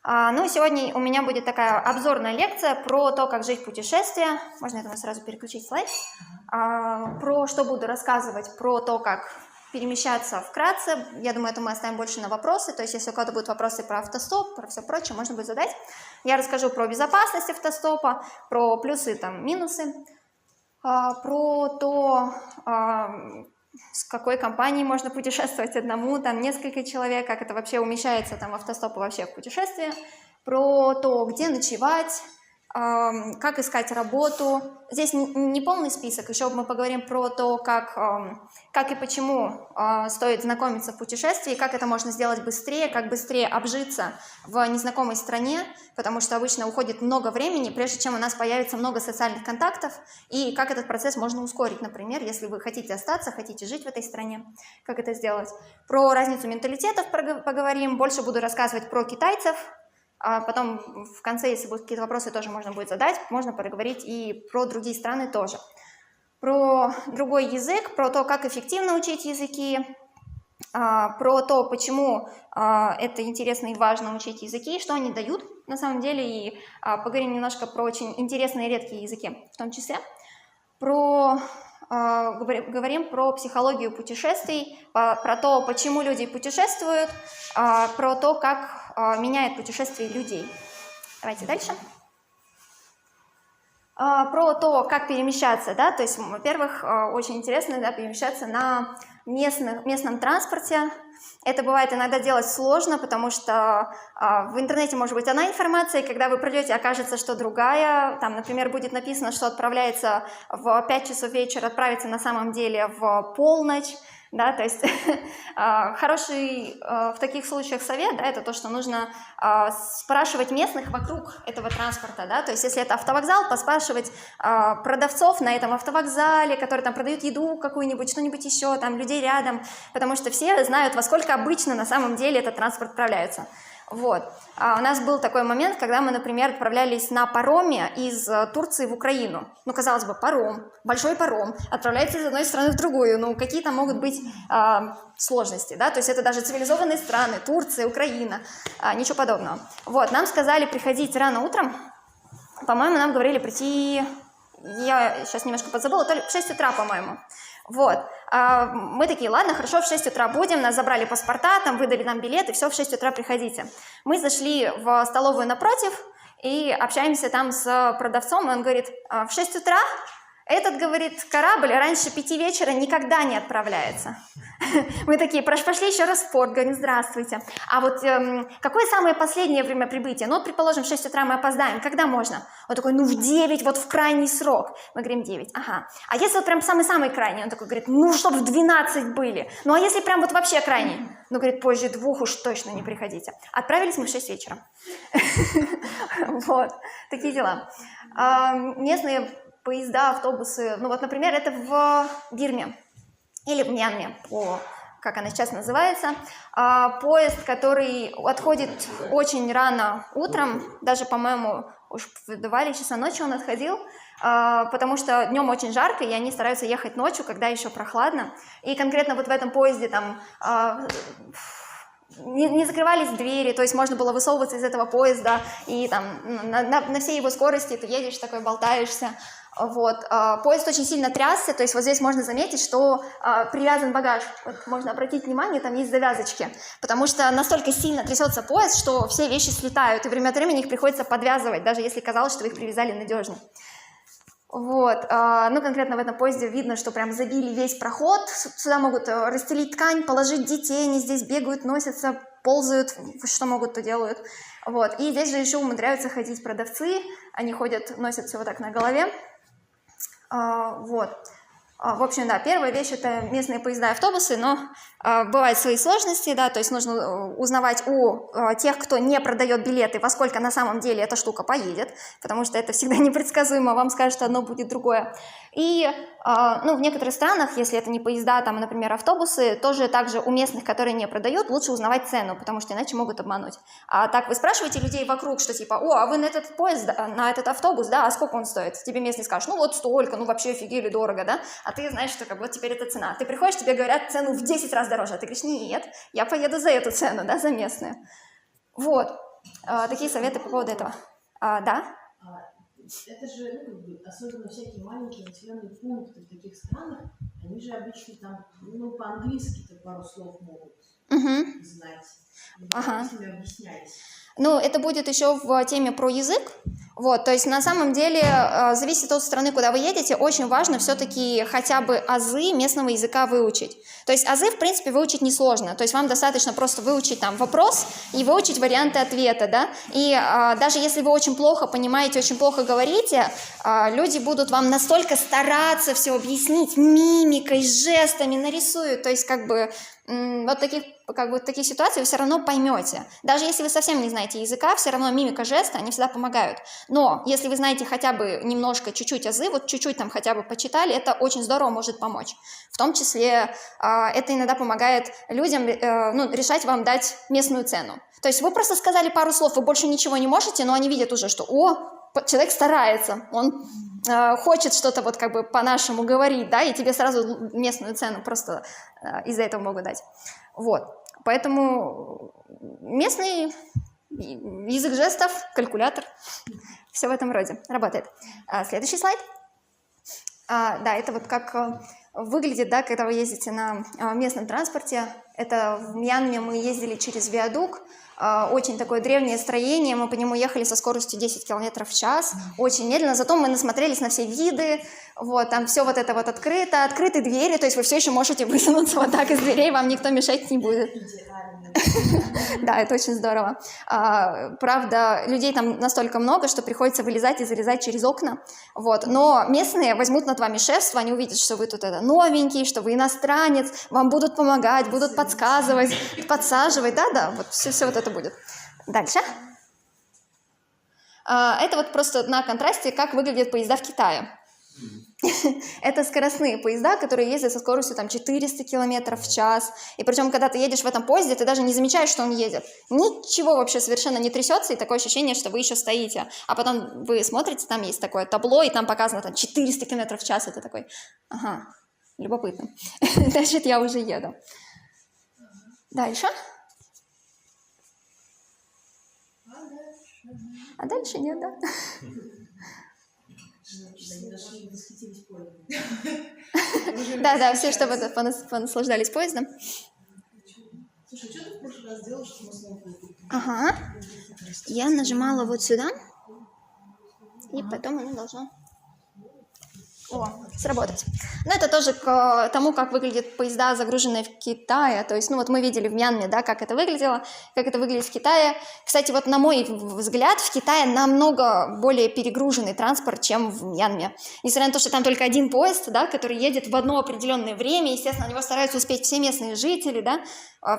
Ну, сегодня у меня будет такая обзорная лекция про то, как жить в путешествии. Можно это сразу переключить слайд. Про что буду рассказывать, про то, как перемещаться вкратце. Я думаю, это мы оставим больше на вопросы. То есть, если у кого-то будут вопросы про автостоп, про все прочее, можно будет задать. Я расскажу про безопасность автостопа, про плюсы, там, минусы, про то, с какой компанией можно путешествовать одному, там несколько человек, как это вообще умещается там автостоп вообще в путешествие, про то, где ночевать, как искать работу. Здесь не полный список, еще мы поговорим про то, как и почему стоит знакомиться в путешествии, как это можно сделать быстрее, как быстрее обжиться в незнакомой стране, потому что обычно уходит много времени, прежде чем у нас появится много социальных контактов, и как этот процесс можно ускорить, например, если вы хотите остаться, хотите жить в этой стране, как это сделать. Про разницу менталитетов поговорим, больше буду рассказывать про китайцев. А потом в конце, если будут какие-то вопросы, тоже можно будет задать, можно поговорить и про другие страны тоже. Про другой язык, про то, как эффективно учить языки, про то, почему это интересно и важно учить языки, что они дают на самом деле, и поговорим немножко про очень интересные и редкие языки в том числе. Говорим про психологию путешествий, про то, почему люди путешествуют, про то, как меняет путешествие людей. Давайте дальше. Про то, как перемещаться, да, то есть, во-первых, очень интересно, да, перемещаться на местном транспорте. Это бывает иногда делать сложно, потому что в интернете может быть одна информация, и когда вы придете, окажется, что другая. Там, например, будет написано, что отправляется в 5 часов вечера, отправится на самом деле в полночь. Да, то есть хороший в таких случаях совет, да, это то, что нужно спрашивать местных вокруг этого транспорта, да, то есть если это автовокзал, поспрашивать продавцов на этом автовокзале, которые там продают еду какую-нибудь, что-нибудь еще, там людей рядом, потому что все знают, во сколько обычно на самом деле этот транспорт отправляется. Вот. У нас был такой момент, когда мы, например, отправлялись на пароме из Турции в Украину. Ну, казалось бы, паром, большой паром, отправляется из одной страны в другую. Ну, какие там могут быть сложности, да? То есть это даже цивилизованные страны, Турция, Украина, ничего подобного. Вот, нам сказали приходить рано утром. По-моему, нам говорили прийти, я сейчас немножко подзабыла, то ли в 6 утра, по-моему. Вот, мы такие, ладно, хорошо, в 6 утра будем, нас забрали паспорта, там выдали нам билеты, все, в 6 утра приходите. Мы зашли в столовую напротив и общаемся там с продавцом, и он говорит, в 6 утра этот, говорит, корабль раньше 5 вечера никогда не отправляется. Мы такие, пошли еще раз в порт, говорим, здравствуйте. А вот какое самое последнее время прибытия? Ну, вот, предположим, в 6 утра мы опоздаем, когда можно? Он такой, ну, в 9, вот в крайний срок. Мы говорим, 9, ага. А если вот прям самый-самый крайний? Он такой говорит, ну, чтобы в 12 были. Ну, а если прям вот вообще крайний? Ну, говорит, позже 2 уж точно не приходите. Отправились мы в 6 вечера. Вот, такие дела. Местные поезда, автобусы, ну вот, например, это в Бирме или в Мьянме, как она сейчас называется, поезд, который отходит очень рано утром, даже, по-моему, уж в 2 часа ночи он отходил, потому что днем очень жарко, и они стараются ехать ночью, когда еще прохладно, и конкретно вот в этом поезде там не закрывались двери, то есть можно было высовываться из этого поезда, и там на всей его скорости ты едешь такой, болтаешься. Вот. Поезд очень сильно трясся, то есть вот здесь можно заметить, что привязан багаж. Вот можно обратить внимание, там есть завязочки, потому что настолько сильно трясется поезд, что все вещи слетают, и время от времени их приходится подвязывать, даже если казалось, что вы их привязали надежно. Вот. Ну, конкретно в этом поезде видно, что прям забили весь проход, сюда могут расстелить ткань, положить детей, они здесь бегают, носятся, ползают, что могут, то делают. Вот. И здесь же еще умудряются ходить продавцы, они ходят, носят все вот так на голове. Вот. В общем, да, первая вещь – это местные поезда и автобусы, но бывают свои сложности, да, то есть нужно узнавать у тех, кто не продает билеты, во сколько на самом деле эта штука поедет, потому что это всегда непредсказуемо, вам скажут одно, будет другое. И, ну, в некоторых странах, если это не поезда, там, например, автобусы, тоже также у местных, которые не продают, лучше узнавать цену, потому что иначе могут обмануть. А так вы спрашиваете людей вокруг, что типа, о, а вы на этот поезд, на этот автобус, да, а сколько он стоит? Тебе местный скажет, ну вот столько, ну вообще офигели, дорого, да? А ты знаешь, что как бы вот теперь это цена. Ты приходишь, тебе говорят цену в 10 раз дороже, а ты говоришь, нет, я поеду за эту цену, да, за местную. Вот. такие советы по поводу этого. Да? Это же, ну, как бы, особенно всякие маленькие населенные пункты в таких странах, они же обычно там, ну, по-английски-то пару слов могут знать. Как с ними объяснялись? Ну, это будет еще в теме про язык. Вот, то есть на самом деле зависит от страны, куда вы едете, очень важно все-таки хотя бы азы местного языка выучить. То есть азы, в принципе, выучить несложно. То есть вам достаточно просто выучить там вопрос и выучить варианты ответа, да. И даже если вы очень плохо понимаете, очень плохо говорите, люди будут вам настолько стараться все объяснить мимикой, жестами, нарисуют. То есть как бы вот такие ситуации вы все равно поймете. Даже если вы совсем не знаете языка, все равно мимика, жесты, они всегда помогают. Но если вы знаете хотя бы немножко, чуть-чуть азы, вот чуть-чуть там хотя бы почитали, это очень здорово может помочь. В том числе это иногда помогает людям решать вам дать местную цену. То есть вы просто сказали пару слов, вы больше ничего не можете, но они видят уже, что человек старается, он хочет что-то вот как бы по-нашему говорить, да, и тебе сразу местную цену просто из-за этого могут дать. Вот, поэтому местный язык жестов, калькулятор, все в этом роде работает. Следующий слайд. Да, это вот как выглядит, да, когда вы ездите на местном транспорте. Это в Мьянме мы ездили через виадук. Очень такое древнее строение, мы по нему ехали со скоростью 10 км в час, очень медленно, зато мы насмотрелись на все виды, вот, там все вот это вот открыто, открыты двери, то есть вы все еще можете высунуться вот так из дверей, вам никто мешать не будет. Да, это очень здорово. Правда, людей там настолько много, что приходится вылезать и залезать через окна, вот, но местные возьмут над вами шефство, они увидят, что вы тут новенький, что вы иностранец, вам будут помогать, будут подсказывать, подсаживать, да, вот все вот это будет. Дальше. Это вот просто на контрасте, как выглядят поезда в Китае. Это скоростные поезда, которые ездят со скоростью там 400 км в час. И причем, когда ты едешь в этом поезде, ты даже не замечаешь, что он едет. Ничего вообще совершенно не трясется, и такое ощущение, что вы еще стоите. А потом вы смотрите, там есть такое табло, и там показано там 400 км в час. Это такой, ага, любопытно. Значит, я уже еду. Дальше. А дальше нет, да? Да, все, чтобы понаслаждались поездом. Слушай, что ты в прошлый раз делала, что мы снова купили? Ага. Я нажимала вот сюда, и потом оно должно сработать. Но это тоже к тому, как выглядят поезда, загруженные в Китае. То есть, ну вот мы видели в Мьянме, да, как это выглядело, как это выглядит в Китае. Кстати, вот на мой взгляд, в Китае намного более перегруженный транспорт, чем в Мьянме. Несмотря на то, что там только один поезд, да, который едет в одно определенное время, естественно, на него стараются успеть все местные жители, да,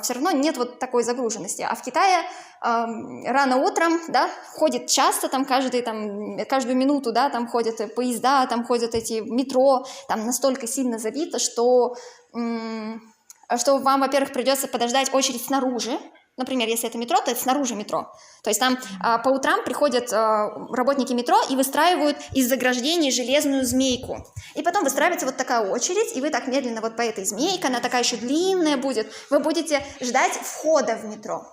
все равно нет вот такой загруженности. А в Китае рано утром, да, ходит часто, там каждую минуту, да, там ходят поезда, там ходят эти метро, там настолько сильно забито, что вам, во-первых, придется подождать очередь снаружи. Например, если это метро, то это снаружи метро. То есть там по утрам приходят работники метро и выстраивают из заграждений железную змейку. И потом выстраивается вот такая очередь, и вы так медленно вот по этой змейке, она такая еще длинная будет, вы будете ждать входа в метро.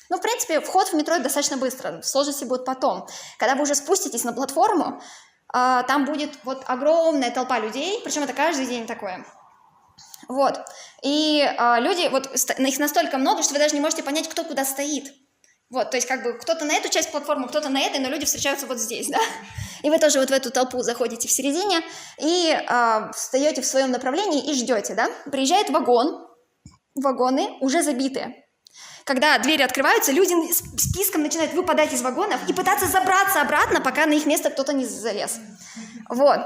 Ну, в принципе, вход в метро достаточно быстро, сложности будут потом. Когда вы уже спуститесь на платформу, там будет вот огромная толпа людей, причем это каждый день такое. Вот, и люди, вот их настолько много, что вы даже не можете понять, кто куда стоит. Вот, то есть как бы кто-то на эту часть платформы, кто-то на этой, но люди встречаются вот здесь, да. И вы тоже вот в эту толпу заходите в середине и встаете в своем направлении и ждете, да. Приезжает вагон, вагоны уже забитые. Когда двери открываются, люди списком начинают выпадать из вагонов и пытаться забраться обратно, пока на их место кто-то не залез. Вот.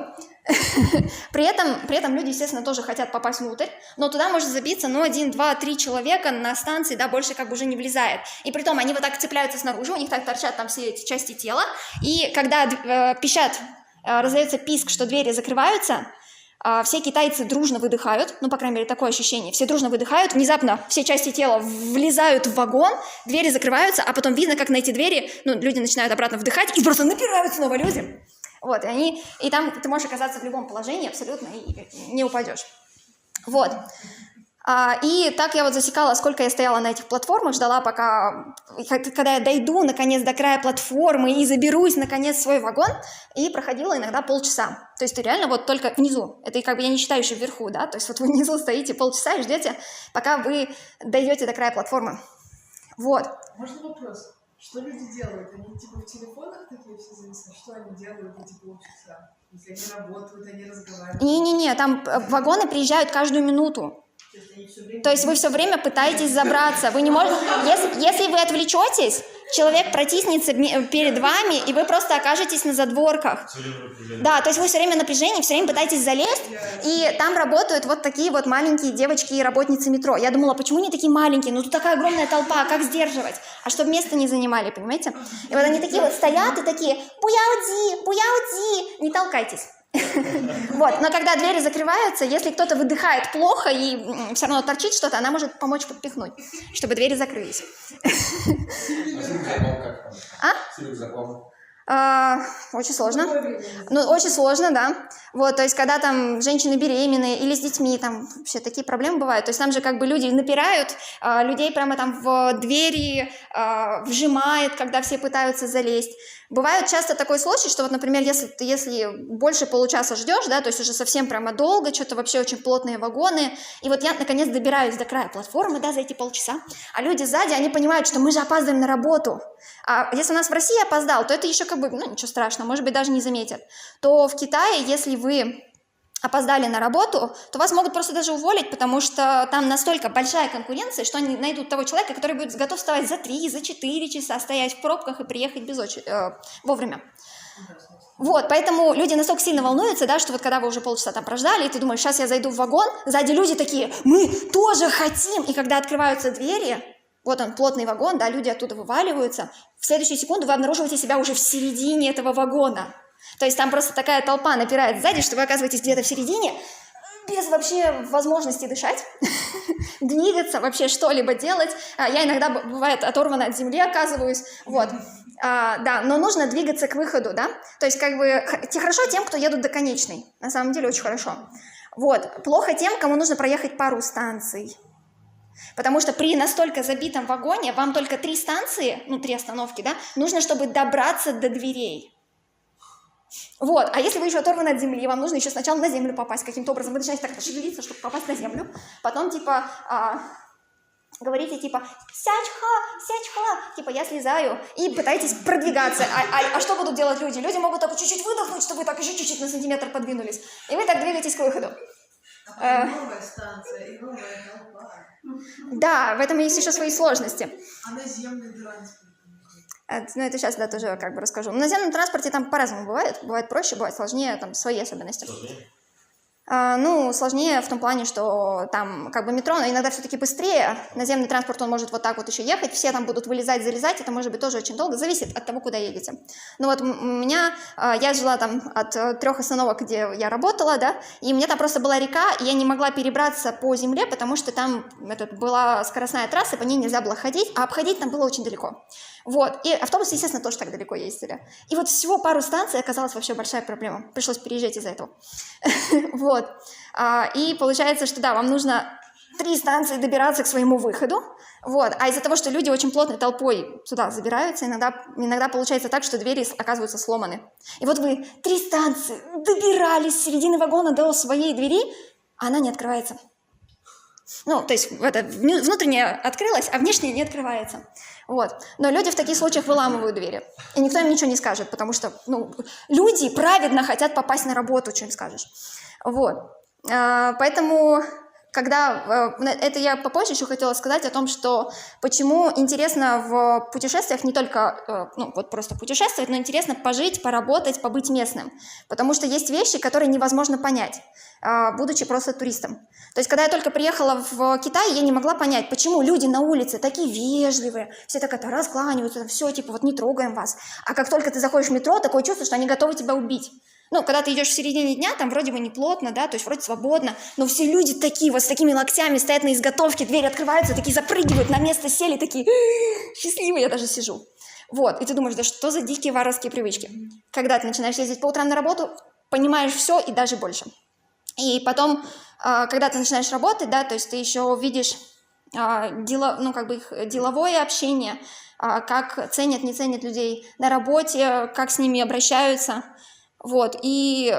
При этом люди, естественно, тоже хотят попасть внутрь, но туда может забиться, 1, 2, 3 человека на станции, да, больше как бы уже не влезает. И притом они вот так цепляются снаружи, у них так торчат там все эти части тела, и когда пищат, раздается писк, что двери закрываются, все китайцы дружно выдыхают, ну, по крайней мере, такое ощущение, все дружно выдыхают, внезапно все части тела влезают в вагон, двери закрываются, а потом видно, как на эти двери, люди начинают обратно вдыхать, и просто напирают снова люди. Вот, и там ты можешь оказаться в любом положении абсолютно и не упадешь. Вот. И так я вот засекала, сколько я стояла на этих платформах, ждала, пока, когда я дойду, наконец, до края платформы и заберусь, наконец, в свой вагон, и проходила иногда полчаса. То есть реально вот только внизу, это как бы я не считаю еще вверху, да, то есть вот вы внизу стоите полчаса и ждете, пока вы дойдете до края платформы. Вот. Можно вопрос? Что люди делают? Они типа в телефонах такие все зависят? Что они делают эти полчаса? Если они работают, они разговаривают? Не-не-не, там вагоны приезжают каждую минуту. То есть вы все время пытаетесь забраться. Вы не можете... Если вы отвлечетесь, человек протиснется перед вами, и вы просто окажетесь на задворках. Да, то есть вы все время в напряжении, все время пытаетесь залезть, и там работают вот такие вот маленькие девочки и работницы метро. Я думала, почему они такие маленькие? Ну тут такая огромная толпа, как сдерживать? А чтобы место не занимали, понимаете? И вот они такие вот стоят и такие: «Буяуди, не толкайтесь». Вот, но когда двери закрываются, если кто-то выдыхает плохо и все равно торчит что-то, она может помочь подпихнуть, чтобы двери закрылись. Очень сложно. Ну, очень сложно, да. Вот, то есть, когда там женщины беременные или с детьми, там вообще такие проблемы бывают. То есть, там же как бы люди напирают, людей прямо там в двери вжимает, когда все пытаются залезть. Бывает часто такой случай, что вот, например, если больше получаса ждешь, да, то есть уже совсем прямо долго, что-то вообще очень плотные вагоны, и вот я наконец добираюсь до края платформы, да, за эти полчаса, а люди сзади, они понимают, что мы же опаздываем на работу. А если у нас в России опоздал, то это еще как бы, ну, ничего страшного, может быть, даже не заметят. То в Китае, если вы опоздали на работу, то вас могут просто даже уволить, потому что там настолько большая конкуренция, что они найдут того человека, который будет готов вставать за 3, за 4 часа, стоять в пробках и приехать вовремя. Вот, поэтому люди настолько сильно волнуются, да, что вот когда вы уже полчаса там прождали, и ты думаешь, сейчас я зайду в вагон, сзади люди такие: мы тоже хотим, и когда открываются двери, вот он, плотный вагон, да, люди оттуда вываливаются, в следующую секунду вы обнаруживаете себя уже в середине этого вагона. То есть там просто такая толпа напирает сзади, что вы оказываетесь где-то в середине, без вообще возможности дышать, двигаться, вообще что-либо делать. Я иногда, бывает, оторвана от земли оказываюсь, вот. Да, но нужно двигаться к выходу, да. То есть как бы хорошо тем, кто едут до конечной, на самом деле очень хорошо. Вот, плохо тем, кому нужно проехать пару станций. Потому что при настолько забитом вагоне вам только 3 станции, ну 3 остановки, да, нужно, чтобы добраться до дверей. Вот, а если вы еще оторваны от земли, вам нужно еще сначала на землю попасть каким-то образом, вы начинаете так шевелиться, чтобы попасть на землю, потом типа говорите типа сячха, типа я слезаю, и пытаетесь продвигаться. А что будут делать люди? Люди могут так чуть-чуть выдохнуть, чтобы вы так еще чуть-чуть на сантиметр подвинулись, и вы так двигаетесь к выходу. Новая станция и новая толпа. Да, в этом есть еще свои сложности. А наземный транспорт? Ну, это сейчас, да, тоже как бы расскажу. На наземном транспорте там по-разному бывает. Бывает проще, бывает сложнее, там свои особенности. Ну, сложнее в том плане, что там как бы метро, но иногда все-таки быстрее. Наземный транспорт, он может вот так вот еще ехать, все там будут вылезать, залезать, это может быть тоже очень долго, зависит от того, куда едете. Ну вот у меня, я жила там от 3 остановок, где я работала, да, и у меня там просто была река, и я не могла перебраться по земле, потому что там была скоростная трасса, по ней нельзя было ходить, а обходить там было очень далеко. Вот, и автобусы, естественно, тоже так далеко ездили. И вот всего пару станций оказалась вообще большая проблема. Пришлось переезжать из-за этого. Вот. И получается, что да, вам нужно 3 станции добираться к своему выходу. Вот. А из-за того, что люди очень плотной толпой сюда забираются, иногда получается так, что двери оказываются сломаны. И вот вы 3 станции добирались с середины вагона до своей двери, а она не открывается. Ну, то есть внутренняя открылась, а внешняя не открывается. Вот. Но люди в таких случаях выламывают двери. И никто им ничего не скажет, потому что люди праведно хотят попасть на работу, что им скажешь. Вот. Поэтому, это я попозже еще хотела сказать о том, что почему интересно в путешествиях не только, вот просто путешествовать, но интересно пожить, поработать, побыть местным. Потому что есть вещи, которые невозможно понять, будучи просто туристом. То есть, когда я только приехала в Китай, я не могла понять, почему люди на улице такие вежливые, все так это раскланиваются, все, типа, вот не трогаем вас. А как только ты заходишь в метро, такое чувство, что они готовы тебя убить. Ну, когда ты идешь в середине дня, там вроде бы не плотно, да, то есть вроде свободно, но все люди такие вот с такими локтями стоят на изготовке, двери открываются, такие запрыгивают, на место сели, такие счастливые, я даже сижу. Вот, и ты думаешь, да что за дикие варварские привычки. Когда ты начинаешь ездить по утрам на работу, понимаешь все и даже больше. И потом, когда ты начинаешь работать, да, то есть ты еще видишь их деловое общение, как ценят, не ценят людей на работе, как с ними обращаются. Вот, и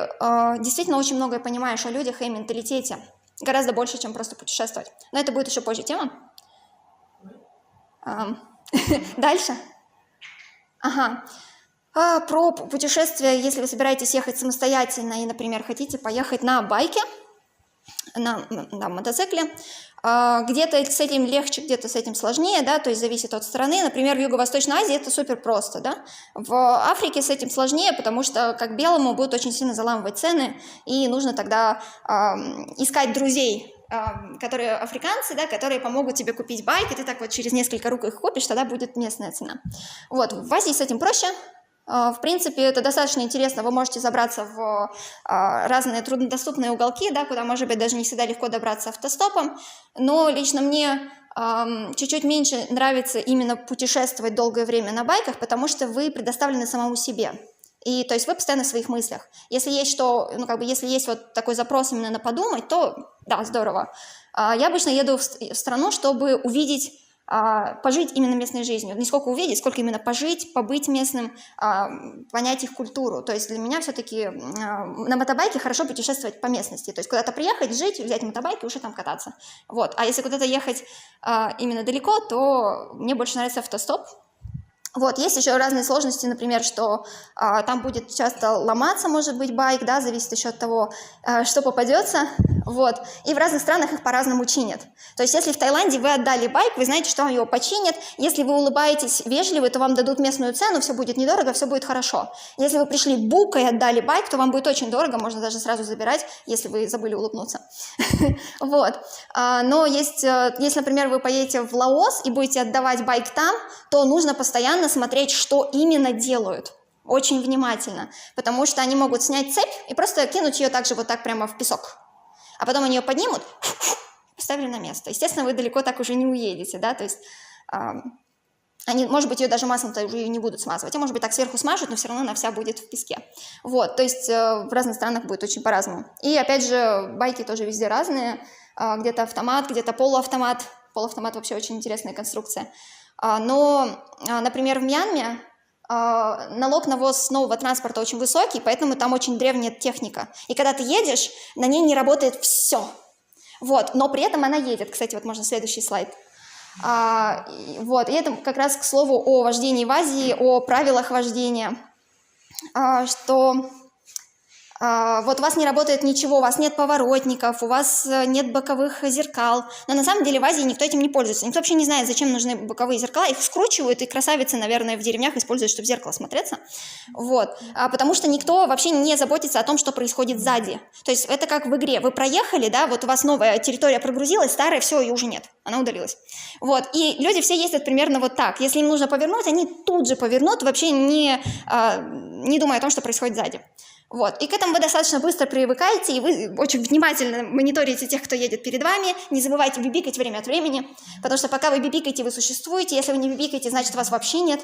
действительно очень многое понимаешь о людях и менталитете. Гораздо больше, чем просто путешествовать. Но это будет еще позже тема. Дальше. Ага. Про путешествие, если вы собираетесь ехать самостоятельно и, например, хотите поехать на байке, на мотоцикле, где-то с этим легче, где-то с этим сложнее, да, то есть зависит от страны. Например, в Юго-Восточной Азии это супер просто, да. В Африке с этим сложнее, потому что как белому будут очень сильно заламывать цены, и нужно тогда искать друзей, которые африканцы, да, которые помогут тебе купить байк, и ты так вот через несколько рук их купишь, тогда будет местная цена. Вот, в Азии с этим проще. В принципе, это достаточно интересно, вы можете забраться в разные труднодоступные уголки, да, куда, может быть, даже не всегда легко добраться автостопом, но лично мне чуть-чуть меньше нравится именно путешествовать долгое время на байках, потому что вы предоставлены самому себе. И, то есть, вы постоянно в своих мыслях. Если есть если есть вот такой запрос именно на подумать, то, да, здорово. Я обычно еду в страну, чтобы увидеть, пожить именно местной жизнью. Не сколько увидеть, сколько именно пожить, побыть местным, понять их культуру. То есть, для меня все-таки на мотобайке хорошо путешествовать по местности. То есть, куда-то приехать, жить, взять мотобайк и уже там кататься. Вот. А если куда-то ехать именно далеко, то мне больше нравится автостоп. Вот, есть еще разные сложности, например, что там будет часто ломаться, может быть, байк, да, зависит еще от того, что попадется, вот, и в разных странах их по-разному чинят. То есть, если в Таиланде вы отдали байк, вы знаете, что вам его починят, если вы улыбаетесь вежливо, то вам дадут местную цену, все будет недорого, все будет хорошо. Если вы пришли букой и отдали байк, то вам будет очень дорого, можно даже сразу забирать, если вы забыли улыбнуться. Вот, но если, например, вы поедете в Лаос и будете отдавать байк там, то нужно постоянно смотреть, что именно делают, очень внимательно, потому что они могут снять цепь и просто кинуть ее также вот так прямо в песок, а потом они ее поднимут, поставили на место. Естественно, вы далеко так уже не уедете, да, то есть они, может быть, ее даже маслом-то уже не будут смазывать, а может быть, так сверху смажут, но все равно она вся будет в песке. Вот, то есть в разных странах будет очень по-разному. И опять же, байки тоже везде разные, где-то автомат, где-то полуавтомат. Полуавтомат вообще очень интересная конструкция. Но, например, в Мьянме налог на ввоз нового транспорта очень высокий, поэтому там очень древняя техника. И когда ты едешь, на ней не работает все. Вот, но при этом она едет. Кстати, вот можно следующий слайд. Вот, и это как раз к слову о вождении в Азии, о правилах вождения, что вот у вас не работает ничего, у вас нет поворотников, у вас нет боковых зеркал, но на самом деле в Азии никто этим не пользуется, никто вообще не знает, зачем нужны боковые зеркала, их скручивают, и красавицы, наверное, в деревнях используют, чтобы в зеркало смотреться, вот, потому что никто вообще не заботится о том, что происходит сзади, то есть это как в игре, вы проехали, да, вот у вас новая территория прогрузилась, старая, все, ее уже нет, она удалилась, вот, и люди все ездят примерно вот так, если им нужно повернуть, они тут же повернут, вообще не думая о том, что происходит сзади. Вот. И к этому вы достаточно быстро привыкаете, и вы очень внимательно мониторите тех, кто едет перед вами. Не забывайте бибикать время от времени, потому что пока вы бибикаете, вы существуете. Если вы не бибикаете, значит, вас вообще нет.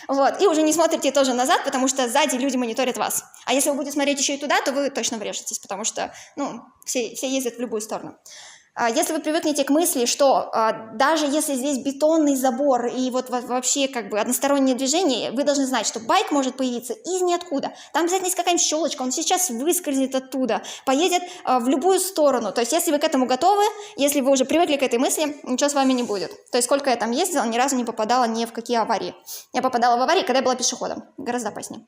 Вот. И уже не смотрите тоже назад, потому что сзади люди мониторят вас. А если вы будете смотреть еще и туда, то вы точно врежетесь, потому что все ездят в любую сторону. Если вы привыкнете к мысли, что даже если здесь бетонный забор и вот вообще как бы одностороннее движение, вы должны знать, что байк может появиться из ниоткуда. Там обязательно есть какая-нибудь щелочка, он сейчас выскользнет оттуда, поедет в любую сторону. То есть если вы к этому готовы, если вы уже привыкли к этой мысли, ничего с вами не будет. То есть сколько я там ездила, ни разу не попадала ни в какие аварии. Я попадала в аварии, когда я была пешеходом, гораздо опаснее.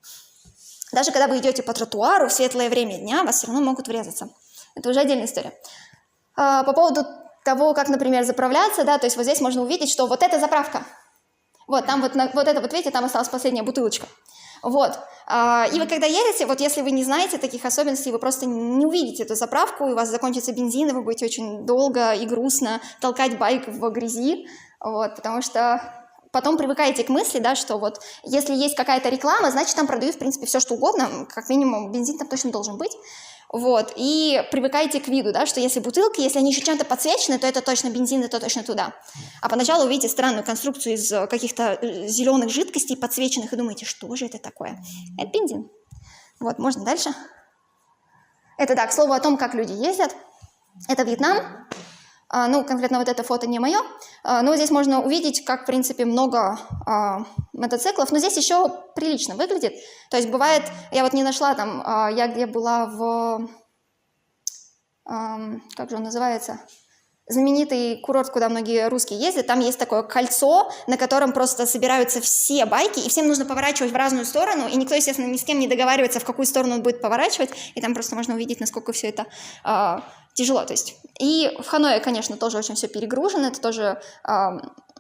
Даже когда вы идете по тротуару в светлое время дня, вас все равно могут врезаться. Это уже отдельная история. По поводу того, как, например, заправляться, да, то есть вот здесь можно увидеть, что вот эта заправка, вот там вот это вот, видите, там осталась последняя бутылочка, вот, и вы когда едете, вот если вы не знаете таких особенностей, вы просто не увидите эту заправку, и у вас закончится бензин, и вы будете очень долго и грустно толкать байк в грязи, вот, потому что потом привыкаете к мысли, да, что вот если есть какая-то реклама, значит там продают, в принципе, все что угодно, как минимум бензин там точно должен быть. Вот, и привыкайте к виду, да, что если бутылки, если они еще чем-то подсвечены, то это точно бензин, это точно туда. А поначалу увидите странную конструкцию из каких-то зеленых жидкостей подсвеченных и думаете, что же это такое? Это бензин. Вот, можно дальше. Это, да, к слову о том, как люди ездят. Это Вьетнам. Ну, конкретно вот это фото не мое. Но здесь можно увидеть, как, в принципе, много мотоциклов. Но здесь еще прилично выглядит. То есть бывает, я вот не нашла там, я где была в... как же он называется? Знаменитый курорт, куда многие русские ездят, там есть такое кольцо, на котором просто собираются все байки, и всем нужно поворачивать в разную сторону, и никто, естественно, ни с кем не договаривается, в какую сторону он будет поворачивать, и там просто можно увидеть, насколько все это тяжело. То есть. И в Ханое, конечно, тоже очень все перегружено, это тоже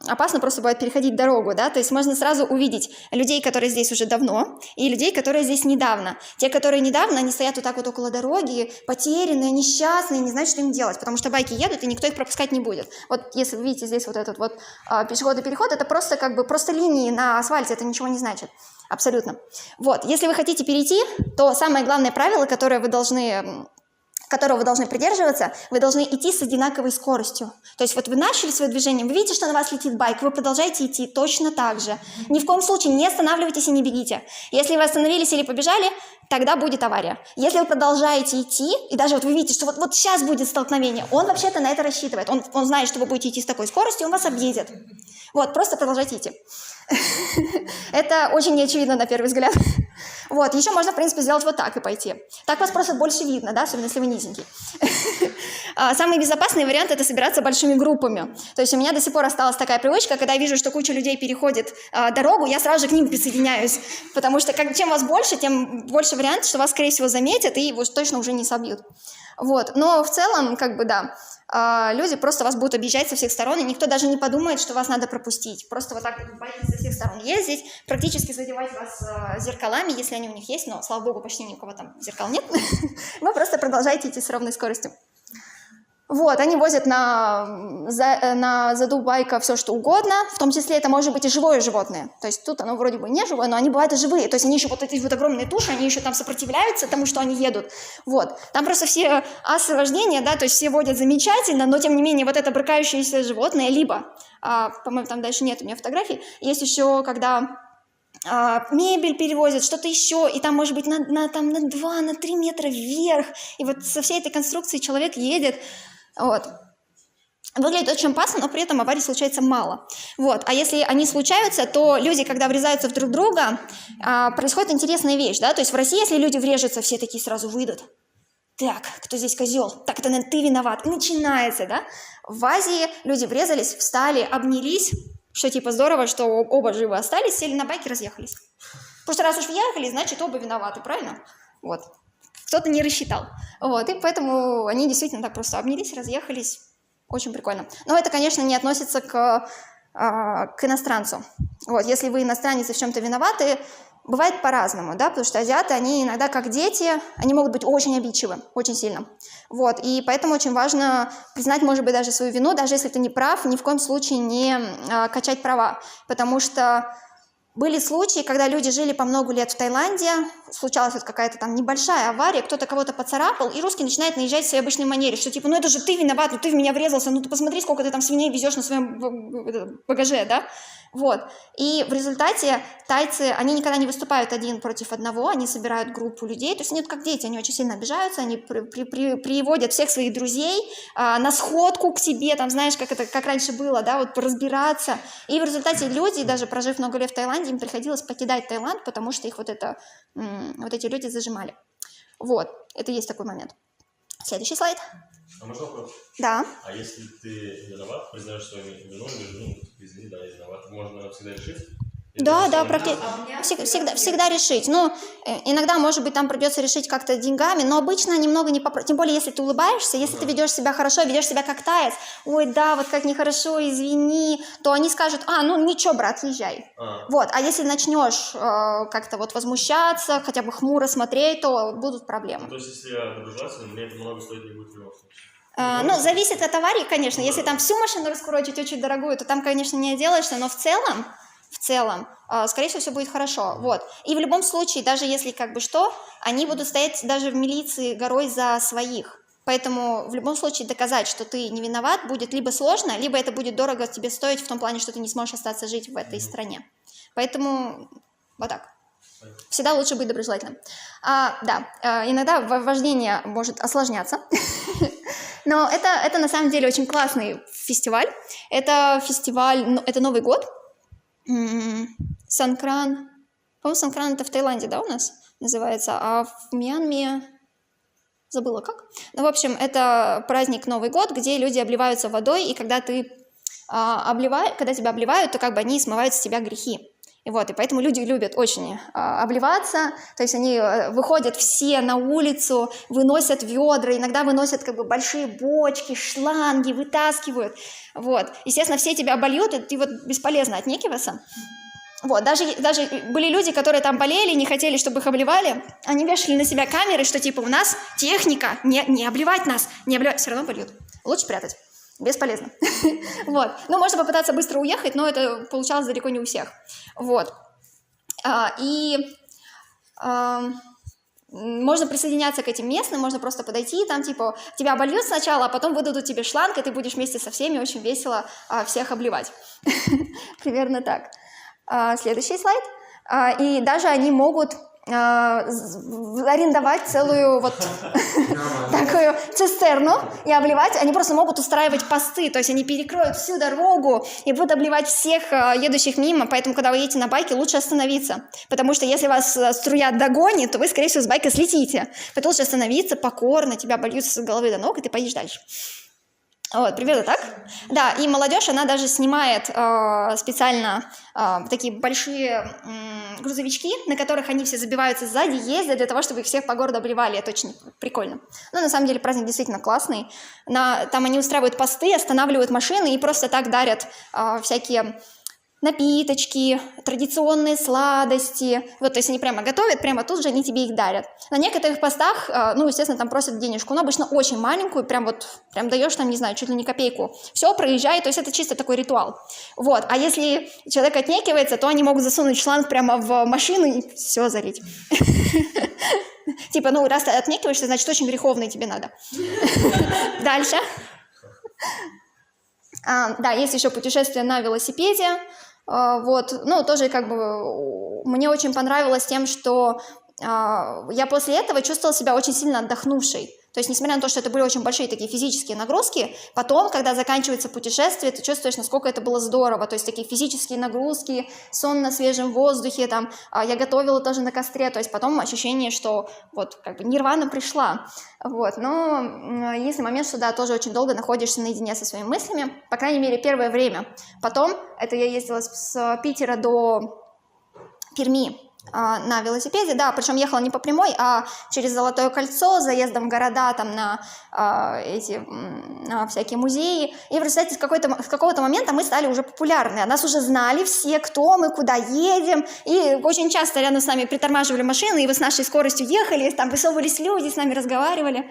опасно просто бывает переходить дорогу, да, то есть можно сразу увидеть людей, которые здесь уже давно, и людей, которые здесь недавно. Те, которые недавно, они стоят вот так вот около дороги, потерянные, несчастные, не знают, что им делать, потому что байки едут, и никто их пропускать не будет. Вот если вы видите здесь вот этот вот пешеходный переход, это просто как бы просто линии на асфальте, это ничего не значит. Абсолютно. Вот, если вы хотите перейти, то самое главное правило, которого вы должны придерживаться, вы должны идти с одинаковой скоростью. То есть вот вы начали свое движение, вы видите, что на вас летит байк, вы продолжаете идти точно так же. Ни в коем случае не останавливайтесь и не бегите. Если вы остановились или побежали, тогда будет авария. Если вы продолжаете идти, и даже вот вы видите, что вот сейчас будет столкновение, он вообще-то на это рассчитывает. Он знает, что вы будете идти с такой скоростью, он вас объедет. Вот, просто продолжайте идти. Это очень неочевидно на первый взгляд. Вот, еще можно, в принципе, сделать вот так и пойти. Так вас просто больше видно, да, особенно если вы низенький. Самый безопасный вариант – это собираться большими группами. То есть у меня до сих пор осталась такая привычка, когда я вижу, что куча людей переходит дорогу, я сразу же к ним присоединяюсь. Потому что чем вас больше, тем больше вариантов, что вас, скорее всего, заметят и уж точно уже не собьют. Вот, но в целом, как бы, да, люди просто вас будут объезжать со всех сторон, и никто даже не подумает, что вас надо пропустить. Просто вот так вот байки со всех сторон ездить, практически задевать вас зеркалами, если они у них есть, но, слава богу, почти ни у кого там зеркал нет. Вы просто продолжаете идти с ровной скоростью. Вот, они возят на заду байка все, что угодно, в том числе это может быть и живое животное. То есть тут оно вроде бы не живое, но они бывают и живые. То есть они еще вот эти вот огромные туши, они еще там сопротивляются тому, что они едут. Вот, там просто все асы вождения, да, то есть все водят замечательно, но тем не менее вот это брыкающееся животное, либо, по-моему, там дальше нет у меня фотографий, есть еще, когда... мебель перевозят, что-то еще, и там может быть на 2-3 метра вверх, и вот со всей этой конструкцией человек едет, вот. Выглядит очень опасно, но при этом аварий случается мало. Вот. А если они случаются, то люди, когда врезаются в друг друга, происходит интересная вещь, да, то есть в России, если люди врежутся, все такие сразу выйдут. Так, кто здесь козел? Так, это, наверное, ты виноват. И начинается, да. В Азии люди врезались, встали, обнялись, что типа здорово, что оба живы остались, сели на байки, разъехались. Потому что раз уж въехали, значит оба виноваты, правильно? Вот. Кто-то не рассчитал. Вот. И поэтому они действительно так просто обнялись, разъехались. Очень прикольно. Но это, конечно, не относится к иностранцу. Вот. Если вы иностранец и в чем-то виноваты, бывает по-разному, да, потому что азиаты, они иногда как дети, они могут быть очень обидчивы, очень сильно. Вот, и поэтому очень важно признать, может быть, даже свою вину, даже если ты не прав, ни в коем случае не качать права, потому что были случаи, когда люди жили по много лет в Таиланде, случалась вот какая-то там небольшая авария, кто-то кого-то поцарапал, и русский начинает наезжать в своей обычной манере, что типа, ну это же ты виноват, ну ты в меня врезался, ну ты посмотри, сколько ты там свиней везешь на своем багаже, да? Вот. И в результате тайцы, они никогда не выступают один против одного, они собирают группу людей, то есть они как дети, они очень сильно обижаются, они приводят всех своих друзей на сходку к себе, там, знаешь, как раньше было, да, вот разбираться. И в результате люди, даже прожив много лет в Таиланде, им приходилось покидать Таиланд, потому что их вот эти люди зажимали. Вот, это есть такой момент. Следующий слайд. А можно вопрос? Да. А если ты виноват, признаешь свою вину, извини, да, я виноват, можно всегда решить? Да, всегда решить. Ну, иногда, может быть, там придется решить как-то деньгами, но обычно немного не попросить. Тем более, если ты улыбаешься, если ты ведешь себя хорошо, ведешь себя как таец, ой, да, вот как нехорошо, извини, то они скажут, ну ничего, брат, езжай. Вот, а если начнешь как-то вот возмущаться, хотя бы хмуро смотреть, то будут проблемы. То есть, если я доброжелателен, мне это много стоить не будет в любом случае? Ну, зависит от аварии, конечно. Если там всю машину раскурочить очень дорогую, то там, конечно, не отделаешься, но в целом, скорее всего, все будет хорошо. Вот. И в любом случае, даже если как бы что, они будут стоять даже в милиции горой за своих. Поэтому в любом случае доказать, что ты не виноват, будет либо сложно, либо это будет дорого тебе стоить в том плане, что ты не сможешь остаться жить в этой стране. Поэтому вот так. Всегда лучше быть доброжелательным. Да, иногда вождение может осложняться, но это на самом деле очень классный фестиваль. Это фестиваль, это Новый год. Санкран. По-моему, Санкран это в Таиланде, да, у нас называется, а в Мьянме забыла как. Ну, в общем, это праздник Новый год, где люди обливаются водой, и когда тебя обливают, то как бы они смывают с тебя грехи. И поэтому люди любят очень обливаться, то есть они выходят все на улицу, выносят ведра, иногда выносят как бы большие бочки, шланги, вытаскивают. Естественно, все тебя обольют, и ты бесполезно отнекиваться. Даже были люди, которые там болели, не хотели, чтобы их обливали, они вешали на себя камеры, что типа у нас техника, не обливать нас, не обливать, все равно польют. Лучше прятать. Бесполезно. Можно попытаться быстро уехать, но это получалось далеко не у всех. Можно присоединяться к этим местным, можно просто подойти, там типа тебя обольют сначала, а потом выдадут тебе шланг, и ты будешь вместе со всеми очень весело всех обливать. Примерно так. Следующий слайд. И даже они могут арендовать целую такую цистерну и обливать. Они просто могут устраивать посты, то есть они перекроют всю дорогу и будут обливать всех едущих мимо, поэтому, когда вы едете на байке, лучше остановиться, потому что если вас струя догонит, то вы, скорее всего, с байка слетите. Поэтому лучше остановиться, покорно, тебя обольют с головы до ног, и ты поедешь дальше. Примерно так. Да, и молодежь, она даже снимает специально такие большие грузовички, на которых они все забиваются сзади, ездят для того, чтобы их всех по городу обливали. Это очень прикольно. На самом деле праздник действительно классный. Там они устраивают посты, останавливают машины и просто так дарят всякие напиточки, традиционные сладости. То есть они прямо готовят, прямо тут же они тебе их дарят. На некоторых постах, естественно, там просят денежку, но обычно очень маленькую, прям даешь там, не знаю, чуть ли не копейку. Все, проезжай, то есть это чисто такой ритуал. А если человек отнекивается, то они могут засунуть шланг прямо в машину и все залить. Типа, раз ты отнекиваешься, значит, очень греховный тебе надо. Дальше. Да, есть еще путешествие на велосипеде. Тоже как бы мне очень понравилось тем, что я после этого чувствовала себя очень сильно отдохнувшей. То есть, несмотря на то, что это были очень большие такие физические нагрузки, потом, когда заканчивается путешествие, ты чувствуешь, насколько это было здорово. То есть, такие физические нагрузки, сон на свежем воздухе, я готовила тоже на костре, то есть, потом ощущение, что как бы нирвана пришла. Но есть момент, что, да, тоже очень долго находишься наедине со своими мыслями, по крайней мере, первое время. Потом, это я ездила с Питера до Перми, на велосипеде, да, причем ехала не по прямой, а через Золотое кольцо, заездом в города, там на всякие музеи. И, представляете, с какого-то момента мы стали уже популярны, нас уже знали все, кто мы, куда едем, и очень часто рядом с нами притормаживали машины, и вы с нашей скоростью ехали, там высовывались люди, с нами разговаривали,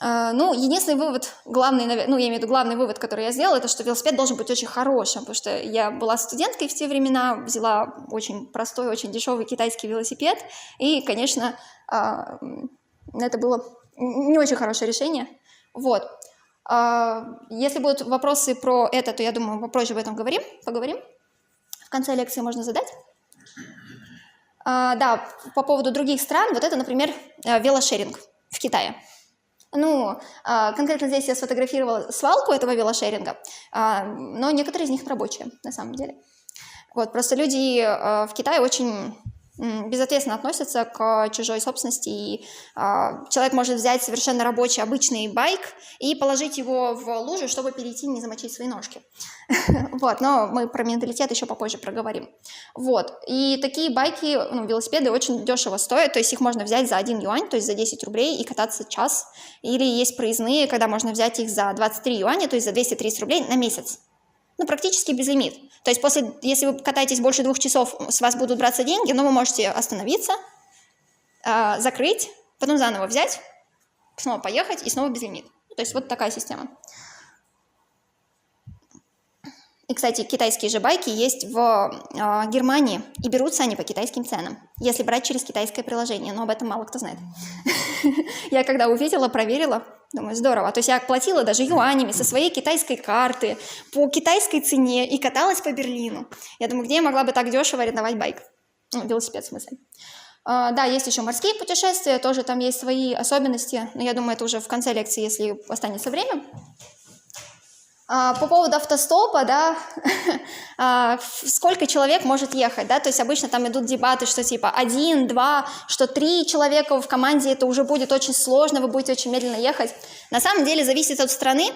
единственный вывод, главный, я имею в виду главный вывод, который я сделала, это что велосипед должен быть очень хорошим, потому что я была студенткой в те времена, взяла очень простой, очень дешевый китайский велосипед, и, конечно, это было не очень хорошее решение. Если будут вопросы про это, то я думаю, попозже об этом поговорим. В конце лекции можно задать. Да, по поводу других стран, это, например, велошеринг в Китае. Конкретно здесь я сфотографировала свалку этого велошеринга, но некоторые из них рабочие, на самом деле. Просто люди в Китае очень безответственно относятся к чужой собственности, и человек может взять совершенно рабочий, обычный байк и положить его в лужу, чтобы перейти, не замочить свои ножки. Но мы про менталитет еще попозже проговорим. И такие байки, велосипеды очень дешево стоят, то есть их можно взять за 1 юань, то есть за 10 рублей, и кататься час. Или есть проездные, когда можно взять их за 23 юаня, то есть за 230 рублей на месяц. Практически безлимит. То есть если вы катаетесь больше 2 часов, с вас будут браться деньги, но вы можете остановиться, закрыть, потом заново взять, снова поехать и снова безлимит. То есть такая система. И, кстати, китайские же байки есть в Германии, и берутся они по китайским ценам, если брать через китайское приложение, но об этом мало кто знает. Я когда увидела, проверила, думаю, здорово. То есть я платила даже юанями со своей китайской карты по китайской цене и каталась по Берлину. Я думаю, где я могла бы так дешево арендовать байк? велосипед в смысле. Да, есть еще морские путешествия, тоже там есть свои особенности, но я думаю, это уже в конце лекции, если останется время. По поводу автостопа, да, сколько человек может ехать, да, то есть обычно там идут дебаты, что типа 1, 2, что 3 человека в команде, это уже будет очень сложно, вы будете очень медленно ехать. На самом деле зависит от страны,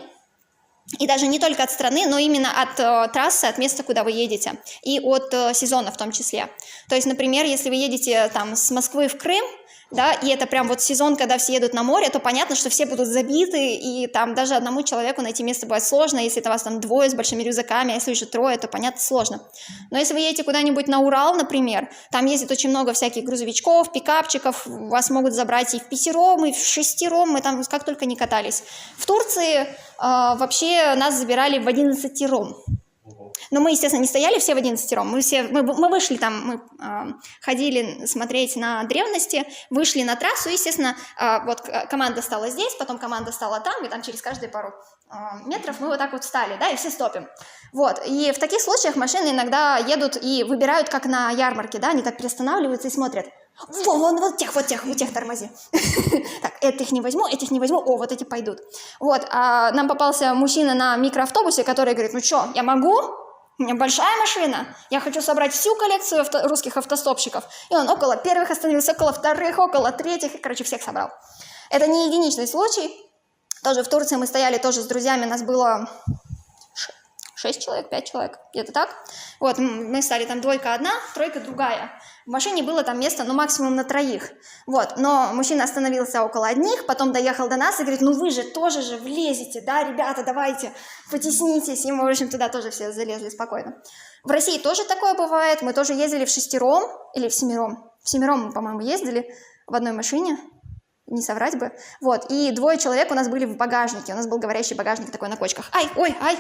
и даже не только от страны, но именно от трассы, от места, куда вы едете, и от сезона в том числе. То есть, например, если вы едете там с Москвы в Крым, да, и это прям вот сезон, когда все едут на море, то понятно, что все будут забиты, и там даже одному человеку найти место бывает сложно, если это вас там 2 с большими рюкзаками, а если уже 3, то, понятно, сложно. Но если вы едете куда-нибудь на Урал, например, там ездит очень много всяких грузовичков, пикапчиков, вас могут забрать и в 5-ром, и в 6-ром, мы там как только не катались. В Турции вообще нас забирали в 11-ром. Но мы, естественно, не стояли все в 11-ром, мы вышли там, мы ходили смотреть на древности, вышли на трассу, естественно, вот команда стала здесь, потом команда стала там, и там через каждые пару метров мы вот так вот встали, да, и все стопим. Вот, и в таких случаях машины иногда едут и выбирают, как на ярмарке, да, они так перестанавливаются и смотрят. Вот тех тормози. Так, этих не возьму, о, вот эти пойдут. Вот, а нам попался мужчина на микроавтобусе, который говорит, ну что, я могу? У меня большая машина, я хочу собрать всю коллекцию русских автостопщиков. И он около первых остановился, около вторых, около третьих, и, короче, всех собрал. Это не единичный случай. Тоже в Турции мы стояли тоже с друзьями, нас было 6 человек, 5 человек, где-то так. Вот, мы стали там 2 одна, 3 другая. В машине было там место, ну, максимум на 3. Вот, но мужчина остановился около одних, потом доехал до нас и говорит, ну, вы же тоже же влезете, да, ребята, давайте, потеснитесь. И мы, в общем, туда тоже все залезли спокойно. В России тоже такое бывает, мы тоже ездили в 6-ром или в 7-ром. В 7-ром мы, по-моему, ездили в одной машине, не соврать бы. Вот, и 2 человек у нас были в багажнике, у нас был говорящий багажник такой на кочках. Ай, ой, ай,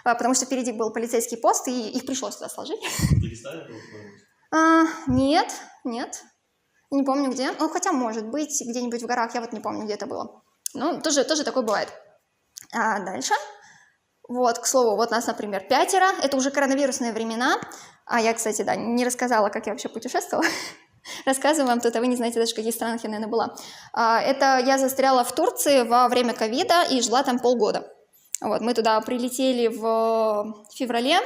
потому что впереди был полицейский пост, и их пришлось туда сложить. Нет, не помню где, ну, хотя может быть где-нибудь в горах, я вот не помню, где это было. Ну, тоже такое бывает. Дальше, вот, к слову, вот нас, например, 5, это уже коронавирусные времена, я, кстати, да, не рассказала, как я вообще путешествовала, рассказываю вам тут, а вы не знаете даже, в каких странах я, наверное, была. Это я застряла в Турции во время ковида и жила там полгода. Вот, мы туда прилетели в феврале,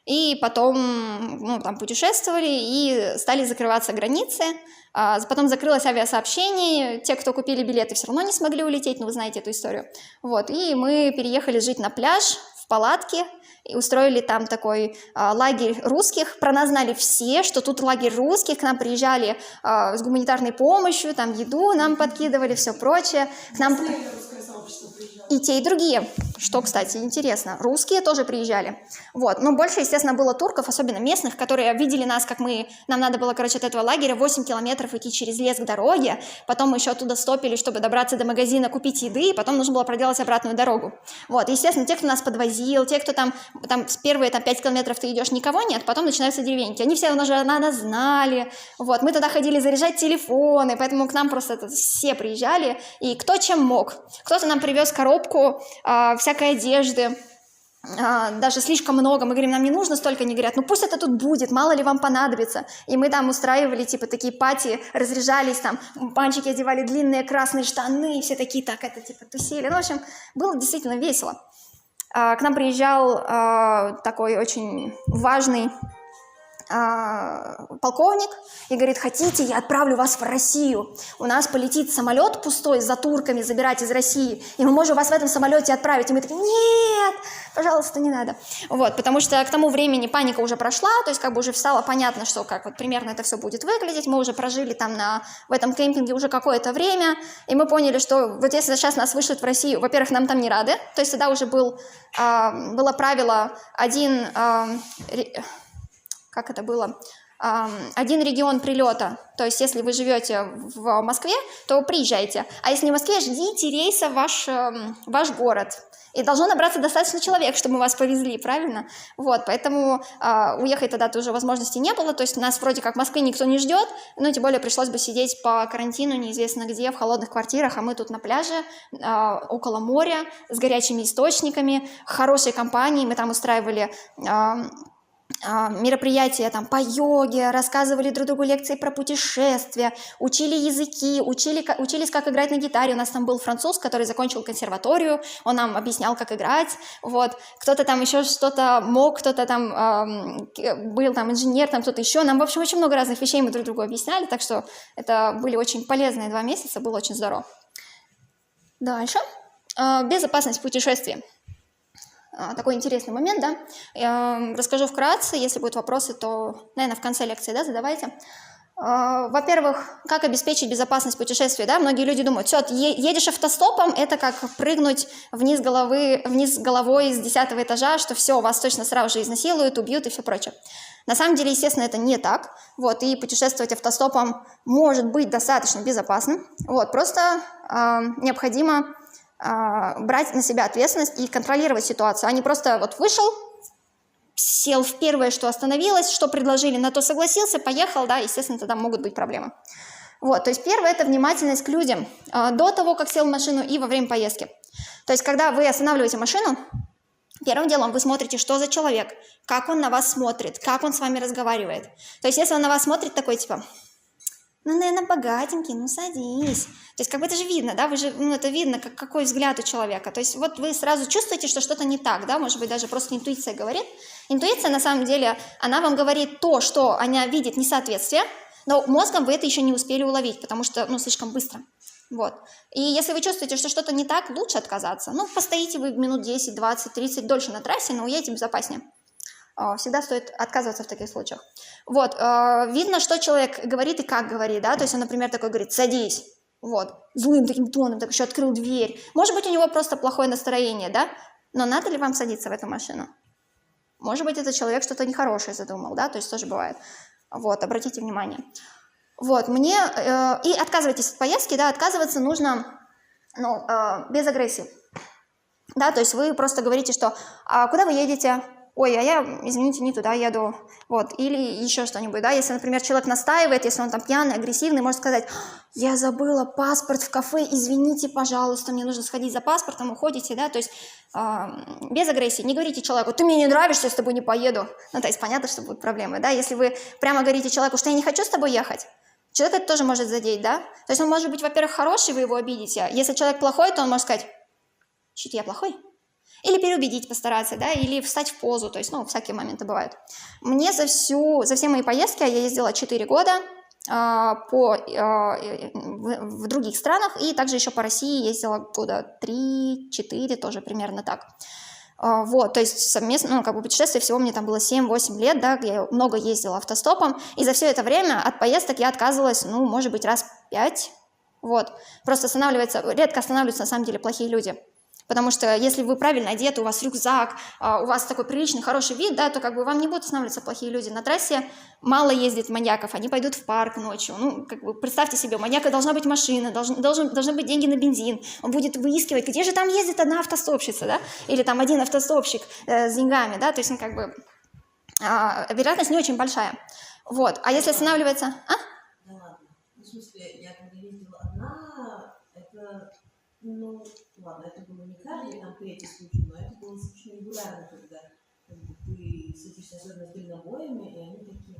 и потом, ну, там путешествовали, и стали закрываться границы, потом закрылось авиасообщение, те, кто купили билеты, все равно не смогли улететь, ну, вы знаете эту историю. Вот, и мы переехали жить на пляж, в палатке, и устроили там такой лагерь русских, про нас знали все, что тут лагерь русских, к нам приезжали с гуманитарной помощью, там еду нам подкидывали, все прочее, к нам... И те, и другие, что, кстати, интересно, русские тоже приезжали, вот, но больше, естественно, было турков, особенно местных, которые видели нас, как нам надо было, короче, от этого лагеря 8 километров идти через лес к дороге, потом мы еще оттуда стопили, чтобы добраться до магазина, купить еды, и потом нужно было проделать обратную дорогу, вот, естественно, те, кто нас подвозил, те, кто там с первые 5 километров ты идешь, никого нет, потом начинаются деревеньки, они все уже нас знали, вот, мы туда ходили заряжать телефоны, поэтому к нам просто все приезжали, и кто чем мог, кто-то нам привез коробку всякой одежды, даже слишком много, мы говорим, нам не нужно столько, они говорят, ну пусть это тут будет, мало ли вам понадобится, и мы там устраивали, типа, такие пати, разряжались там, мальчики одевали длинные красные штаны, все такие, так, это, типа, тусили, ну, в общем, было действительно весело. К нам приезжал такой очень важный полковник и говорит, хотите, я отправлю вас в Россию, у нас полетит самолет пустой за турками забирать из России, и мы можем вас в этом самолете отправить, и мы такие, нет, пожалуйста, не надо, вот, потому что к тому времени паника уже прошла, то есть как бы уже стало понятно, что как вот примерно это все будет выглядеть, мы уже прожили там в этом кемпинге уже какое-то время, и мы поняли, что вот если сейчас нас вышлют в Россию, во-первых, нам там не рады, то есть тогда уже было правило как это было, один регион прилета, то есть если вы живете в Москве, то приезжайте, а если не в Москве, ждите рейса в ваш город, и должно набраться достаточно человек, чтобы мы вас повезли, правильно? Вот, поэтому уехать тогда тоже возможности не было, то есть нас вроде как в Москве никто не ждет, но тем более пришлось бы сидеть по карантину неизвестно где, в холодных квартирах, а мы тут на пляже, около моря, с горячими источниками, хорошей компанией, мы там устраивали мероприятия там по йоге, рассказывали друг другу лекции про путешествия, учили языки, учились, как играть на гитаре. У нас там был француз, который закончил консерваторию, он нам объяснял, как играть, вот. Кто-то там еще что-то мог, кто-то там был там инженер, там кто-то еще. Нам, в общем, очень много разных вещей мы друг другу объясняли, так что это были очень полезные 2 месяца, было очень здорово. Дальше. Безопасность путешествий. Такой интересный момент, да, расскажу вкратце, если будут вопросы, то, наверное, в конце лекции, да, задавайте. Во-первых, как обеспечить безопасность путешествия, да, многие люди думают, все, едешь автостопом, это как прыгнуть вниз головой с 10-го этажа, что все, вас точно сразу же изнасилуют, убьют и все прочее. На самом деле, естественно, это не так, вот, и путешествовать автостопом может быть достаточно безопасным, вот, просто необходимо брать на себя ответственность и контролировать ситуацию, а не просто вот вышел, сел в первое, что остановилось, что предложили, на то согласился, поехал, да, естественно, тогда могут быть проблемы. Вот, то есть первое – это внимательность к людям до того, как сел в машину и во время поездки. То есть когда вы останавливаете машину, первым делом вы смотрите, что за человек, как он на вас смотрит, как он с вами разговаривает. То есть если он на вас смотрит такой, типа, ну, наверное, богатенький, ну, садись. То есть, как бы это же видно, да, вы же, ну, это видно, какой взгляд у человека. То есть, вот вы сразу чувствуете, что что-то не так, да, может быть, даже просто интуиция говорит. Интуиция, на самом деле, она вам говорит то, что она видит несоответствие, но мозгом вы это еще не успели уловить, потому что, ну, слишком быстро. Вот. И если вы чувствуете, что что-то не так, лучше отказаться. Ну, постоите вы минут 10, 20, 30 дольше на трассе, но уедете безопаснее. Всегда стоит отказываться в таких случаях. Вот, видно, что человек говорит и как говорит, да, то есть он, например, такой говорит, садись, вот, злым таким тоном, так еще открыл дверь. Может быть, у него просто плохое настроение, да, но надо ли вам садиться в эту машину? Может быть, этот человек что-то нехорошее задумал, да, то есть тоже бывает. Вот, обратите внимание. Вот, и отказывайтесь от поездки, да, отказываться нужно, ну, без агрессии, да, то есть вы просто говорите, что, куда вы едете? Ой, а я, извините, не туда еду, вот, или еще что-нибудь, да, если, например, человек настаивает, если он там пьяный, агрессивный, может сказать, я забыла паспорт в кафе, извините, пожалуйста, мне нужно сходить за паспортом, уходите, да, то есть без агрессии, не говорите человеку, ты мне не нравишься, я с тобой не поеду, ну, то есть понятно, что будут проблемы, да, если вы прямо говорите человеку, что я не хочу с тобой ехать, человек это тоже может задеть, да, то есть он может быть, во-первых, хороший, вы его обидите, если человек плохой, то он может сказать, что-то я плохой? Или переубедить постараться, да, или встать в позу, то есть, ну, всякие моменты бывают. Мне за все мои поездки, я ездила 4 года в других странах, и также еще по России ездила года 3-4, тоже примерно так. Вот, то есть совместно, ну, как бы путешествие всего мне там было 7-8 лет, да, я много ездила автостопом, и за все это время от поездок я отказывалась, ну, может быть, раз 5, вот. Просто редко останавливаются на самом деле плохие люди. Потому что если вы правильно одеты, у вас рюкзак, у вас такой приличный, хороший вид, да, то как бы вам не будут останавливаться плохие люди. На трассе мало ездит маньяков, они пойдут в парк ночью. Ну, как бы представьте себе, у маньяка должна быть машина, должны быть деньги на бензин. Он будет выискивать, где же там ездит одна автостопщица, да, или там один автостопщик с деньгами, да, то есть, ну, как бы вероятность не очень большая. Вот, а если останавливается... Да ладно. Ну, в смысле, я когда ездила одна, это... Ну, ладно, это было не каждый конкретный случай, но это было достаточно регулярно, когда ты садишься особенно с дальнобоями, и они такие...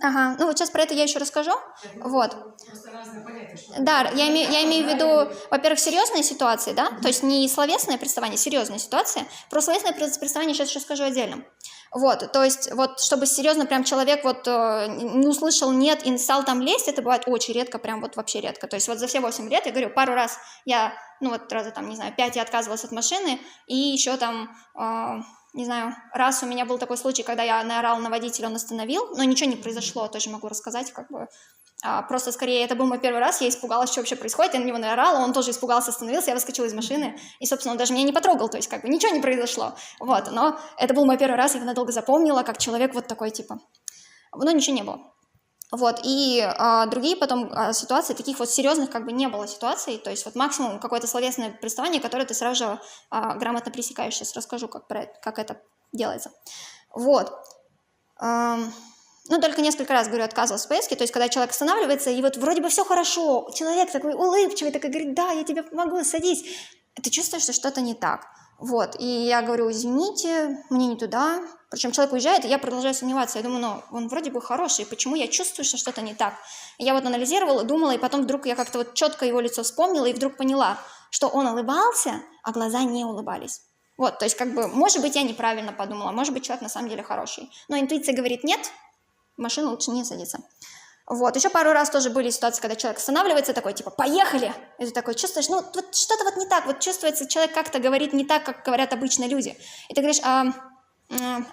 Ага, ну вот сейчас про это я еще расскажу. Это вот. Просто разные понятия. Да, я имею в виду, во-первых, серьезные ситуации, да, то есть не словесное приставание, серьезные ситуации. Про словесное приставание сейчас еще скажу отдельно. Вот, то есть вот чтобы серьезно прям человек вот не услышал «нет» и стал там лезть, это бывает очень редко, прям вот вообще редко. То есть вот за все 8 лет, я говорю, пару раз я, ну вот раза там, не знаю, 5 я отказывалась от машины, и еще там, не знаю, раз у меня был такой случай, когда я наорала на водителя, он остановил, но ничего не произошло, тоже могу рассказать, как бы. Просто скорее это был мой первый раз, я испугалась, что вообще происходит, я на него наорала, он тоже испугался, остановился, я выскочила из машины, и, собственно, он даже меня не потрогал, то есть как бы ничего не произошло, вот, но это был мой первый раз, я его надолго запомнила, как человек вот такой, типа, но ничего не было. Вот, и другие потом ситуации, таких вот серьезных как бы не было ситуаций, то есть вот максимум какое-то словесное приставание, которое ты сразу же грамотно пресекаешь, сейчас расскажу, как это делается. Вот. Ну, только несколько раз, говорю, отказывалась в поездке, то есть когда человек останавливается, и вот вроде бы все хорошо, человек такой улыбчивый, такой говорит, да, я тебе помогу, садись. Ты чувствуешь, что что-то не так. Вот, и я говорю, извините, мне не туда. Причем человек уезжает, и я продолжаю сомневаться. Я думаю, ну, он вроде бы хороший, почему я чувствую, что что-то не так? И я вот анализировала, думала, и потом вдруг я как-то вот четко его лицо вспомнила, и вдруг поняла, что он улыбался, а глаза не улыбались. Вот, то есть как бы, может быть, я неправильно подумала, может быть, человек на самом деле хороший. Но интуиция говорит нет, в машину лучше не садиться. Вот, еще пару раз тоже были ситуации, когда человек останавливается, такой, типа, поехали! И ты такой чувствуешь, ну, вот что-то вот не так, вот чувствуется, человек как-то говорит не так, как говорят обычно люди. И ты говоришь, а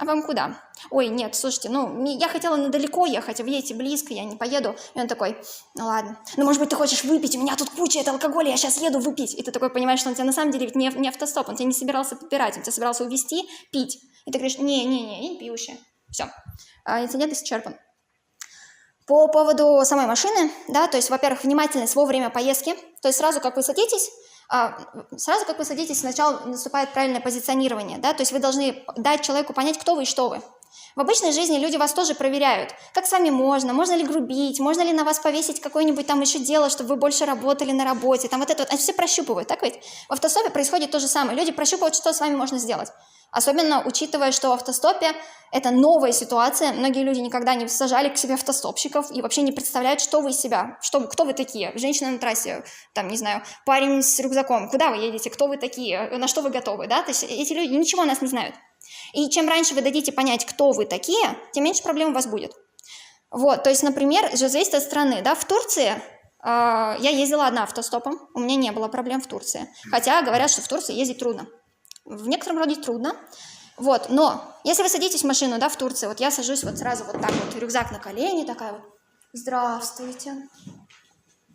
вам куда? Ой, нет, слушайте, ну, я хотела недалеко ехать, а вы едете близко, я не поеду. И он такой, ну ладно, ну, может быть, ты хочешь выпить, у меня тут куча этого алкоголя, я сейчас еду выпить. И ты такой понимаешь, что он тебя на самом деле не автостоп, он тебя не собирался подпирать, он тебя собирался увезти, пить. И ты говоришь, не, я не пьющая. Все, инцидент исчерпан. По поводу самой машины, да, то есть, во-первых, внимательность во время поездки, то есть сразу как вы садитесь, сначала наступает правильное позиционирование, да, то есть вы должны дать человеку понять, кто вы и что вы. В обычной жизни люди вас тоже проверяют, как с вами можно ли грубить, можно ли на вас повесить какое-нибудь там еще дело, чтобы вы больше работали на работе, там вот это вот, они все прощупывают, так ведь? В автостопе происходит то же самое, люди прощупывают, что с вами можно сделать. Особенно учитывая, что в автостопе это новая ситуация, многие люди никогда не сажали к себе автостопщиков и вообще не представляют, что вы из себя, кто вы такие, женщина на трассе, там, не знаю, парень с рюкзаком, куда вы едете, кто вы такие, на что вы готовы, да, то есть эти люди ничего о нас не знают. И чем раньше вы дадите понять, кто вы такие, тем меньше проблем у вас будет. Вот, то есть, например, же зависит от страны, да, в Турции я ездила одна автостопом, у меня не было проблем в Турции, хотя говорят, что в Турции ездить трудно. В некотором роде трудно, вот, но если вы садитесь в машину, да, в Турции, вот я сажусь вот сразу вот так вот, рюкзак на колени, такая вот, здравствуйте.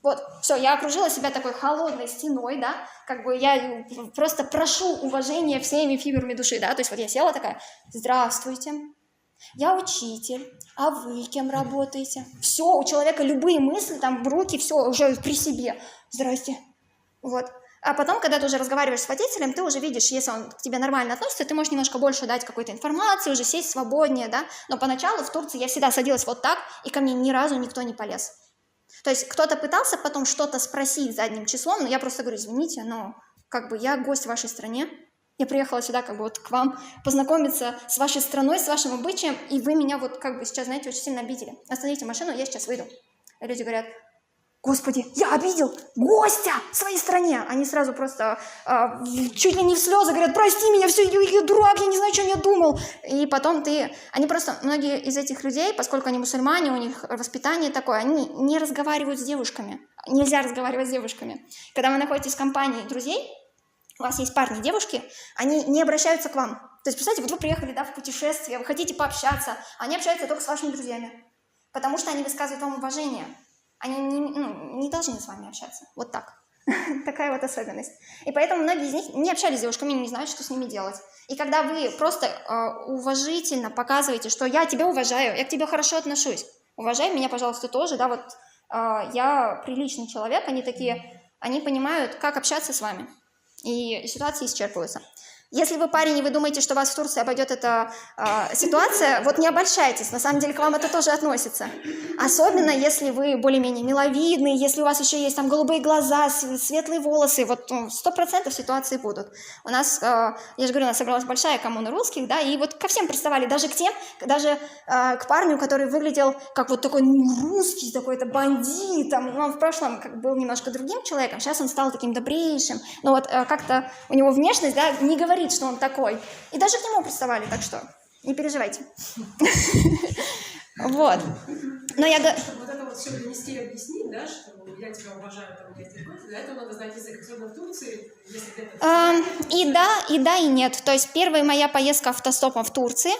Вот, все, я окружила себя такой холодной стеной, да, как бы я просто прошу уважения всеми фибрами души, да, то есть вот я села такая, здравствуйте, я учитель, а вы кем работаете? Все, у человека любые мысли, там, руки, все, уже при себе, здрасте, вот. А потом, когда ты уже разговариваешь с водителем, ты уже видишь, если он к тебе нормально относится, ты можешь немножко больше дать какой-то информации, уже сесть свободнее, да. Но поначалу в Турции я всегда садилась вот так, и ко мне ни разу никто не полез. То есть кто-то пытался потом что-то спросить задним числом, но я просто говорю, извините, но как бы я гость в вашей стране, я приехала сюда как бы вот к вам познакомиться с вашей страной, с вашим обычаем, и вы меня вот как бы сейчас, знаете, очень сильно обидели. Остановите машину, я сейчас выйду. И люди говорят, Господи, я обидел гостя в своей стране. Они сразу просто чуть ли не в слезы говорят, прости меня, все, я дурак, я не знаю, что я думал. И потом они просто, многие из этих людей, поскольку они мусульмане, у них воспитание такое, они не разговаривают с девушками. Нельзя разговаривать с девушками. Когда вы находитесь в компании друзей, у вас есть парни и девушки, они не обращаются к вам. То есть, представьте, вот вы приехали, да, в путешествие, вы хотите пообщаться, они общаются только с вашими друзьями, потому что они высказывают вам уважение. Они не должны с вами общаться. Вот так. Такая вот особенность. И поэтому многие из них не общались с девушками, не знают, что с ними делать. И когда вы просто уважительно показываете, что я тебя уважаю, я к тебе хорошо отношусь, уважай меня, пожалуйста, тоже, да, вот я приличный человек, они такие, они понимают, как общаться с вами. И ситуации исчерпываются. Если вы парень, и вы думаете, что вас в Турции обойдет эта ситуация, вот не обольщайтесь, на самом деле к вам это тоже относится. Особенно, если вы более-менее миловидный, если у вас еще есть там голубые глаза, светлые волосы, вот 100% ситуации будут. У нас, я же говорю, у нас собралась большая коммуна русских, да, и вот ко всем приставали, даже к тем, даже к парню, который выглядел как вот такой русский, такой-то бандит, там, он в прошлом был немножко другим человеком, сейчас он стал таким добрейшим, но вот как-то у него внешность, да, не говорит, что он такой. И даже к нему приставали, так что не переживайте. Вот. Но я... Вот это вот все донести и объяснить, да, что я тебя уважаю, там, я тебя для этого надо знать язык, особенно в Турции, если где-то... И да, и нет. То есть первая моя поездка автостопом в Турции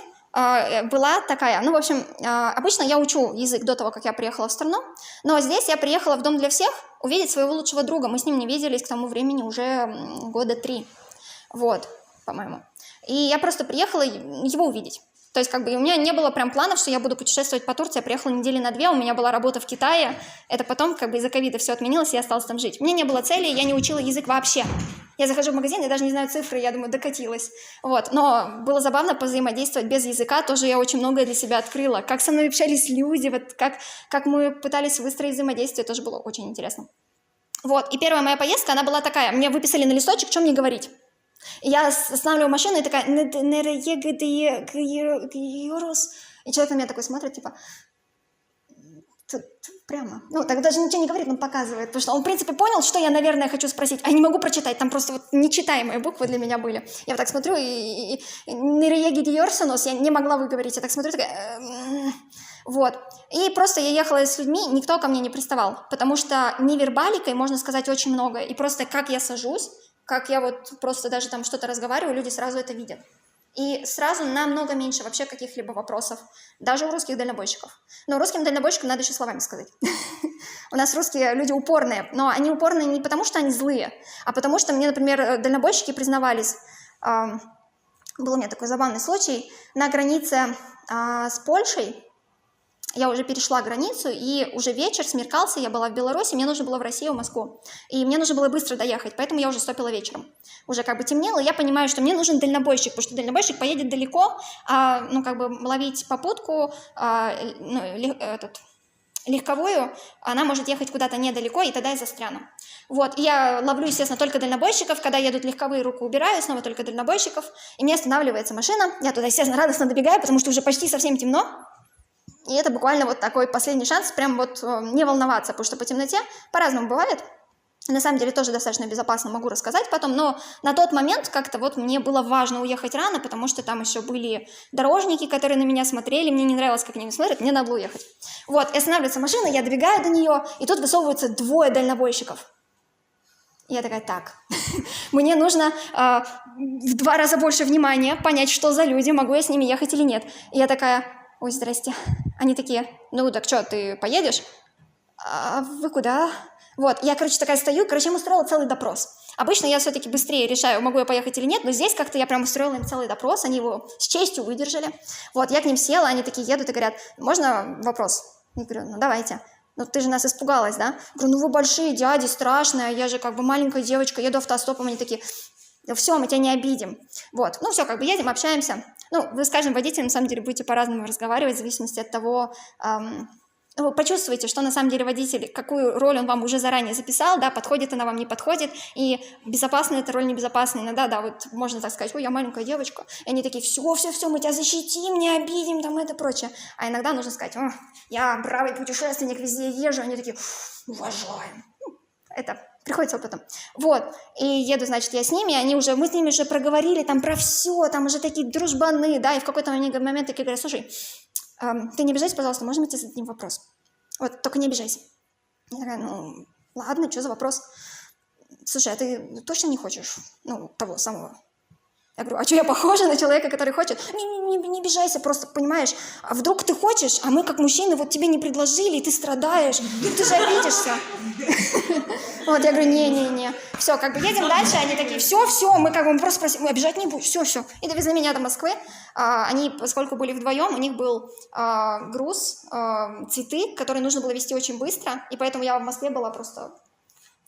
была такая, ну, в общем, обычно я учу язык до того, как я приехала в страну, но здесь я приехала в дом для всех увидеть своего лучшего друга. Мы с ним не виделись к тому времени уже года 3. Вот, по-моему. И я просто приехала его увидеть. То есть, как бы, у меня не было прям планов, что я буду путешествовать по Турции. Я приехала недели на 2, у меня была работа в Китае. Это потом, как бы, из-за ковида все отменилось, и я осталась там жить. У меня не было цели, я не учила язык вообще. Я захожу в магазин, я даже не знаю цифры, я думаю, докатилась. Вот, но было забавно позаимодействовать без языка, тоже я очень многое для себя открыла. Как со мной общались люди, вот как мы пытались выстроить взаимодействие, тоже было очень интересно. Вот, и первая моя поездка, она была такая, мне выписали на листочек, что мне говорить. И я останавливаю машину и такая, и человек на меня такой смотрит, типа, прямо, ну, так даже ничего не говорит, но показывает, потому что он, в принципе, понял, что я, наверное, хочу спросить, а не могу прочитать, там просто вот нечитаемые буквы для меня были. Я вот так смотрю, и Нерегидиорсонос я не могла выговорить, я так смотрю, такая, вот. И просто я ехала с людьми, никто ко мне не приставал, потому что невербаликой можно сказать очень много, и просто как я сажусь, как я вот просто даже там что-то разговариваю, люди сразу это видят. И сразу намного меньше вообще каких-либо вопросов, даже у русских дальнобойщиков. Но русским дальнобойщикам надо еще словами сказать. У нас русские люди упорные, но они упорные не потому, что они злые, а потому что мне, например, дальнобойщики признавались. Был у меня такой забавный случай на границе с Польшей. Я уже перешла границу, и уже вечер, смеркался, я была в Беларуси, мне нужно было в Россию, в Москву. И мне нужно было быстро доехать, поэтому я уже стопила вечером. Уже как бы темнело, и я понимаю, что мне нужен дальнобойщик, потому что дальнобойщик поедет далеко, ну, как бы ловить попутку, легковую, она может ехать куда-то недалеко, и тогда я застряну. Вот, и я ловлю, естественно, только дальнобойщиков, когда едут легковые, руку убираю, снова только дальнобойщиков, и мне останавливается машина, я туда, естественно, радостно добегаю, потому что уже почти совсем темно. И это буквально вот такой последний шанс, прям вот не волноваться, потому что по темноте по-разному бывает. На самом деле тоже достаточно безопасно, могу рассказать потом, но на тот момент как-то вот мне было важно уехать рано, потому что там еще были дорожники, которые на меня смотрели, мне не нравилось, как они меня смотрят, мне надо было уехать. Вот, и останавливается машина, я добегаю до нее, и тут высовываются двое дальнобойщиков. И я такая, так, мне нужно в 2 раза больше внимания, понять, что за люди, могу я с ними ехать или нет. И я такая... Ой, здрасте. Они такие, ну так что, ты поедешь? А вы куда? Вот, я, короче, такая стою, им устроила целый допрос. Обычно я все-таки быстрее решаю, могу я поехать или нет, но здесь как-то я прям устроила им целый допрос, они его с честью выдержали. Вот, я к ним села, они такие едут и говорят, можно вопрос? Я говорю, ну давайте. Ну ты же нас испугалась, да? Я говорю, ну вы большие дяди, страшная, я же как бы маленькая девочка, еду автостопом, они такие... Все, мы тебя не обидим. Вот, ну все, как бы едем, общаемся. Ну, вы с каждым водителем, на самом деле, будете по-разному разговаривать, в зависимости от того, вы почувствуете, что на самом деле водитель, какую роль он вам уже заранее записал, да, подходит она вам, не подходит, и безопасная эта роль, небезопасная. Иногда, да, вот можно так сказать, ой, я маленькая девочка, и они такие, все, мы тебя защитим, не обидим, там, это прочее. А иногда нужно сказать, я бравый путешественник, везде езжу, они такие, уважаем. Это приходится опытом. Вот, и еду, значит, я с ними, мы с ними уже проговорили там про все, там уже такие дружбаны, да, и в какой-то момент такие говорят, слушай, ты не обижайся, пожалуйста, можем тебе задать вопрос? Вот, только не обижайся. Я такая, ну, ладно, что за вопрос? Слушай, а ты точно не хочешь, ну, того самого? Я говорю, а что, я похожа на человека, который хочет? Не обижайся, просто, понимаешь, а вдруг ты хочешь, а мы как мужчины вот тебе не предложили, и ты страдаешь, ты же обидишься. Вот, я говорю, не. Все, как бы едем дальше, они такие, все, мы как бы просто спросили, обижать не будем, все. И довезли меня до Москвы. Они, поскольку были вдвоем, у них был груз, цветы, которые нужно было везти очень быстро, и поэтому я в Москве была просто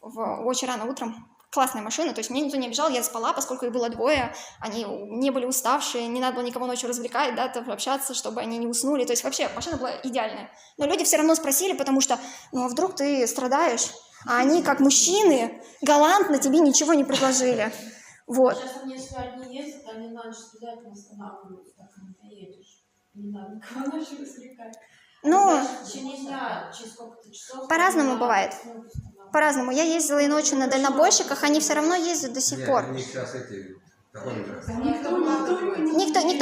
очень рано утром. Классная машина, то есть мне никто не обижал, я спала, поскольку их было двое, они не были уставшие, не надо было никого ночью развлекать, да, там, общаться, чтобы они не уснули, то есть вообще машина была идеальная. Но люди все равно спросили, потому что, ну а вдруг ты страдаешь, а они как мужчины галантно тебе ничего не предложили. Вот. Сейчас они, если одни ездят, они на ночь обязательно останавливаются, так не поедешь. Не надо никого ночью развлекать. Ну, через сколько-то часов... По-разному бывает. По-разному. Я ездила и ночью на дальнобойщиках, они все равно ездят до сих пор. Никто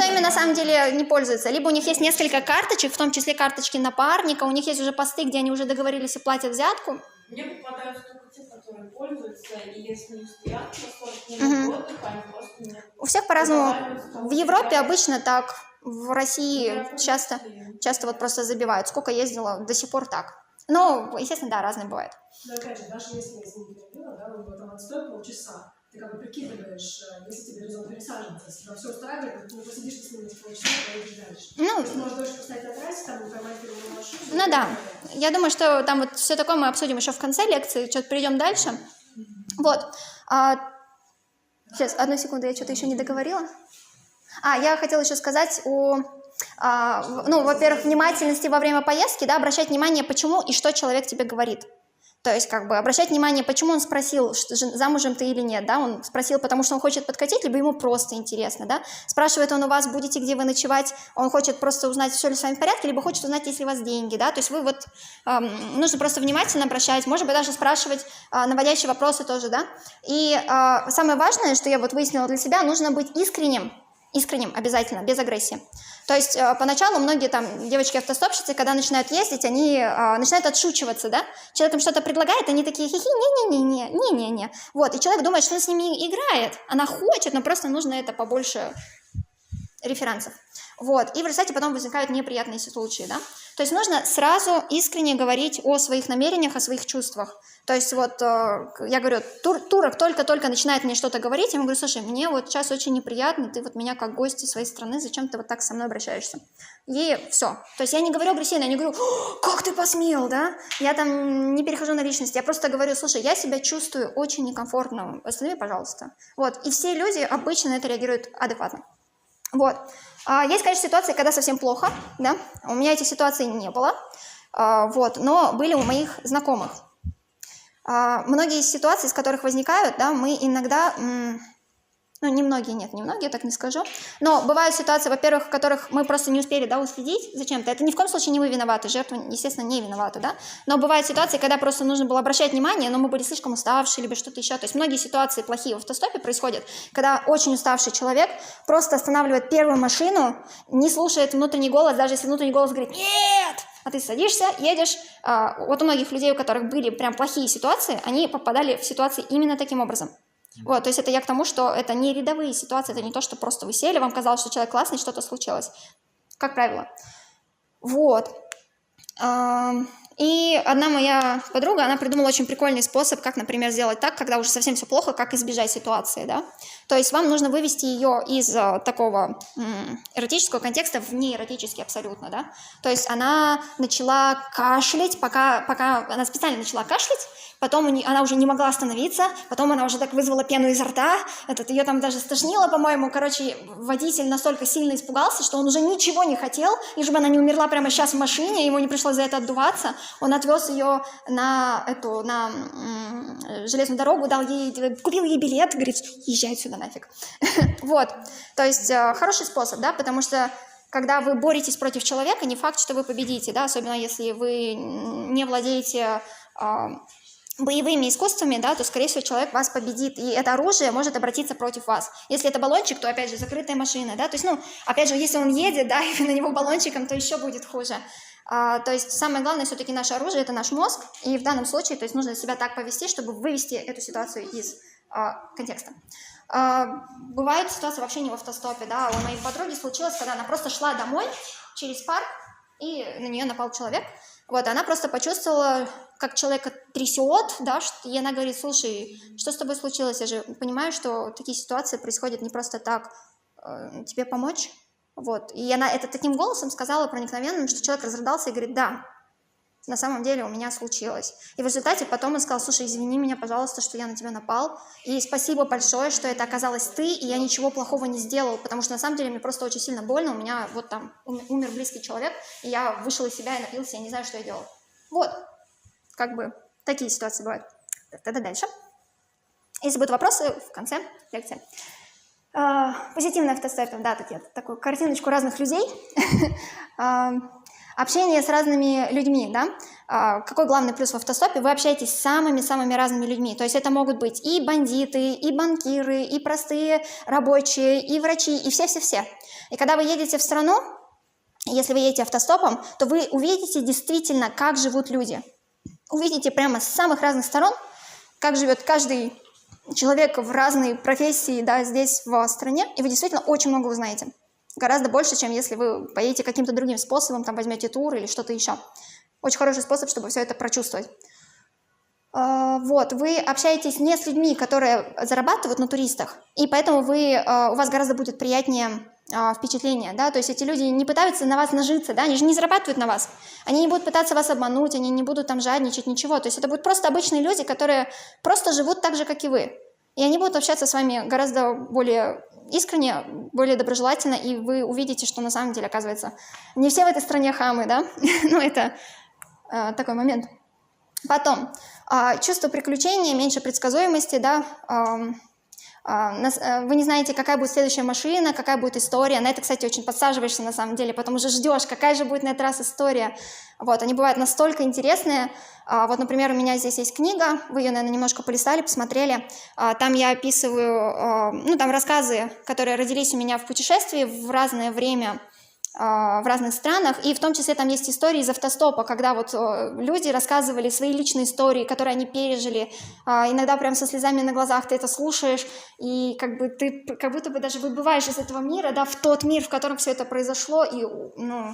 ими на самом деле не пользуется. Либо у них есть несколько карточек, в том числе карточки напарника, у них есть уже посты, где они уже договорились и платят взятку. Мне попадаются только те, которые пользуются, и если не стоят на 40 минут отдыха, они просто не... У всех по-разному. В Европе обычно так, в России часто вот просто забивают. Сколько ездила, до сих пор так. Но, естественно, да, разные бывают. Но опять же, даже если я с ним говорила, да, он там отстой полчаса, ты как бы прикидываешь, если тебе резон пересаживаться, если тебя все устраивает, ты посидишь с ним полчаса и поедешь дальше. Ну, ты можешь дольше поставить на трассе, там, поймать первую машину. Ну да, я думаю, что там вот все такое мы обсудим еще в конце лекции, что-то перейдем дальше. Вот. Сейчас, одну секунду, я что-то еще не договорила. Я хотела еще сказать во-первых, внимательности во время поездки, да, обращать внимание, почему и что человек тебе говорит. То есть, как бы, обращать внимание, почему он спросил, замужем ты или нет, да, он спросил, потому что он хочет подкатить, либо ему просто интересно, да, спрашивает он у вас, будете где вы ночевать, он хочет просто узнать, все ли с вами в порядке, либо хочет узнать, есть ли у вас деньги, да, то есть вы вот, нужно просто внимательно обращать, может быть, даже спрашивать наводящие вопросы тоже, да, и самое важное, что я вот выяснила для себя, нужно быть искренним обязательно, без агрессии. То есть поначалу многие там девочки-автостопщицы, когда начинают ездить, они начинают отшучиваться, да? Человек им что-то предлагает, они такие хихи, не-не-не. Вот, и человек думает, что он с ними играет. Она хочет, но просто нужно это побольше референсов. Вот, и в результате потом возникают неприятные случаи, да? То есть нужно сразу искренне говорить о своих намерениях, о своих чувствах. То есть вот я говорю, турок только-только начинает мне что-то говорить, я ему говорю, слушай, мне вот сейчас очень неприятно, ты вот меня как гость из своей страны, зачем ты вот так со мной обращаешься? И все. То есть я не говорю агрессивно, я не говорю, как ты посмел, да? Я там не перехожу на личность, я просто говорю, слушай, я себя чувствую очень некомфортно, останови, пожалуйста. Вот, и все люди обычно на это реагируют адекватно. Вот. Есть, конечно, ситуации, когда совсем плохо, да, у меня этих ситуаций не было, вот, но были у моих знакомых. Многие из ситуаций, из которых возникают, да, мы иногда, ну, немногие, я так не скажу, но бывают ситуации, во-первых, в которых мы просто не успели, да, уследить за чем-то, это ни в коем случае не вы виноваты, жертва, естественно, не виновата, да, но бывают ситуации, когда просто нужно было обращать внимание, но мы были слишком уставшие, либо что-то еще, то есть многие ситуации плохие в автостопе происходят, когда очень уставший человек просто останавливает первую машину, не слушает внутренний голос, даже если внутренний голос говорит «нет», а ты садишься, едешь. Вот у многих людей, у которых были прям плохие ситуации, они попадали в ситуации именно таким образом. Вот, то есть это я к тому, что это не рядовые ситуации, это не то, что просто вы сели, вам казалось, что человек классный, что-то случилось, как правило. Вот. И одна моя подруга, она придумала очень прикольный способ, как, например, сделать так, когда уже совсем все плохо, как избежать ситуации, да. То есть вам нужно вывести ее из такого эротического контекста в неэротический абсолютно, да. То есть она начала кашлять, пока она специально начала кашлять, потом она уже не могла остановиться, потом она уже так вызвала пену изо рта, ее там даже стошнило, по-моему, короче, водитель настолько сильно испугался, что он уже ничего не хотел, лишь бы она не умерла прямо сейчас в машине, ему не пришлось за это отдуваться, он отвез ее на железную дорогу, купил ей билет, говорит, езжай отсюда нафиг. Вот, то есть хороший способ, да, потому что когда вы боретесь против человека, не факт, что вы победите, да, особенно если вы не владеете боевыми искусствами, да, то, скорее всего, человек вас победит, и это оружие может обратиться против вас. Если это баллончик, то, опять же, закрытая машина, да, то есть, опять же, если он едет, да, и на него баллончиком, то еще будет хуже. То есть, самое главное, все-таки наше оружие – это наш мозг, и в данном случае, то есть, нужно себя так повести, чтобы вывести эту ситуацию из контекста. Бывают ситуации вообще не в автостопе, да, у моей подруги случилось, когда она просто шла домой через парк, и на нее напал человек. Вот, она просто почувствовала, как человека трясет, да, и она говорит, слушай, что с тобой случилось? Я же понимаю, что такие ситуации происходят не просто так. Тебе помочь? Вот, и она это таким голосом сказала проникновенным, что человек разрыдался и говорит, да, на самом деле у меня случилось. И в результате потом он сказал, слушай, извини меня, пожалуйста, что я на тебя напал, и спасибо большое, что это оказалась ты, и я ничего плохого не сделал, потому что на самом деле мне просто очень сильно больно, у меня вот там умер близкий человек, и я вышел из себя и напился, я не знаю, что я делал. Вот, как бы такие ситуации бывают. Тогда дальше. Если будут вопросы, в конце лекции. Позитивный автостопер, да, тут я такую картиночку разных людей. Общение с разными людьми, да, какой главный плюс в автостопе? Вы общаетесь с самыми-самыми разными людьми, то есть это могут быть и бандиты, и банкиры, и простые рабочие, и врачи, и все-все-все. И когда вы едете в страну, если вы едете автостопом, то вы увидите действительно, как живут люди. Увидите прямо с самых разных сторон, как живет каждый человек в разной профессии, да, здесь в стране, и вы действительно очень много узнаете. Гораздо больше, чем если вы поедете каким-то другим способом, там возьмете тур или что-то еще. Очень хороший способ, чтобы все это прочувствовать. Вот, вы общаетесь не с людьми, которые зарабатывают на туристах, и поэтому у вас гораздо будет приятнее впечатление, да, то есть эти люди не пытаются на вас нажиться, да, они же не зарабатывают на вас, они не будут пытаться вас обмануть, они не будут там жадничать, ничего, то есть это будут просто обычные люди, которые просто живут так же, как и вы, и они будут общаться с вами гораздо более искренне, более доброжелательно, и вы увидите, что на самом деле, оказывается, не все в этой стране хамы, да, ну, это такой момент. Потом, чувство приключения, меньше предсказуемости, да, вы не знаете, какая будет следующая машина, какая будет история. На это, кстати, очень подсаживаешься на самом деле, потому что ждешь, какая же будет на этот раз история. Вот, они бывают настолько интересные. Вот, например, у меня здесь есть книга, вы ее, наверное, немножко полистали, посмотрели. Там я описываю, ну, там рассказы, которые родились у меня в путешествии в разное время, в разных странах, и в том числе там есть истории из автостопа, когда вот люди рассказывали свои личные истории, которые они пережили, иногда прям со слезами на глазах ты это слушаешь, и как бы ты как будто бы даже выбываешь из этого мира, да, в тот мир, в котором все это произошло, и, ну,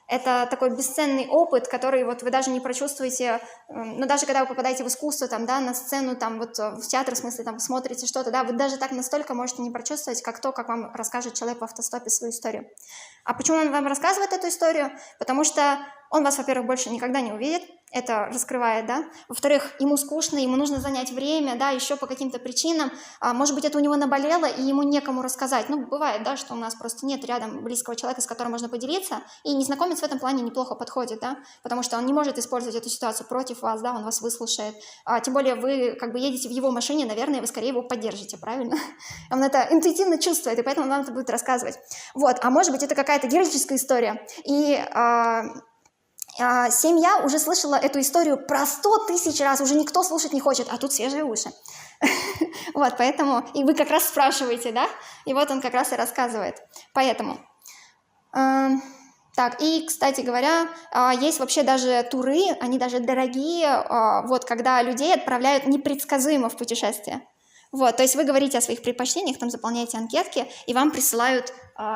это такой бесценный опыт, который вот вы даже не прочувствуете, ну, даже когда вы попадаете в искусство, там, да, на сцену, там, вот в театр, в смысле, там, смотрите что-то, да, вы даже так настолько можете не прочувствовать, как то, как вам расскажет человек в автостопе свою историю. А почему он вам рассказывает эту историю? Потому что он вас, во-первых, больше никогда не увидит, это раскрывает, да, во-вторых, ему скучно, ему нужно занять время, да, еще по каким-то причинам, может быть, это у него наболело, и ему некому рассказать, ну, бывает, да, что у нас просто нет рядом близкого человека, с которым можно поделиться, и незнакомец в этом плане неплохо подходит, да, потому что он не может использовать эту ситуацию против вас, да, он вас выслушает, тем более вы как бы едете в его машине, наверное, вы скорее его поддержите, правильно? Он это интуитивно чувствует, и поэтому он вам это будет рассказывать. Вот, а может быть, это какая-то героическая история, и семья уже слышала эту историю про 100 000 раз, уже никто слушать не хочет, а тут свежие уши. Вот, поэтому, и вы как раз спрашиваете, да, и вот он как раз и рассказывает, поэтому. Так, и, кстати говоря, есть вообще даже туры, они даже дорогие, вот, когда людей отправляют непредсказуемо в путешествие. Вот, то есть вы говорите о своих предпочтениях, там заполняете анкетки, и вам присылают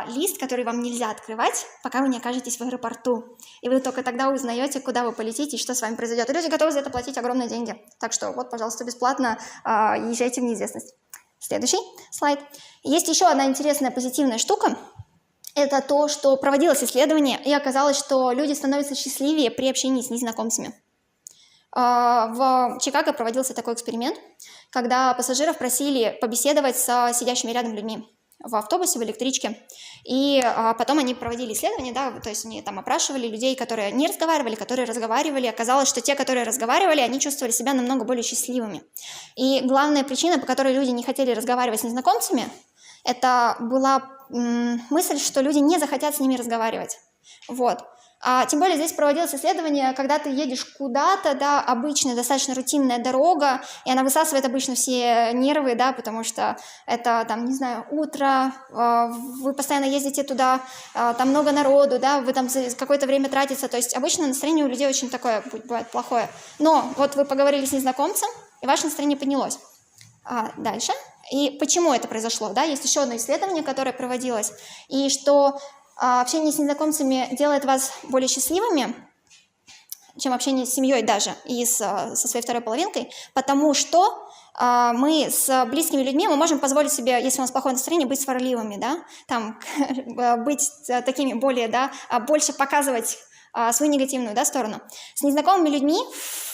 лист, который вам нельзя открывать, пока вы не окажетесь в аэропорту. И вы только тогда узнаете, куда вы полетите и что с вами произойдет. И люди готовы за это платить огромные деньги. Так что вот, пожалуйста, бесплатно езжайте в неизвестность. Следующий слайд. Есть еще одна интересная позитивная штука. Это то, что проводилось исследование, и оказалось, что люди становятся счастливее при общении с незнакомцами. В Чикаго проводился такой эксперимент, когда пассажиров просили побеседовать с сидящими рядом людьми в автобусе, в электричке, и потом они проводили исследования, да, то есть они там опрашивали людей, которые не разговаривали, которые разговаривали. Оказалось, что те, которые разговаривали, они чувствовали себя намного более счастливыми. И главная причина, по которой люди не хотели разговаривать с незнакомцами, это была мысль, что люди не захотят с ними разговаривать. Вот. Тем более здесь проводилось исследование, когда ты едешь куда-то, да, обычная, достаточно рутинная дорога, и она высасывает обычно все нервы, да, потому что это, там, не знаю, утро, вы постоянно ездите туда, там много народу, да, вы там какое-то время тратите, то есть обычно настроение у людей очень такое бывает плохое. Но вот вы поговорили с незнакомцем, и ваше настроение поднялось. Дальше. И почему это произошло, да, есть еще одно исследование, которое проводилось, и что общение с незнакомцами делает вас более счастливыми, чем общение с семьей даже, и со своей второй половинкой, потому что мы с близкими людьми, мы можем позволить себе, если у нас плохое настроение, быть сварливыми, да, там, быть такими более, да, больше показывать свою негативную, да, сторону. С незнакомыми людьми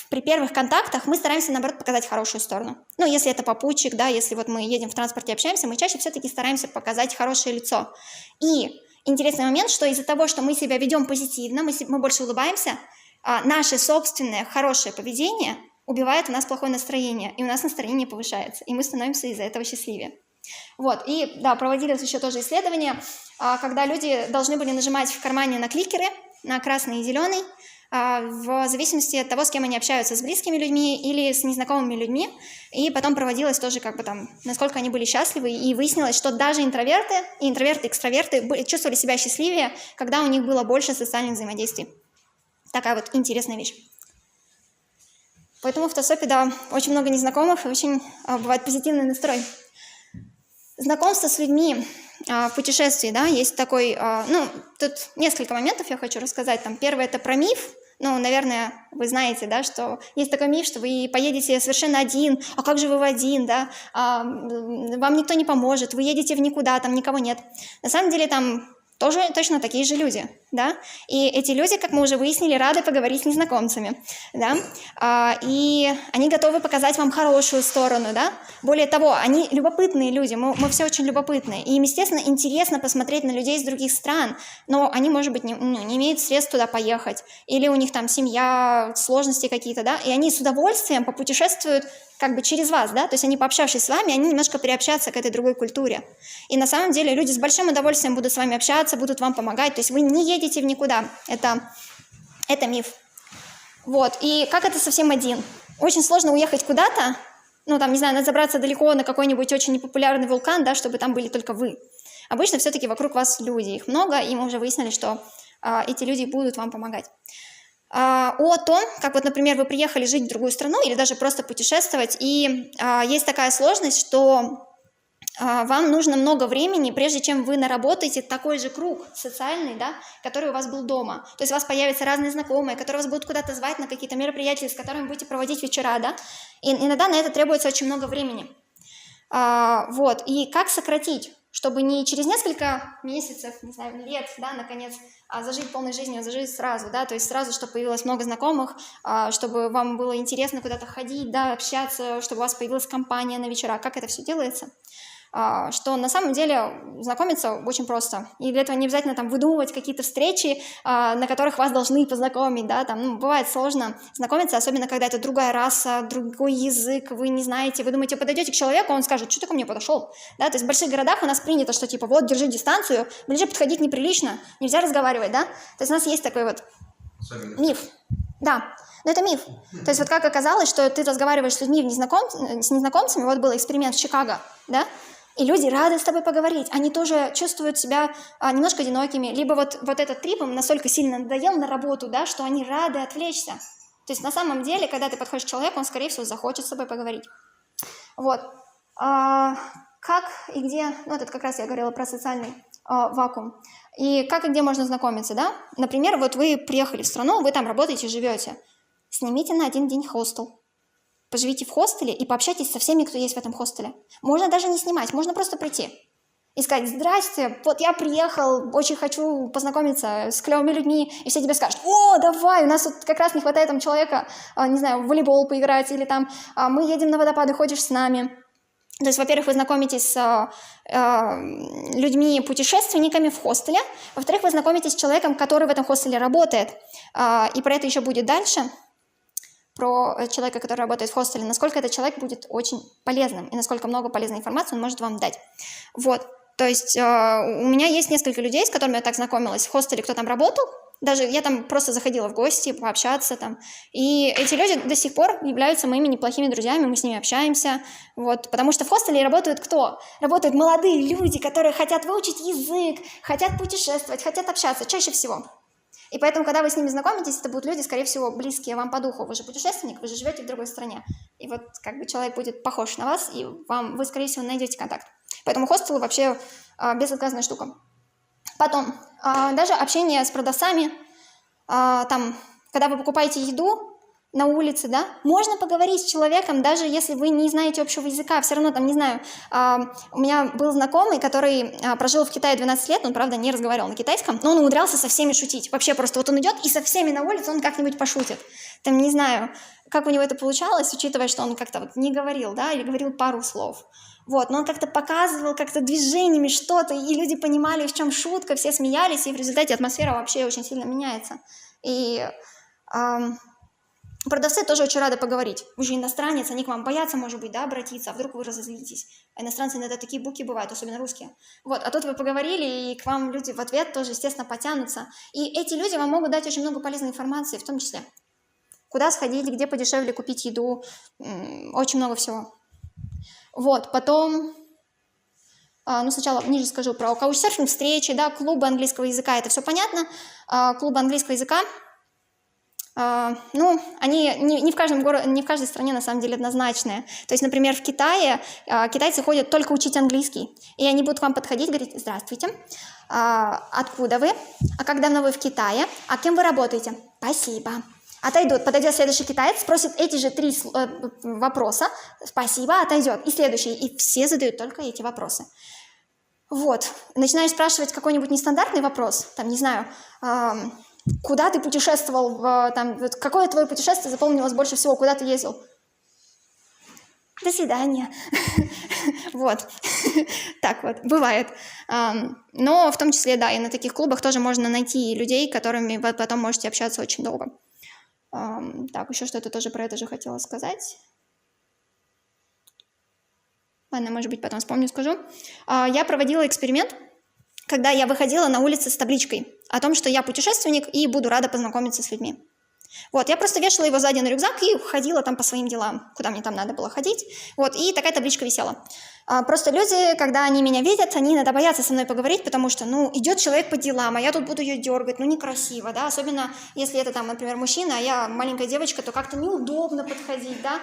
при первых контактах мы стараемся, наоборот, показать хорошую сторону. Ну, если это попутчик, да, если вот мы едем в транспорте и общаемся, мы чаще все-таки стараемся показать хорошее лицо. И интересный момент, что из-за того, что мы себя ведем позитивно, мы больше улыбаемся, наше собственное хорошее поведение убивает у нас плохое настроение, и у нас настроение повышается, и мы становимся из-за этого счастливее. Вот, и да, проводились еще тоже исследования, когда люди должны были нажимать в кармане на кликеры, на красный и зеленый, в зависимости от того, с кем они общаются, с близкими людьми или с незнакомыми людьми, и потом проводилось тоже как бы там, насколько они были счастливы, и выяснилось, что даже интроверты, и экстраверты чувствовали себя счастливее, когда у них было больше социальных взаимодействий. Такая вот интересная вещь. Поэтому в автостопе, да, очень много незнакомых, и очень бывает позитивный настрой. Знакомство с людьми в путешествии, да, есть такой, ну, тут несколько моментов я хочу рассказать. Там, первый – это про миф. Ну, наверное, вы знаете, да, что есть такой миф, что вы поедете совершенно один, а как же вы один, да, вам никто не поможет, вы едете в никуда, там никого нет. На самом деле там тоже точно такие же люди. да, и эти люди, как мы уже выяснили, рады поговорить с незнакомцами, да, и они готовы показать вам хорошую сторону, да, более того, они любопытные люди, мы все очень любопытные, и им, естественно, интересно посмотреть на людей из других стран, но они, может быть, не имеют средств туда поехать, или у них там семья, сложности какие-то, да, и они с удовольствием попутешествуют как бы через вас, да, то есть они, пообщавшись с вами, они немножко приобщаются к этой другой культуре. И на самом деле люди с большим удовольствием будут с вами общаться, будут вам помогать, то есть вы не едете в никуда, это миф. Вот, и как это совсем один? Очень сложно уехать куда-то, ну, там, не знаю, надо забраться далеко на какой-нибудь очень непопулярный вулкан, да, чтобы там были только вы. Обычно все-таки вокруг вас люди, их много, и мы уже выяснили, что эти люди будут вам помогать. О том, как вот, например, вы приехали жить в другую страну или даже просто путешествовать, и есть такая сложность, что вам нужно много времени, прежде чем вы наработаете такой же круг социальный, да, который у вас был дома. То есть у вас появятся разные знакомые, которые вас будут куда-то звать на какие-то мероприятия, с которыми будете проводить вечера, да, и иногда на это требуется очень много времени. Вот, и как сократить, чтобы не через несколько месяцев, не знаю, лет, да, наконец, зажить полной жизнью, зажить сразу, да, то есть сразу, чтобы появилось много знакомых, чтобы вам было интересно куда-то ходить, да, общаться, чтобы у вас появилась компания на вечера. Как это все делается? Что на самом деле знакомиться очень просто. И для этого не обязательно там выдумывать какие-то встречи, на которых вас должны познакомить, да, там, ну, бывает сложно знакомиться, особенно когда это другая раса, другой язык, вы не знаете, вы думаете, подойдете к человеку, он скажет, что ты ко мне подошел, да, то есть в больших городах у нас принято, что типа вот, держи дистанцию, ближе подходить неприлично, нельзя разговаривать, да, то есть у нас есть такой вот миф, да. Но это миф. То есть вот как оказалось, что ты разговариваешь с людьми с незнакомцами, вот был эксперимент в Чикаго, да, и люди рады с тобой поговорить, они тоже чувствуют себя немножко одинокими, либо вот этот трип им настолько сильно надоел на работу, да, что они рады отвлечься. То есть на самом деле, когда ты подходишь к человеку, он, скорее всего, захочет с тобой поговорить. Вот. Как и где, ну, это как раз я говорила про социальный вакуум. И как и где можно знакомиться, да? Например, вот вы приехали в страну, вы там работаете, живете. Снимите на 1 день хостел. Поживите в хостеле и пообщайтесь со всеми, кто есть в этом хостеле. Можно даже не снимать, можно просто прийти и сказать: здрасте, вот я приехал, очень хочу познакомиться с клевыми людьми, и все тебе скажут: о, давай, у нас вот как раз не хватает там человека, не знаю, в волейбол поиграть, или там мы едем на водопады, ходишь с нами. То есть, во-первых, вы знакомитесь с людьми-путешественниками в хостеле, во-вторых, вы знакомитесь с человеком, который в этом хостеле работает, и про это еще будет дальше, про человека, который работает в хостеле, насколько этот человек будет очень полезным и насколько много полезной информации он может вам дать. Вот, то есть у меня есть несколько людей, с которыми я так знакомилась в хостеле, кто там работал, даже я там просто заходила в гости, пообщаться там, и эти люди до сих пор являются моими неплохими друзьями, мы с ними общаемся, вот, потому что в хостеле работают кто? Работают молодые люди, которые хотят выучить язык, хотят путешествовать, хотят общаться, чаще всего. И поэтому, когда вы с ними знакомитесь, это будут люди, скорее всего, близкие вам по духу. Вы же путешественник, вы же живете в другой стране. И вот как бы человек будет похож на вас, и вы, скорее всего, найдете контакт. Поэтому хостел вообще безотказная штука. Потом, даже общение с продавцами, там, когда вы покупаете еду на улице, да, можно поговорить с человеком, даже если вы не знаете общего языка, все равно там, не знаю, у меня был знакомый, который прожил в Китае 12 лет, он, правда, не разговаривал на китайском, но он умудрялся со всеми шутить, вообще просто вот он идет и со всеми на улице он как-нибудь пошутит, там, не знаю, как у него это получалось, учитывая, что он как-то вот не говорил, да, или говорил пару слов, вот, но он как-то показывал как-то движениями что-то, и люди понимали, в чем шутка, все смеялись, и в результате атмосфера вообще очень сильно меняется, и продавцы тоже очень рады поговорить. Вы же иностранец, они к вам боятся, может быть, да, обратиться, а вдруг вы разозлитесь. А иностранцы иногда такие буки бывают, особенно русские. Вот, а тут вы поговорили, и к вам люди в ответ тоже, естественно, потянутся. И эти люди вам могут дать очень много полезной информации, в том числе, куда сходить, где подешевле купить еду, очень много всего. Вот, потом, ну, сначала ниже скажу про каучсерфинг, встречи, да, клубы английского языка, это все понятно. Клубы английского языка, ну, они не в каждом городе, не в каждой стране на самом деле однозначные. То есть, например, в Китае китайцы ходят только учить английский, и они будут к вам подходить, говорить: здравствуйте, откуда вы, а как давно вы в Китае, а кем вы работаете? Спасибо. Отойдут, подойдет следующий китаец, спросит эти же 3 вопроса, спасибо, отойдет, и следующий, и все задают только эти вопросы. Вот, начинаешь спрашивать какой-нибудь нестандартный вопрос, там, не знаю, куда ты путешествовал, там, вот, какое твое путешествие запомнилось больше всего, куда ты ездил? До свидания. Вот, так вот, бывает. Но в том числе, да, и на таких клубах тоже можно найти людей, которыми вы потом можете общаться очень долго. Так, еще что-то тоже про это же хотела сказать. Ладно, может быть, потом вспомню, скажу. Я проводила эксперимент, когда я выходила на улицы с табличкой о том, что я путешественник и буду рада познакомиться с людьми. Вот, я просто вешала его сзади на рюкзак и ходила там по своим делам, куда мне там надо было ходить. Вот, и такая табличка висела. Просто люди, когда они меня видят, они иногда боятся со мной поговорить, потому что, ну, идет человек по делам, а я тут буду ее дергать, ну, некрасиво, да, особенно если это там, например, мужчина, а я маленькая девочка, то как-то неудобно подходить, да.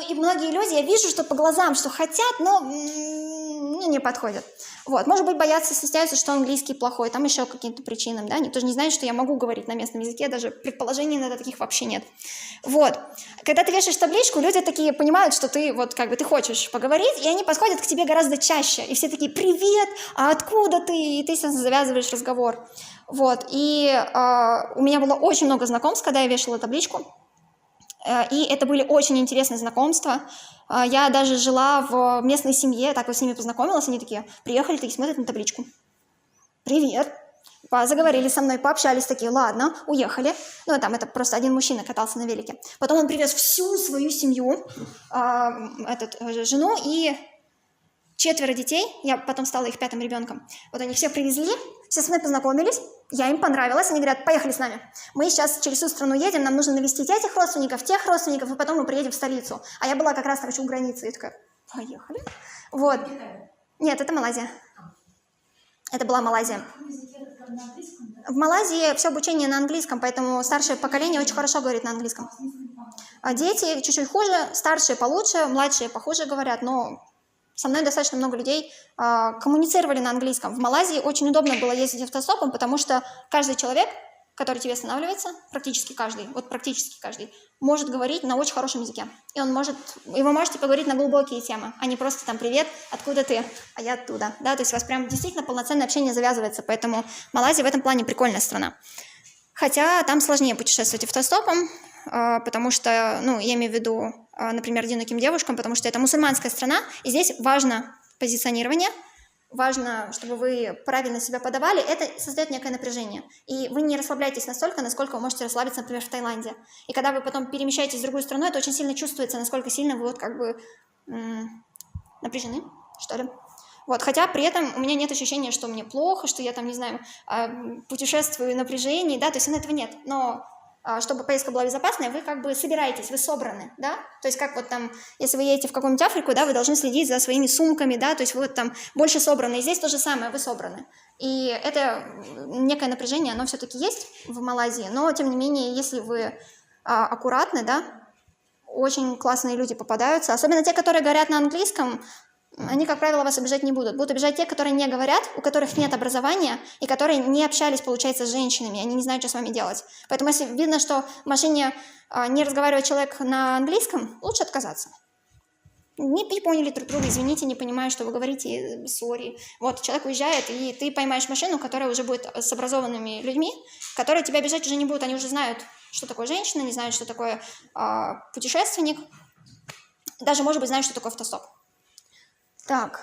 И многие люди, я вижу, что по глазам, что хотят, но не подходят. Вот, может быть, боятся, стесняются, что английский плохой, там еще каким-то причинам, да, никто же не знает, что я могу говорить на местном языке, даже предположений иногда таких вообще нет. Вот, когда ты вешаешь табличку, люди такие понимают, что ты вот как бы ты хочешь поговорить, и они подходят к тебе гораздо чаще, и все такие: привет, а откуда ты? И ты, естественно, завязываешь разговор. Вот, и у меня было очень много знакомств, когда я вешала табличку, и это были очень интересные знакомства. Я даже жила в местной семье, так вот с ними познакомилась, они такие: приехали, такие смотрят на табличку. Привет. Заговорили со мной, пообщались, такие: ладно, уехали. Ну, там это просто один мужчина катался на велике. Потом он привез всю свою семью, жену и 4 детей. Я потом стала их 5-м ребенком. Вот они всех привезли, все со мной познакомились, я им понравилась, они говорят: поехали с нами. Мы сейчас через всю страну едем, нам нужно навестить этих родственников, тех родственников, и потом мы приедем в столицу. А я была как раз там еще у границы, и такая: поехали. Вот. Нет, это Малайзия. Это была Малайзия. В Малайзии все обучение на английском, поэтому старшее поколение очень хорошо говорит на английском. А дети чуть-чуть хуже, старшие получше, младшие похуже говорят, но со мной достаточно много людей коммуницировали на английском. В Малайзии очень удобно было ездить автостопом, потому что каждый человек, который тебе останавливается, практически каждый, может говорить на очень хорошем языке. И вы можете поговорить на глубокие темы, а не просто там: привет, откуда ты, а я оттуда. Да? То есть у вас прям действительно полноценное общение завязывается, поэтому Малайзия в этом плане прикольная страна. Хотя там сложнее путешествовать автостопом, потому что, ну, я имею в виду, например, одиноким девушкам, потому что это мусульманская страна, и здесь важно позиционирование, важно, чтобы вы правильно себя подавали, это создает некое напряжение. И вы не расслабляетесь настолько, насколько вы можете расслабиться, например, в Таиланде. И когда вы потом перемещаетесь в другую страну, это очень сильно чувствуется, насколько сильно вы вот как бы напряжены, что ли. Вот, хотя при этом у меня нет ощущения, что мне плохо, что я там, не знаю, путешествую в напряжении, да, то есть этого нет. Но чтобы поездка была безопасная, вы как бы собираетесь, вы собраны, да, то есть как вот там, если вы едете в какую-нибудь Африку, да, вы должны следить за своими сумками, да, то есть вы вот там больше собраны, и здесь то же самое, вы собраны. И это некое напряжение, оно все-таки есть в Малайзии, но тем не менее, если вы аккуратны, да, очень классные люди попадаются, особенно те, которые говорят на английском. Они, как правило, вас обижать не будут. Будут обижать те, которые не говорят, у которых нет образования, и которые не общались, получается, с женщинами, они не знают, что с вами делать. Поэтому, если видно, что в машине не разговаривает человек на английском, лучше отказаться. Не поняли друг друга, извините, не понимаю, что вы говорите, сори. Вот, человек уезжает, и ты поймаешь машину, которая уже будет с образованными людьми, которые тебя обижать уже не будут, они уже знают, что такое женщина, не знают, что такое путешественник, даже, может быть, знают, что такое автостоп. Так,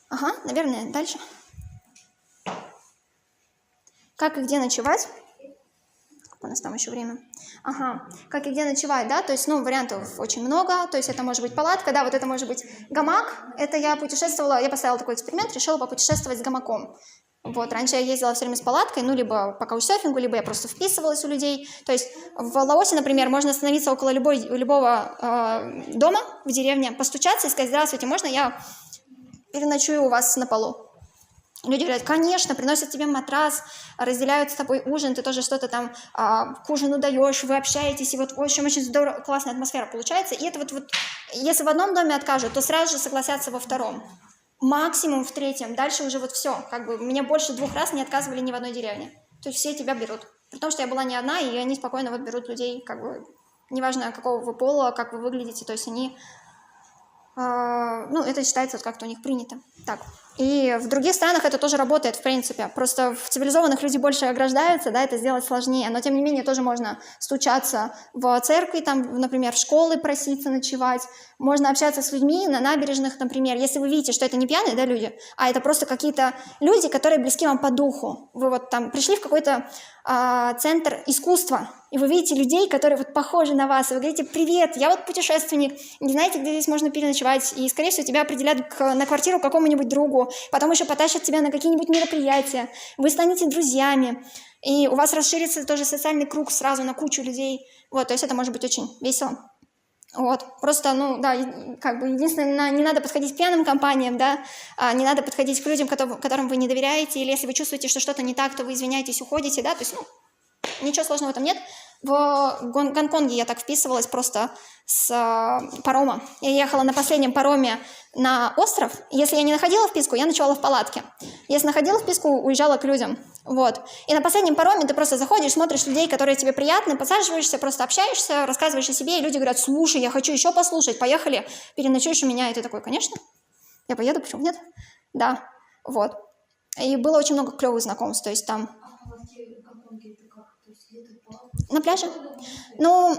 ага, наверное, дальше. Как и где ночевать? У нас там еще время. Ага, как и где ночевать, да, то есть, ну, вариантов очень много, то есть это может быть палатка, да, вот это может быть гамак, это я путешествовала, я поставила такой эксперимент, решила попутешествовать с гамаком. Вот, раньше я ездила все время с палаткой, ну, либо по каучсерфингу, либо я просто вписывалась у людей. То есть в Лаосе, например, можно остановиться около любого дома в деревне, постучаться и сказать: здравствуйте, можно я переночую у вас на полу? Люди говорят: конечно, приносят тебе матрас, разделяют с тобой ужин, ты тоже что-то там к ужину даешь, вы общаетесь, и вот в общем очень здорово, классная атмосфера получается. И это вот если в одном доме откажут, то сразу же согласятся во втором. Максимум в 3-м, дальше уже вот все, как бы меня больше 2 раз не отказывали ни в одной деревне. То есть все тебя берут. При том, что я была не одна, и они спокойно вот берут людей, как бы, неважно какого вы пола, как вы выглядите, то есть они, ну, это считается вот как-то у них принято. Так, И в других странах это тоже работает, в принципе. Просто в цивилизованных люди больше ограждаются, да, это сделать сложнее. Но, тем не менее, тоже можно стучаться в церкви, там, например, в школы проситься ночевать. Можно общаться с людьми на набережных, например. Если вы видите, что это не пьяные, да, люди, а это просто какие-то люди, которые близки вам по духу. Вы вот там пришли в какой-то центр искусства, и вы видите людей, которые вот похожи на вас, и вы говорите: «Привет, я вот путешественник, не знаете, где здесь можно переночевать?» И, скорее всего, тебя определят на квартиру к какому-нибудь другу, потом еще потащат тебя на какие-нибудь мероприятия, вы станете друзьями, и у вас расширится тоже социальный круг сразу на кучу людей. Вот, то есть это может быть очень весело. Вот, просто, ну, да, как бы единственное, не надо подходить к пьяным компаниям, да, не надо подходить к людям, которым вы не доверяете, или если вы чувствуете, что что-то не так, то вы извиняетесь, уходите, да, то есть, ну, ничего сложного в этом нет. В Гонконге я так вписывалась просто с парома. Я ехала на последнем пароме на остров. Если я не находила вписку, я ночевала в палатке. Если находила вписку, уезжала к людям. Вот. И на последнем пароме ты просто заходишь, смотришь людей, которые тебе приятны, подсаживаешься, просто общаешься, рассказываешь о себе, и люди говорят: «Слушай, я хочу еще послушать, поехали, переночуешь у меня». И ты такой: «Конечно, я поеду, почему нет?» Да, вот. И было очень много клевых знакомств, то есть там... На пляже? Ну,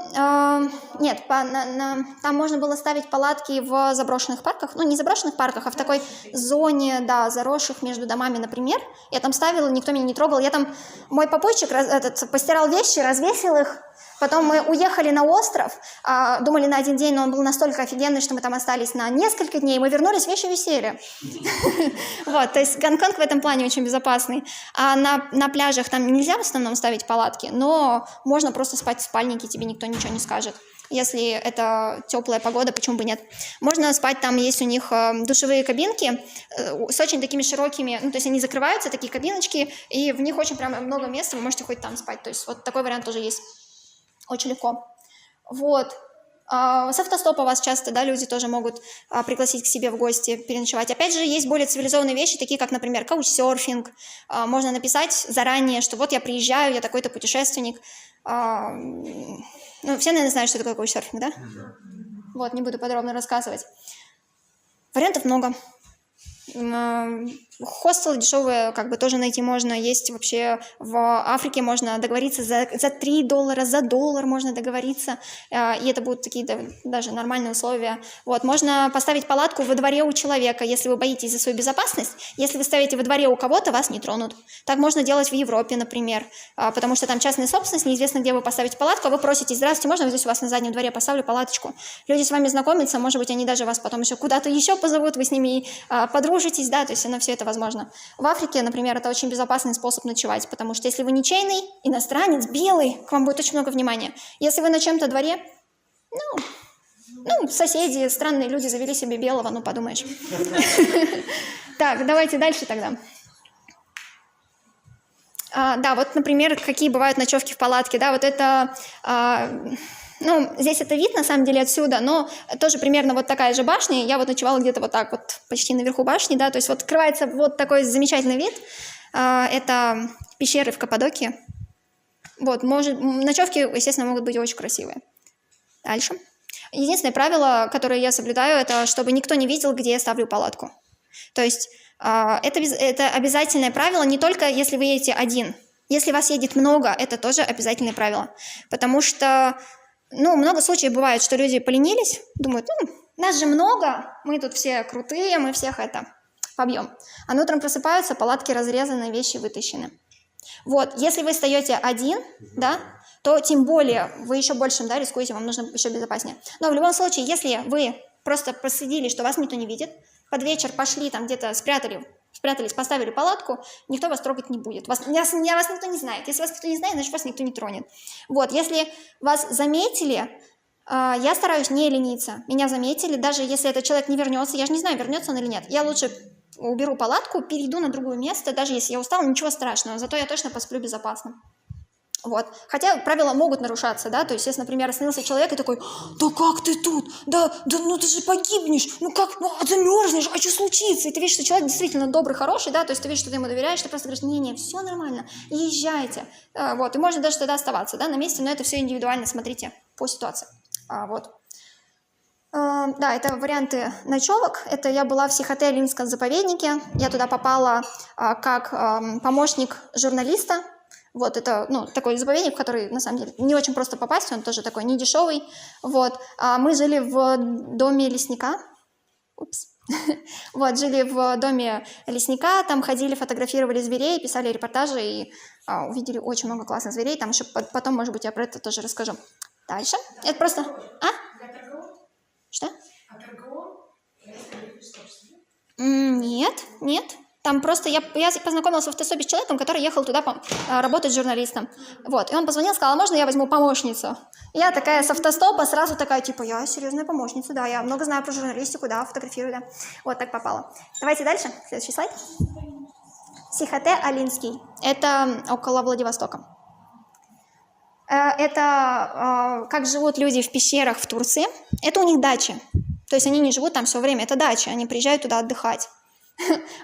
нет, там можно было ставить палатки в заброшенных парках, ну, не заброшенных парках, а в такой зоне, да, заросших между домами, например. Я там ставила, никто меня не трогал. Мой попутчик постирал вещи, развесил их. Потом мы уехали на остров, думали на один день, но он был настолько офигенный, что мы там остались на несколько дней. Мы вернулись, вещи висели. Вот, то есть Гонконг в этом плане очень безопасный. А на пляжах там нельзя в основном ставить палатки, но можно просто спать в спальнике, тебе никто ничего не скажет. Если это теплая погода, почему бы нет? Можно спать, там есть у них душевые кабинки с очень такими широкими, ну, то есть они закрываются, такие кабиночки, и в них очень прям много места, вы можете хоть там спать. То есть вот такой вариант тоже есть. Очень легко. Вот. С автостопа вас часто, да, люди тоже могут пригласить к себе в гости, переночевать. Опять же, есть более цивилизованные вещи, такие как, например, каучсерфинг. Можно написать заранее, что вот я приезжаю, я такой-то путешественник. Ну, все, наверное, знают, что такое каучсерфинг, да? Вот, не буду подробно рассказывать. Вариантов много. Хостелы дешевые, как бы тоже найти можно. Есть вообще в Африке, можно договориться за $3, за $1 можно договориться, и это будут такие даже нормальные условия. Вот, можно поставить палатку во дворе у человека, если вы боитесь за свою безопасность. Если вы ставите во дворе у кого-то, вас не тронут. Так можно делать в Европе, например, потому что там частная собственность, неизвестно, где вы поставите палатку, а вы просите: «Здравствуйте, можно здесь у вас на заднем дворе поставлю палаточку?» Люди с вами знакомятся, может быть, они даже вас потом еще куда-то еще позовут, вы с ними подружитесь, да, то есть все это возможно. В Африке, например, это очень безопасный способ ночевать, потому что если вы ничейный, иностранец, белый, к вам будет очень много внимания. Если вы на чем-то дворе, ну, соседи, странные люди завели себе белого, ну, подумаешь. Так, давайте дальше тогда. Да, вот, например, какие бывают ночевки в палатке, да, вот это... Ну, здесь это вид, на самом деле, отсюда, но тоже примерно вот такая же башня. Я вот ночевала где-то вот так вот, почти наверху башни, да, то есть вот открывается вот такой замечательный вид. Это пещеры в Каппадокии. Вот, ночевки, естественно, могут быть очень красивые. Дальше. Единственное правило, которое я соблюдаю, это чтобы никто не видел, где я ставлю палатку. То есть это обязательное правило не только если вы едете один. Если вас едет много, это тоже обязательное правило. Потому что... Ну, много случаев бывает, что люди поленились, думают: нас же много, мы тут все крутые, мы всех это побьем. А утром просыпаются, палатки разрезаны, вещи вытащены. Вот, если вы стоите один, да, то тем более вы еще больше, да, рискуете, вам нужно еще безопаснее. Но в любом случае, если вы просто проследили, что вас никто не видит, под вечер пошли там где-то спрятались, поставили палатку, никто вас трогать не будет. Вас никто не знает. Если вас никто не знает, значит, вас никто не тронет. Вот, если вас заметили, я стараюсь не лениться. Меня заметили, даже если этот человек не вернется, я же не знаю, вернется он или нет. Я лучше уберу палатку, перейду на другое место, даже если я устала, ничего страшного, зато я точно посплю безопасно. Вот. Хотя правила могут нарушаться, да, то есть, если, например, остановился человек и такой: «Да как ты тут? Да, ну ты же погибнешь, ну как, ну замерзнешь, а что случится?» И ты видишь, что человек действительно добрый, хороший, да, то есть ты видишь, что ты ему доверяешь, ты просто говоришь: «Не, все нормально, езжайте». Вот, и можно даже тогда оставаться, да, на месте, но это все индивидуально, смотрите, по ситуации. Вот. Да, это варианты ночевок. Это я была в Сихотэ-Алинском заповеднике. Я туда попала как помощник журналиста. Вот, это, ну, такой заповедник, в который, на самом деле, не очень просто попасть, он тоже такой недешевый. Вот, мы жили в доме лесника. Упс. Вот, жили в доме лесника, там ходили, фотографировали зверей, писали репортажи и увидели очень много классных зверей. Там еще потом, может быть, я про это тоже расскажу. Дальше. Это просто... Что? Нет, нет. Там просто я познакомилась в автостопе с человеком, который ехал туда работать журналистом. Вот, и он позвонил, сказал, можно я возьму помощницу? Я такая с автостопа сразу такая, типа, я серьезная помощница, да, я много знаю про журналистику, да, фотографирую, да. Вот так попала. Давайте дальше, следующий слайд. Сихотэ-Алинский. Это около Владивостока. Это как живут люди в пещерах в Турции. Это у них дачи. То есть они не живут там все время, это дачи, они приезжают туда отдыхать.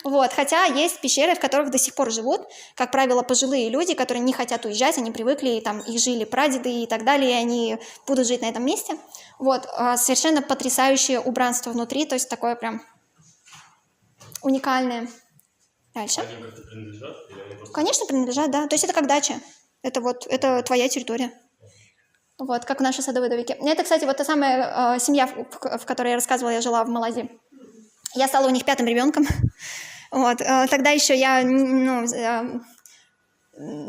Вот, хотя есть пещеры, в которых до сих пор живут, как правило, пожилые люди, которые не хотят уезжать, они привыкли, и там их жили прадеды и так далее, и они будут жить на этом месте. Вот, совершенно потрясающее убранство внутри, то есть такое прям уникальное. Дальше. Они как-то принадлежат? Или они просто... Конечно, принадлежат, да, то есть это как дача, это твоя территория. Вот, как в нашей садовой домике. Это, кстати, вот та самая семья, в которой я рассказывала, я жила в Малайзии. Я стала у них 5-м ребенком. Вот. Тогда еще я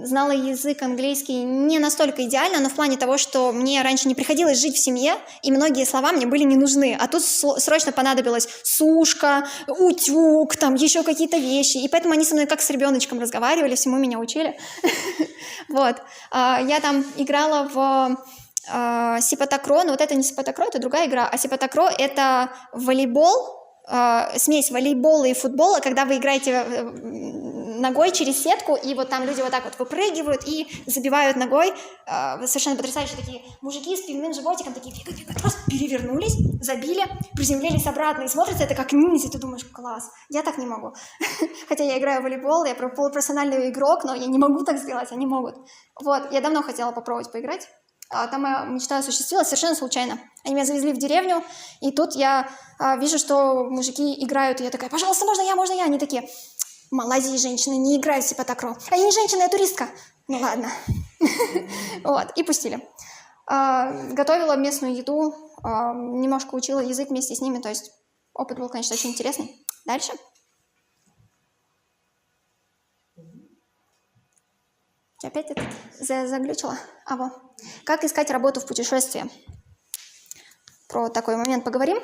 знала язык английский не настолько идеально, но в плане того, что мне раньше не приходилось жить в семье, и многие слова мне были не нужны. А тут срочно понадобилась сушка, утюг, там еще какие-то вещи. И поэтому они со мной как с ребеночком разговаривали, всему меня учили. Вот. Я там играла в сепатакро, но вот это не сепатакро, это другая игра, а сепатакро — это волейбол, смесь волейбола и футбола, когда вы играете ногой через сетку, и вот там люди вот так вот выпрыгивают и забивают ногой. Совершенно потрясающие такие мужики с пивным животиком, такие просто перевернулись, забили, приземлились обратно, и смотрится это как ниндзя, ты думаешь, класс, я так не могу. Хотя я играю в волейбол, я полупрофессиональный игрок, но я не могу так сделать, они могут. Вот, я давно хотела попробовать поиграть. Там моя мечта осуществилась совершенно случайно. Они меня завезли в деревню, и тут я вижу, что мужики играют, и я такая, пожалуйста, можно я? Они такие, в Малайзии женщины не играют в сепатакро. А я не женщина, я туристка. Ну ладно. Вот, и пустили. Готовила местную еду, немножко учила язык вместе с ними, то есть опыт был, конечно, очень интересный. Дальше. Опять это заглючила. Вот. Как искать работу в путешествии? Про такой момент поговорим.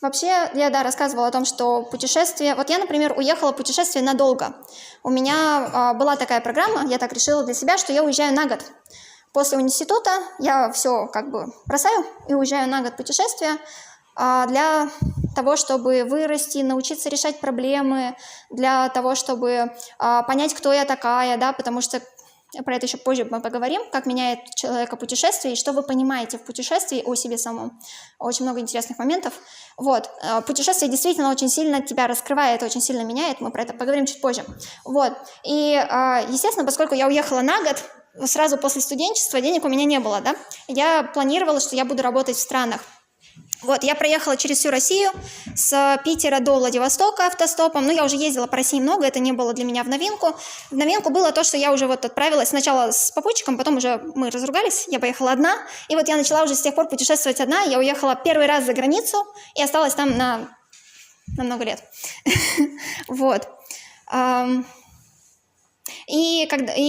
Вообще, я, рассказывала о том, что путешествие... Вот я, например, уехала в путешествие надолго. У меня была такая программа, я так решила для себя, что я уезжаю на год. После института я все как бы бросаю и уезжаю на год путешествия для того, чтобы вырасти, научиться решать проблемы, для того, чтобы понять, кто я такая, да, потому что про это еще позже мы поговорим, как меняет человека путешествие, и что вы понимаете в путешествии о себе самом. Очень много интересных моментов. Вот. Путешествие действительно очень сильно тебя раскрывает, очень сильно меняет, мы про это поговорим чуть позже. Вот. И, естественно, поскольку я уехала на год, сразу после студенчества денег у меня не было, да, я планировала, что я буду работать в странах. Вот, я проехала через всю Россию, с Питера до Владивостока автостопом. Ну, я уже ездила по России много, это не было для меня в новинку. В новинку было то, что я уже вот отправилась сначала с попутчиком, потом уже мы разругались, я поехала одна. И вот я начала уже с тех пор путешествовать одна. Я уехала первый раз за границу и осталась там на много лет. Вот. И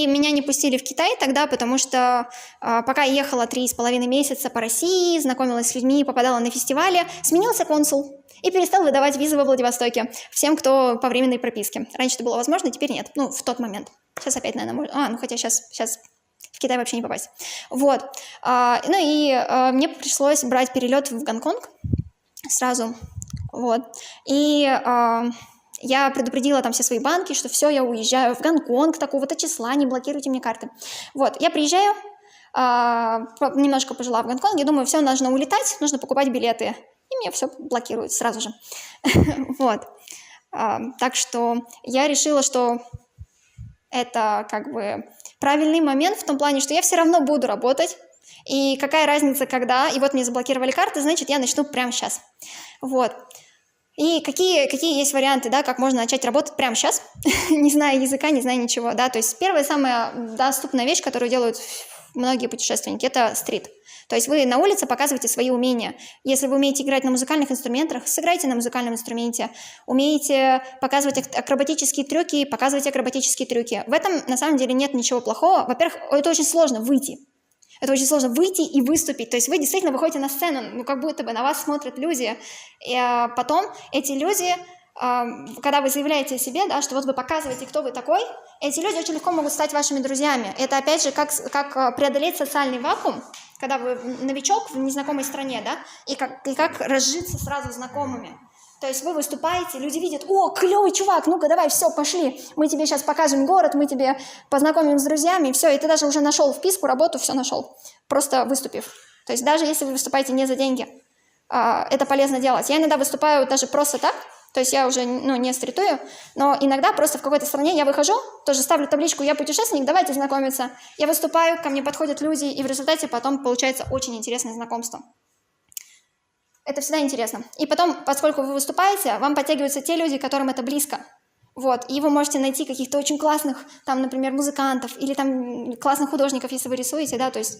меня не пустили в Китай тогда, потому что пока я ехала 3,5 месяца по России, знакомилась с людьми, попадала на фестивали, сменился консул и перестал выдавать визы во Владивостоке всем, кто по временной прописке. Раньше это было возможно, теперь нет. Ну, в тот момент. Сейчас опять, наверное, можно. Ну, хотя сейчас в Китай вообще не попасть. Вот. Ну и мне пришлось брать перелет в Гонконг сразу. Вот. И... я предупредила там все свои банки, что все, я уезжаю в Гонконг такого-то числа, не блокируйте мне карты. Вот, я приезжаю, немножко пожила в Гонконге, думаю, все, нужно улетать, нужно покупать билеты. И мне все блокируют сразу же. Вот. Так что я решила, что это как бы правильный момент в том плане, что я все равно буду работать, И какая разница, когда, и вот мне заблокировали карты, значит, я начну прямо сейчас. Вот. И какие есть варианты, да, как можно начать работать прямо сейчас, не зная языка, не зная ничего, да, то есть первая самая доступная вещь, которую делают многие путешественники, это стрит. То есть вы на улице показываете свои умения. Если вы умеете играть на музыкальных инструментах, сыграйте на музыкальном инструменте. Умеете показывать акробатические трюки, показывайте акробатические трюки. В этом на самом деле нет ничего плохого. Во-первых, это очень сложно выйти. Это очень сложно выйти и выступить. То есть вы действительно выходите на сцену, ну как будто бы на вас смотрят люди. И потом эти люди, когда вы заявляете о себе, да, что вот вы показываете, кто вы такой, эти люди очень легко могут стать вашими друзьями. Это опять же как преодолеть социальный вакуум, когда вы новичок в незнакомой стране, да, и как разжиться сразу знакомыми. То есть вы выступаете, люди видят: о, клевый чувак, ну-ка давай, все, пошли, мы тебе сейчас покажем город, мы тебе познакомим с друзьями, все, и ты даже уже нашел вписку, работу, все нашел, просто выступив. То есть даже если вы выступаете не за деньги, это полезно делать. Я иногда выступаю даже просто так, то есть я уже не стритую, но иногда просто в какой-то стране я выхожу, тоже ставлю табличку «Я путешественник, давайте знакомиться». Я выступаю, ко мне подходят люди, и в результате потом получается очень интересное знакомство. Это всегда интересно. И потом, поскольку вы выступаете, вам подтягиваются те люди, которым это близко. Вот. И вы можете найти каких-то очень классных, там, например, музыкантов или там классных художников, если вы рисуете, да, то есть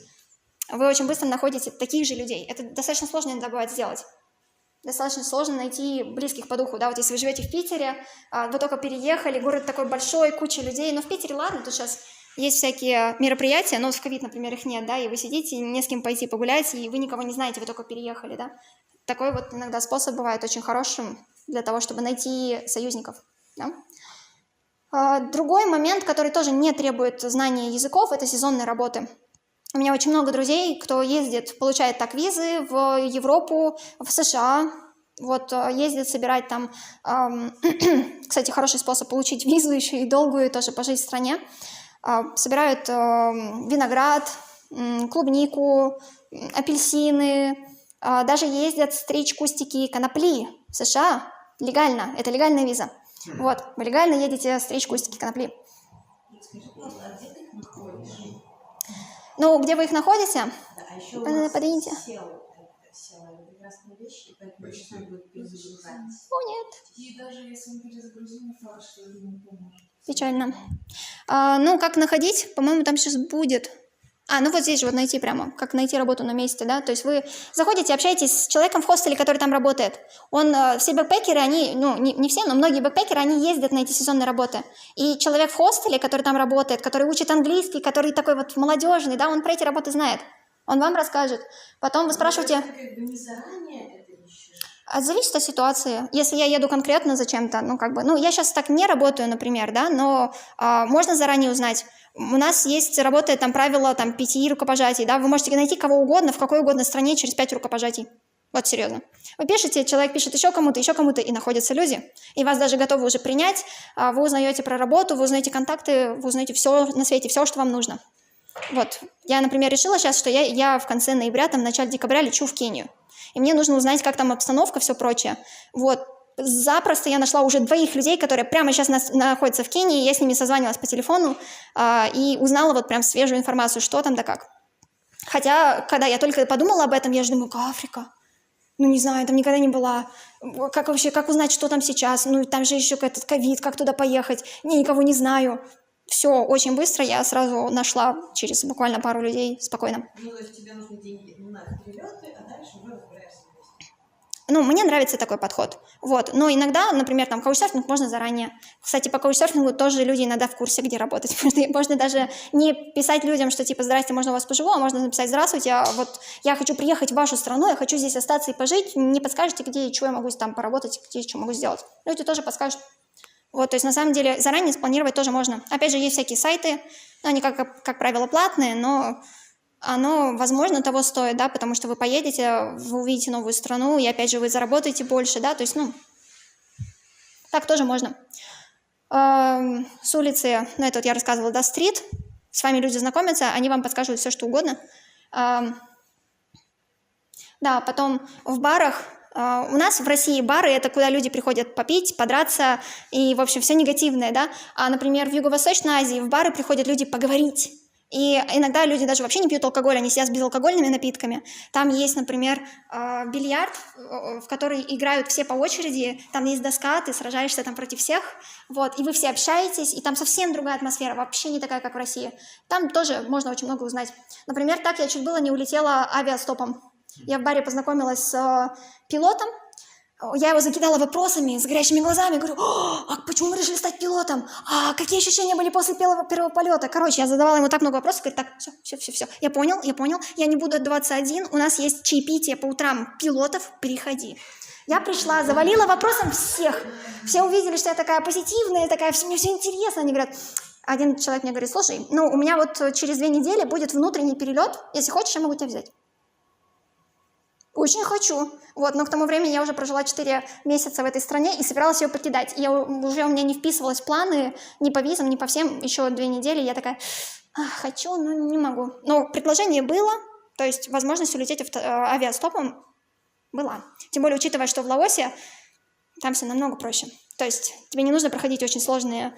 вы очень быстро находите таких же людей. Это достаточно сложно иногда бывает сделать. Достаточно сложно найти близких по духу, да, вот если вы живете в Питере, вы только переехали, город такой большой, куча людей, но в Питере, ладно, тут сейчас есть всякие мероприятия, но в ковид, например, их нет, да, и вы сидите, не с кем пойти погулять, и вы никого не знаете, вы только переехали, да. Такой вот иногда способ бывает очень хорошим для того, чтобы найти союзников, да. Другой момент, который тоже не требует знания языков, это сезонные работы. У меня очень много друзей, кто ездит, получает так визы в Европу, в США, вот ездит собирать там, кстати, хороший способ получить визу еще и долгую, тоже пожить в стране, собирают виноград, клубнику, апельсины, даже ездят стричь кустики конопли в США, легально, это легальная виза. Вот, вы легально едете стричь кустики конопли. Ну, где вы их находите? Да, а еще у нас подвиньте. SEO это прекрасная вещь, и поэтому сейчас надо будет перезагружать. О, нет. И даже если мы перезагрузим, не факт, что это не поможет. Печально. Ну, как находить? По-моему, там сейчас будет. Ну вот здесь же вот найти прямо, как найти работу на месте, да, то есть вы заходите, общаетесь с человеком в хостеле, который там работает. Все бэкпекеры, они, не все, но многие бэкпекеры, они ездят на эти сезонные работы. И человек в хостеле, который там работает, который учит английский, который такой вот молодежный, да, он про эти работы знает. Он вам расскажет. Потом вы спрашиваете... Это как бы не заранее это ищешь? Зависит от ситуации. Если я еду конкретно зачем-то, я сейчас так не работаю, например, да, но можно заранее узнать. У нас работает там правило 5 рукопожатий, да, вы можете найти кого угодно, в какой угодно стране через 5 рукопожатий. Вот серьезно. Вы пишете, человек пишет еще кому-то, и находятся люди. И вас даже готовы уже принять, вы узнаете про работу, вы узнаете контакты, вы узнаете все на свете, все, что вам нужно. Вот. Я, например, решила сейчас, что я в конце ноября, в начале декабря лечу в Кению. И мне нужно узнать, как там обстановка, все прочее. Вот. Запросто я нашла уже 2 людей, которые прямо сейчас находятся в Кении, я с ними созванивалась по телефону и узнала вот прям свежую информацию, что там да как. Хотя, когда я только подумала об этом, я же думаю, Африка, не знаю, там никогда не была, как узнать, что там сейчас, там же еще этот ковид, как туда поехать, я никого не знаю. Все очень быстро, я сразу нашла через буквально пару людей спокойно. То есть тебе нужны деньги на перелеты, а дальше уже разбираешься. Мне нравится такой подход. Вот. Но иногда, например, каучсерфинг можно заранее. Кстати, по каучсерфингу тоже люди иногда в курсе, где работать. Можно даже не писать людям, что здрасте, можно у вас поживу, а можно написать: здравствуйте, я хочу приехать в вашу страну, я хочу здесь остаться и пожить, не подскажете, где и что я могу там поработать, где и что могу сделать. Люди тоже подскажут. Вот, то есть на самом деле заранее спланировать тоже можно. Опять же, есть всякие сайты, они, как правило, платные, но оно, возможно, того стоит, да, потому что вы поедете, вы увидите новую страну, и опять же вы заработаете больше, да, то есть, так тоже можно. С улицы, это вот я рассказывала, да, стрит, с вами люди знакомятся, они вам подскажут все, что угодно. Да, потом в барах. У нас в России бары – это куда люди приходят попить, подраться и, в общем, все негативное, да. А, например, в Юго-Восточной Азии в бары приходят люди поговорить. И иногда люди даже вообще не пьют алкоголь, они сидят с безалкогольными напитками. Там есть, например, бильярд, в который играют все по очереди, там есть доска, ты сражаешься там против всех, вот, и вы все общаетесь, и там совсем другая атмосфера, вообще не такая, как в России. Там тоже можно очень много узнать. Например, так я чуть было не улетела авиастопом. Я в баре познакомилась с пилотом, я его закидала вопросами с горящими глазами, говорю: а почему вы решили стать пилотом? А какие ощущения были после первого полета? Короче, я задавала ему так много вопросов, говорит: так, все, я понял, я не буду отдаваться один, у нас есть чаепитие по утрам пилотов, приходи. Я пришла, завалила вопросом всех, все увидели, что я такая позитивная, такая, мне все интересно, они говорят. Один человек мне говорит: слушай, ну у меня вот через 2 недели будет внутренний перелет, если хочешь, я могу тебя взять. Очень хочу. Вот, но к тому времени я уже прожила 4 месяца в этой стране и собиралась ее покидать. И уже у меня не вписывалось в планы ни по визам, ни по всем. Еще 2 недели я такая: хочу, но не могу. Но предложение было, то есть возможность улететь авиастопом была. Тем более, учитывая, что в Лаосе там все намного проще. То есть тебе не нужно проходить очень сложные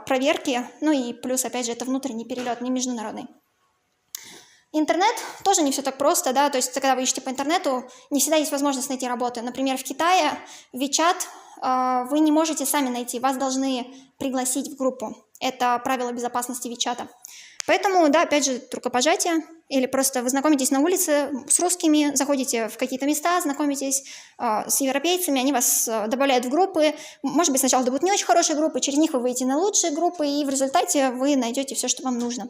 проверки. Ну и плюс, опять же, это внутренний перелет, не международный. Интернет тоже не все так просто, да, то есть когда вы ищете по интернету, не всегда есть возможность найти работу. Например, в Китае WeChat вы не можете сами найти, вас должны пригласить в группу. Это правило безопасности WeChat. Поэтому, да, опять же, рукопожатие, или просто вы знакомитесь на улице с русскими, заходите в какие-то места, знакомитесь с европейцами, они вас добавляют в группы. Может быть, сначала это будут не очень хорошие группы, через них вы выйдете на лучшие группы, и в результате вы найдете все, что вам нужно.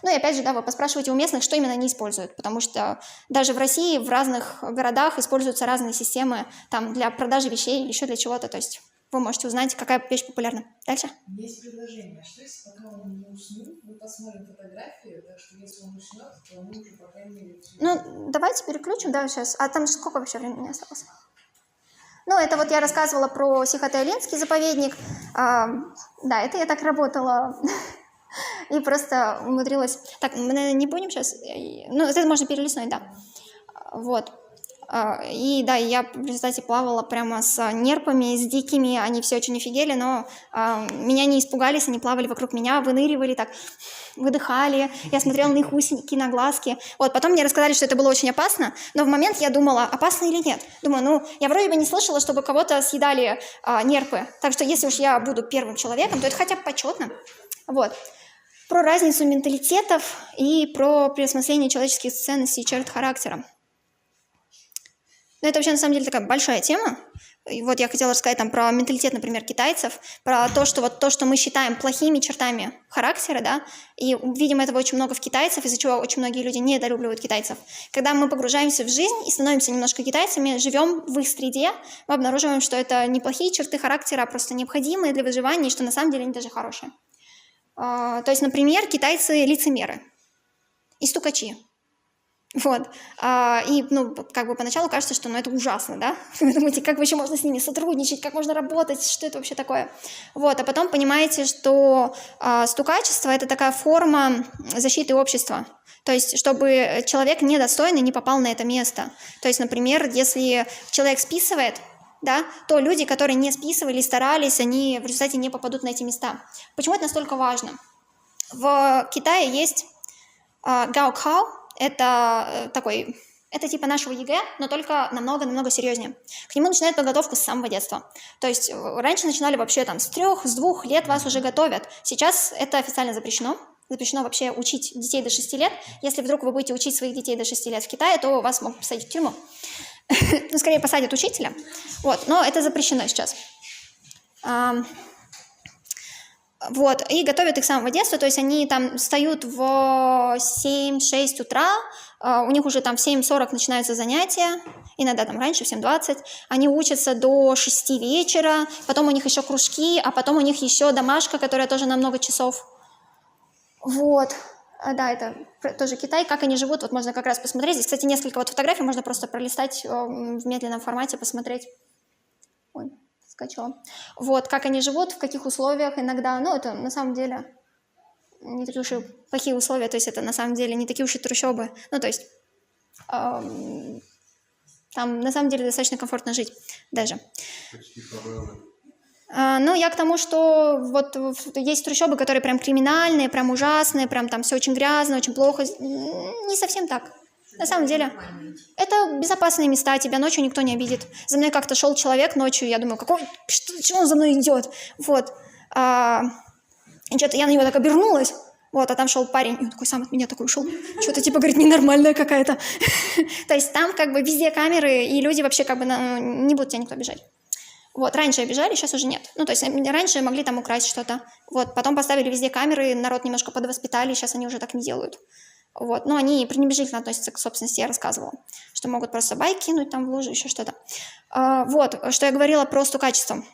Ну и опять же, да, вы поспрашиваете у местных, что именно они используют, потому что даже в России в разных городах используются разные системы там для продажи вещей или еще для чего-то, то есть вы можете узнать, какая вещь популярна. Дальше. Есть предложение. Что если пока он не уснул, мы посмотрим фотографию, так что если он уснет, то мы уже, по крайней мере... Ну, давайте переключим, да, сейчас. А там сколько вообще времени осталось? Ну, это вот я рассказывала про Сихотэ-Олинский заповедник. Да, это я так работала... И просто умудрилась... Так, мы, наверное, не будем сейчас... Ну, это можно перелистнуть, да. Вот. И да, я в результате плавала прямо с нерпами, с дикими. Они все очень офигели, но меня не испугались, они плавали вокруг меня, выныривали так, выдыхали. Я смотрела на их усики, на глазки. Вот, потом мне рассказали, что это было очень опасно, но в момент я думала, опасно или нет. Думаю, ну, я вроде бы не слышала, чтобы кого-то съедали нерпы. Так что если уж я буду первым человеком, то это хотя бы почетно. Вот. Про разницу менталитетов и про переосмысление человеческих ценностей и черт характера. Но это вообще на самом деле такая большая тема. И вот я хотела рассказать там про менталитет, например, китайцев, про то, что вот то, что мы считаем плохими чертами характера, да, и видим этого очень много в китайцев, из-за чего очень многие люди недолюбливают китайцев. Когда мы погружаемся в жизнь и становимся немножко китайцами, живем в их среде, мы обнаруживаем, что это не плохие черты характера, а просто необходимые для выживания, и что на самом деле они даже хорошие. То есть, например, китайцы лицемеры и стукачи. Вот. И, ну, как бы поначалу кажется, что ну, это ужасно, да? Вы думаете, как вообще можно с ними сотрудничать, как можно работать, что это вообще такое? Вот. А потом понимаете, что стукачество – это такая форма защиты общества. То есть, чтобы человек недостойный не попал на это место. То есть, например, если человек списывает, да, то люди, которые не списывали, старались, они в результате не попадут на эти места. Почему это настолько важно? В Китае есть гаокао, это такой, это типа нашего ЕГЭ, но только намного-намного серьезнее. К нему начинают подготовку с самого детства. То есть раньше начинали вообще там с 2 лет вас уже готовят. Сейчас это официально запрещено. Запрещено вообще учить детей до 6 лет. Если вдруг вы будете учить своих детей до 6 лет в Китае, то вас могут посадить в тюрьму. Ну, скорее посадят учителя. Вот, но это запрещено сейчас. Вот, и готовят их с самого детства, то есть они там встают в 7-6 утра, у них уже там в 7:40 начинаются занятия, иногда там раньше, в 7:20, они учатся до 6 вечера, потом у них еще кружки, а потом у них еще домашка, которая тоже на много часов. Вот, да, это тоже Китай, как они живут, вот можно как раз посмотреть. Здесь, кстати, несколько вот фотографий, можно просто пролистать в медленном формате, посмотреть. Ой, скачала. Вот, как они живут, в каких условиях иногда, ну, это на самом деле не такие уж и плохие условия, то есть это на самом деле не такие уж и трущобы, ну, то есть там на самом деле достаточно комфортно жить даже. Почти фавелы. Ну, я к тому, что вот есть трущобы, которые прям криминальные, прям ужасные, прям там все очень грязно, очень плохо. Не совсем так. На самом деле, это безопасные места, тебя ночью никто не обидит. За мной как-то шел человек ночью, я думаю, что он за мной идет? Вот. И что-то я на него так обернулась, вот, а там шел парень, и он такой сам от меня такой ушел. Что-то типа, говорит, ненормальная какая-то. То есть там как бы везде камеры, и люди вообще как бы не будут тебя никто обижать. Вот, раньше обижали, сейчас уже нет. Ну, то есть раньше могли там украсть что-то. Вот, потом поставили везде камеры, народ немножко подвоспитали, сейчас они уже так не делают. Вот, но они пренебрежительно относятся к собственности, я рассказывала, что могут просто байк кинуть там в лужу, еще что-то. Вот, что я говорила про стукачество.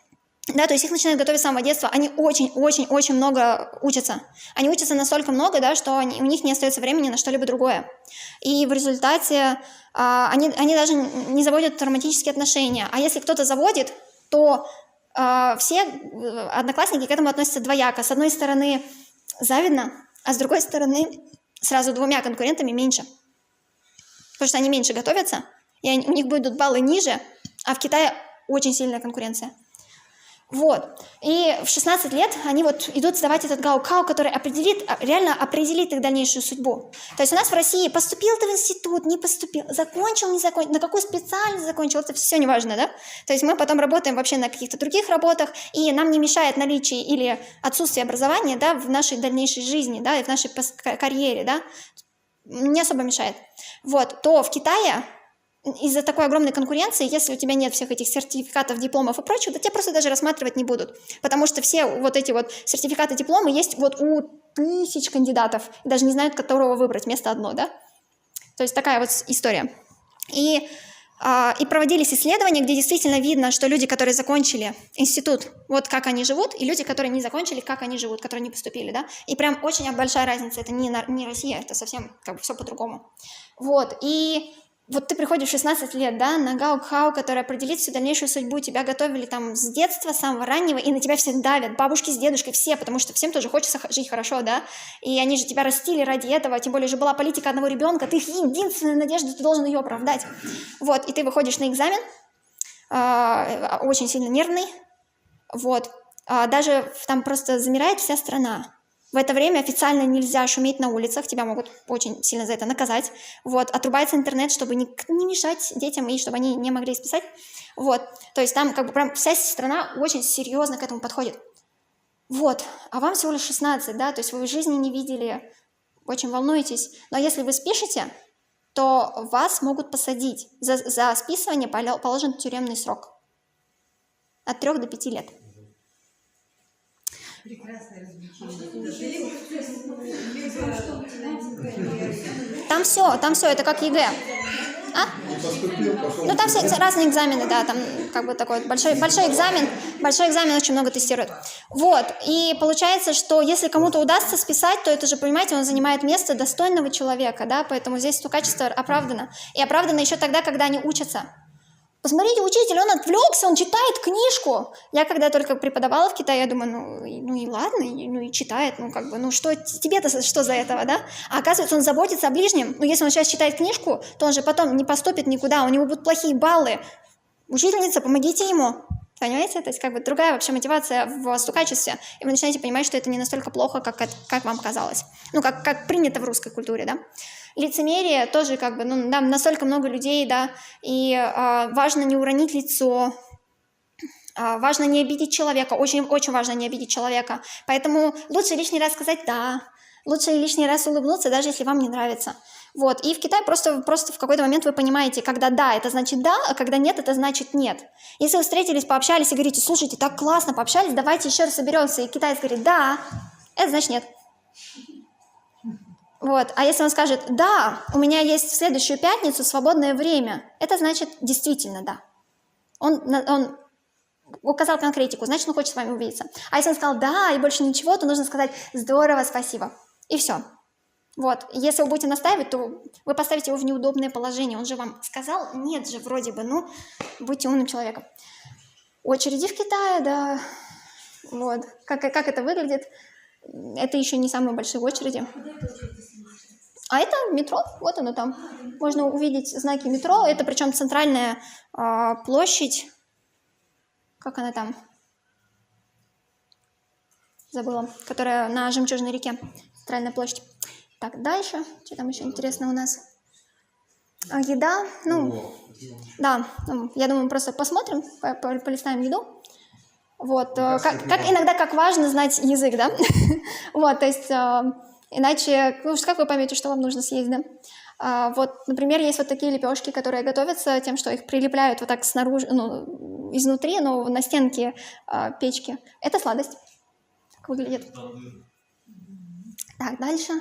Да, то есть их начинают готовить с самого детства, они очень-очень-очень много учатся. Они учатся настолько много, да, что у них не остается времени на что-либо другое. И в результате они даже не заводят романтические отношения. А если кто-то заводит, то все одноклассники к этому относятся двояко. С одной стороны, завидно, а с другой стороны, сразу двумя конкурентами меньше. Потому что они меньше готовятся, и у них будут баллы ниже, а в Китае очень сильная конкуренция. Вот. И в 16 лет они вот идут сдавать этот гаокао, который реально определит их дальнейшую судьбу. То есть у нас в России поступил ты в институт, не поступил, закончил, не закончил, на какую специальность закончил, это все не важно, да? То есть мы потом работаем вообще на каких-то других работах, и нам не мешает наличие или отсутствие образования, да, в нашей дальнейшей жизни, да, и в нашей карьере, да, не особо мешает. Вот. То в Китае из-за такой огромной конкуренции, если у тебя нет всех этих сертификатов, дипломов и прочего, то тебя просто даже рассматривать не будут. Потому что все вот эти вот сертификаты, дипломы есть вот у тысяч кандидатов. И даже не знают, которого выбрать, место одно, да? То есть такая вот история. И проводились исследования, где действительно видно, что люди, которые закончили институт, вот как они живут, и люди, которые не закончили, как они живут, которые не поступили, да? И прям очень большая разница. Это не Россия, это совсем как бы все по-другому. Вот, и вот ты приходишь в 16 лет, да, на гаокхау, который определит всю дальнейшую судьбу, тебя готовили там с детства, с самого раннего, и на тебя все давят, бабушки с дедушкой, все, потому что всем тоже хочется жить хорошо, да, и они же тебя растили ради этого, тем более же была политика одного ребенка, ты их единственная надежда, ты должен ее оправдать. Вот, и ты выходишь на экзамен, очень сильно нервный, вот, даже там просто замирает вся страна. В это время официально нельзя шуметь на улицах, тебя могут очень сильно за это наказать. Вот, отрубается интернет, чтобы не мешать детям и чтобы они не могли исписать. Вот, то есть там как бы прям вся страна очень серьезно к этому подходит. Вот, а вам всего лишь 16, да, то есть вы в жизни не видели, очень волнуетесь. Но если вы спишете, то вас могут посадить. За списывание положен тюремный срок. От 3 до 5 лет. Прекрасное развлечение. Там все, это как ЕГЭ. Ну, там все разные экзамены, да, там как бы такой большой экзамен очень много тестирует. Вот, и получается, что если кому-то удастся списать, то это же, понимаете, он занимает место достойного человека, да, поэтому здесь стукачество оправдано. И оправдано еще тогда, когда они учатся. Посмотрите, учитель, он отвлекся, он читает книжку. Я когда только преподавала в Китае, я думаю, ну и ладно, ну и читает, ну как бы, ну что тебе-то что за этого, да? А оказывается, он заботится о ближнем. Ну если он сейчас читает книжку, то он же потом не поступит никуда, у него будут плохие баллы. Учительница, помогите ему. Понимаете? То есть как бы другая вообще мотивация в стукачестве. И вы начинаете понимать, что это не настолько плохо, как вам казалось. Ну как принято в русской культуре, да? Лицемерие тоже как бы, ну, там настолько много людей, да, и важно не уронить лицо, важно не обидеть человека, очень-очень важно не обидеть человека, поэтому лучше лишний раз сказать «да», лучше лишний раз улыбнуться, даже если вам не нравится. Вот, и в Китае просто в какой-то момент вы понимаете, когда «да» это значит «да», а когда «нет» это значит «нет». Если вы встретились, пообщались и говорите «слушайте, так классно, пообщались, давайте еще раз соберемся», и китаец говорит «да», это значит «нет». Вот. А если он скажет, да, у меня есть в следующую пятницу свободное время, это значит действительно да. Он указал конкретику, значит, он хочет с вами увидеться. А если он сказал да и больше ничего, то нужно сказать здорово, спасибо. И все. Вот. Если вы будете настаивать, то вы поставите его в неудобное положение. Он же вам сказал, нет же, вроде бы, ну, будьте умным человеком. Очереди в Китае, да. Вот. Как это выглядит? Это еще не самые большие очереди. А это метро, вот оно там. Можно увидеть знаки метро. Это причем центральная площадь. Как она там? забыла, которая на Жемчужной реке, Центральная площадь. Так, дальше, что там еще интересно у нас? Еда, ну, да, я думаю, просто посмотрим, полистаем еду. Вот, как иногда, как важно знать язык, да? Вот, то есть, иначе, ну, как вы поймете, что вам нужно съесть, да? Вот, например, есть вот такие лепешки, которые готовятся тем, что их прилепляют вот так снаружи, ну, изнутри, но на стенке печки. Это сладость. Так выглядит. Так, дальше.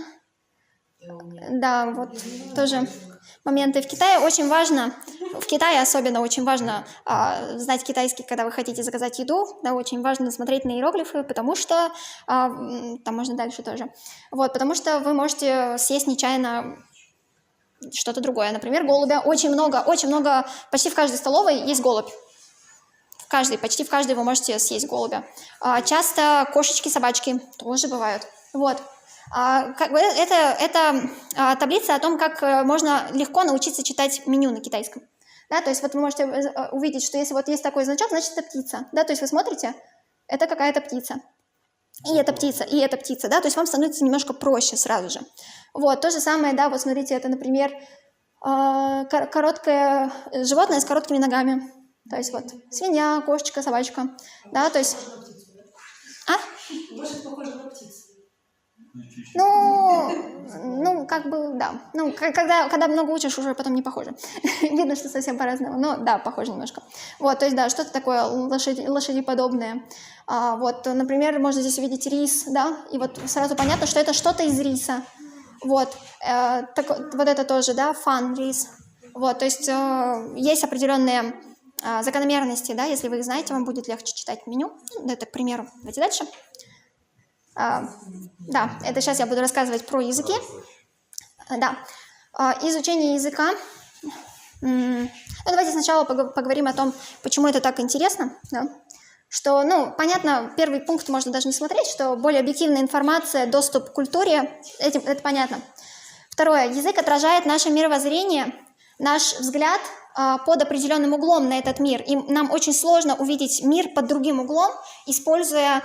Да, вот тоже моменты. В Китае очень важно, в Китае особенно очень важно знать китайский, когда вы хотите заказать еду, да, очень важно смотреть на иероглифы, потому что, там можно дальше тоже, вот, потому что вы можете съесть нечаянно что-то другое, например, голубя, очень много, почти в каждой столовой есть голубь. Почти в каждой вы можете съесть голубя. Часто кошечки, собачки тоже бывают, вот. Это таблица о том, как можно легко научиться читать меню на китайском. Да, то есть вот вы можете увидеть, что если вот есть такой значок, значит это птица. Да, то есть вы смотрите, это какая-то птица. И эта птица, да, то есть вам становится немножко проще сразу же. Вот, то же самое, да, вот смотрите, это, например, короткое животное с короткими ногами. То есть вот свинья, кошечка, собачка. Да, то есть... Лошадь похожа на птицу. Ну, как бы, да. Ну, когда много учишь, уже потом не похоже. Видно, что совсем по-разному, но да, похоже немножко. Вот, то есть, да, что-то такое лошадеподобное. Вот, например, можно здесь увидеть рис, да, и вот сразу понятно, что это что-то из риса. Вот, вот это тоже, да, рис. Вот, то есть, есть определенные закономерности, да, если вы их знаете, вам будет легче читать меню. Это, к примеру. Давайте дальше. Да, это сейчас я буду рассказывать про языки. Да, изучение языка. Ну, давайте сначала поговорим о том, почему это так интересно. Да? Что, ну, понятно, первый пункт можно даже не смотреть, что более объективная информация, доступ к культуре, это понятно. Второе, язык отражает наше мировоззрение, наш взгляд под определенным углом на этот мир. И нам очень сложно увидеть мир под другим углом, используя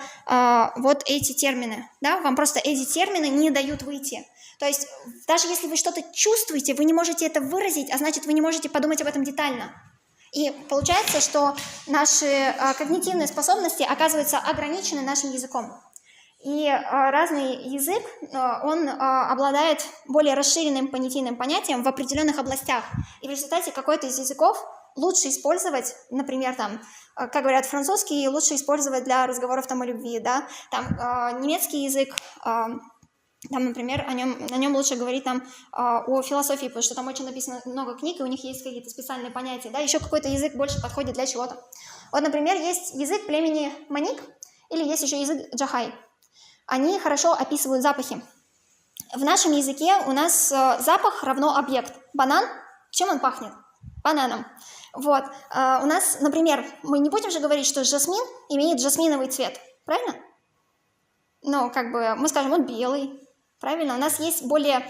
вот эти термины. Да? Вам просто эти термины не дают выйти. То есть даже если вы что-то чувствуете, вы не можете это выразить, а значит, вы не можете подумать об этом детально. И получается, что наши когнитивные способности оказываются ограничены нашим языком. И разный язык, он обладает более расширенным понятийным понятием в определенных областях. И в результате какой-то из языков лучше использовать, например, там, как говорят, французский лучше использовать для разговоров там о любви, да, там немецкий язык, там, например, на нем лучше говорить там о философии, потому что там очень написано много книг, и у них есть какие-то специальные понятия, да, еще какой-то язык больше подходит для чего-то. Вот, например, есть язык племени Маник, или есть еще язык Джахай. Они хорошо описывают запахи. В нашем языке у нас запах равно объект. Банан, чем он пахнет? Бананом. Вот. У нас, например, мы не будем же говорить, что жасмин имеет жасминовый цвет. Правильно? Ну, как бы мы скажем, он белый. Правильно? У нас есть более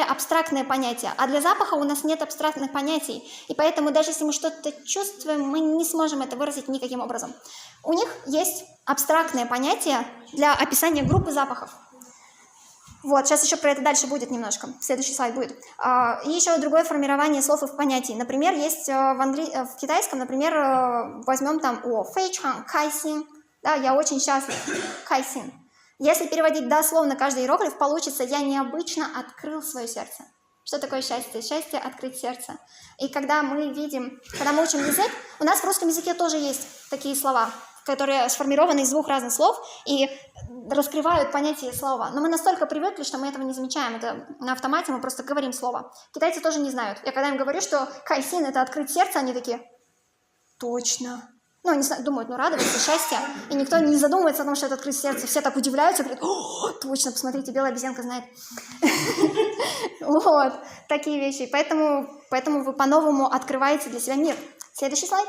абстрактное понятие. А для запаха у нас нет абстрактных понятий. И поэтому даже если мы что-то чувствуем, мы не сможем это выразить никаким образом. У них есть абстрактное понятие для описания группы запахов. Вот, сейчас еще про это дальше будет немножко. Следующий слайд будет. И еще другое формирование слов и понятий. Например, есть в китайском, например, возьмем там фэйчан, кайсин. Да, я очень счастлив. Кайсин. Если переводить дословно каждый иероглиф, получится «я необычно открыл свое сердце». Что такое счастье? Счастье – открыть сердце. И когда мы учим язык, у нас в русском языке тоже есть такие слова, которые сформированы из двух разных слов и раскрывают понятие слова. Но мы настолько привыкли, что мы этого не замечаем. Это на автомате, мы просто говорим слово. Китайцы тоже не знают. Я когда им говорю, что кайсин – это открыть сердце, они такие «точно». Ну, они думают, радоваться, счастье. И никто не задумывается о том, что это открыть сердце. Все так удивляются, говорят, о, точно, посмотрите, белая обезьянка знает. Вот, такие вещи. Поэтому вы по-новому открываете для себя мир. Следующий слайд.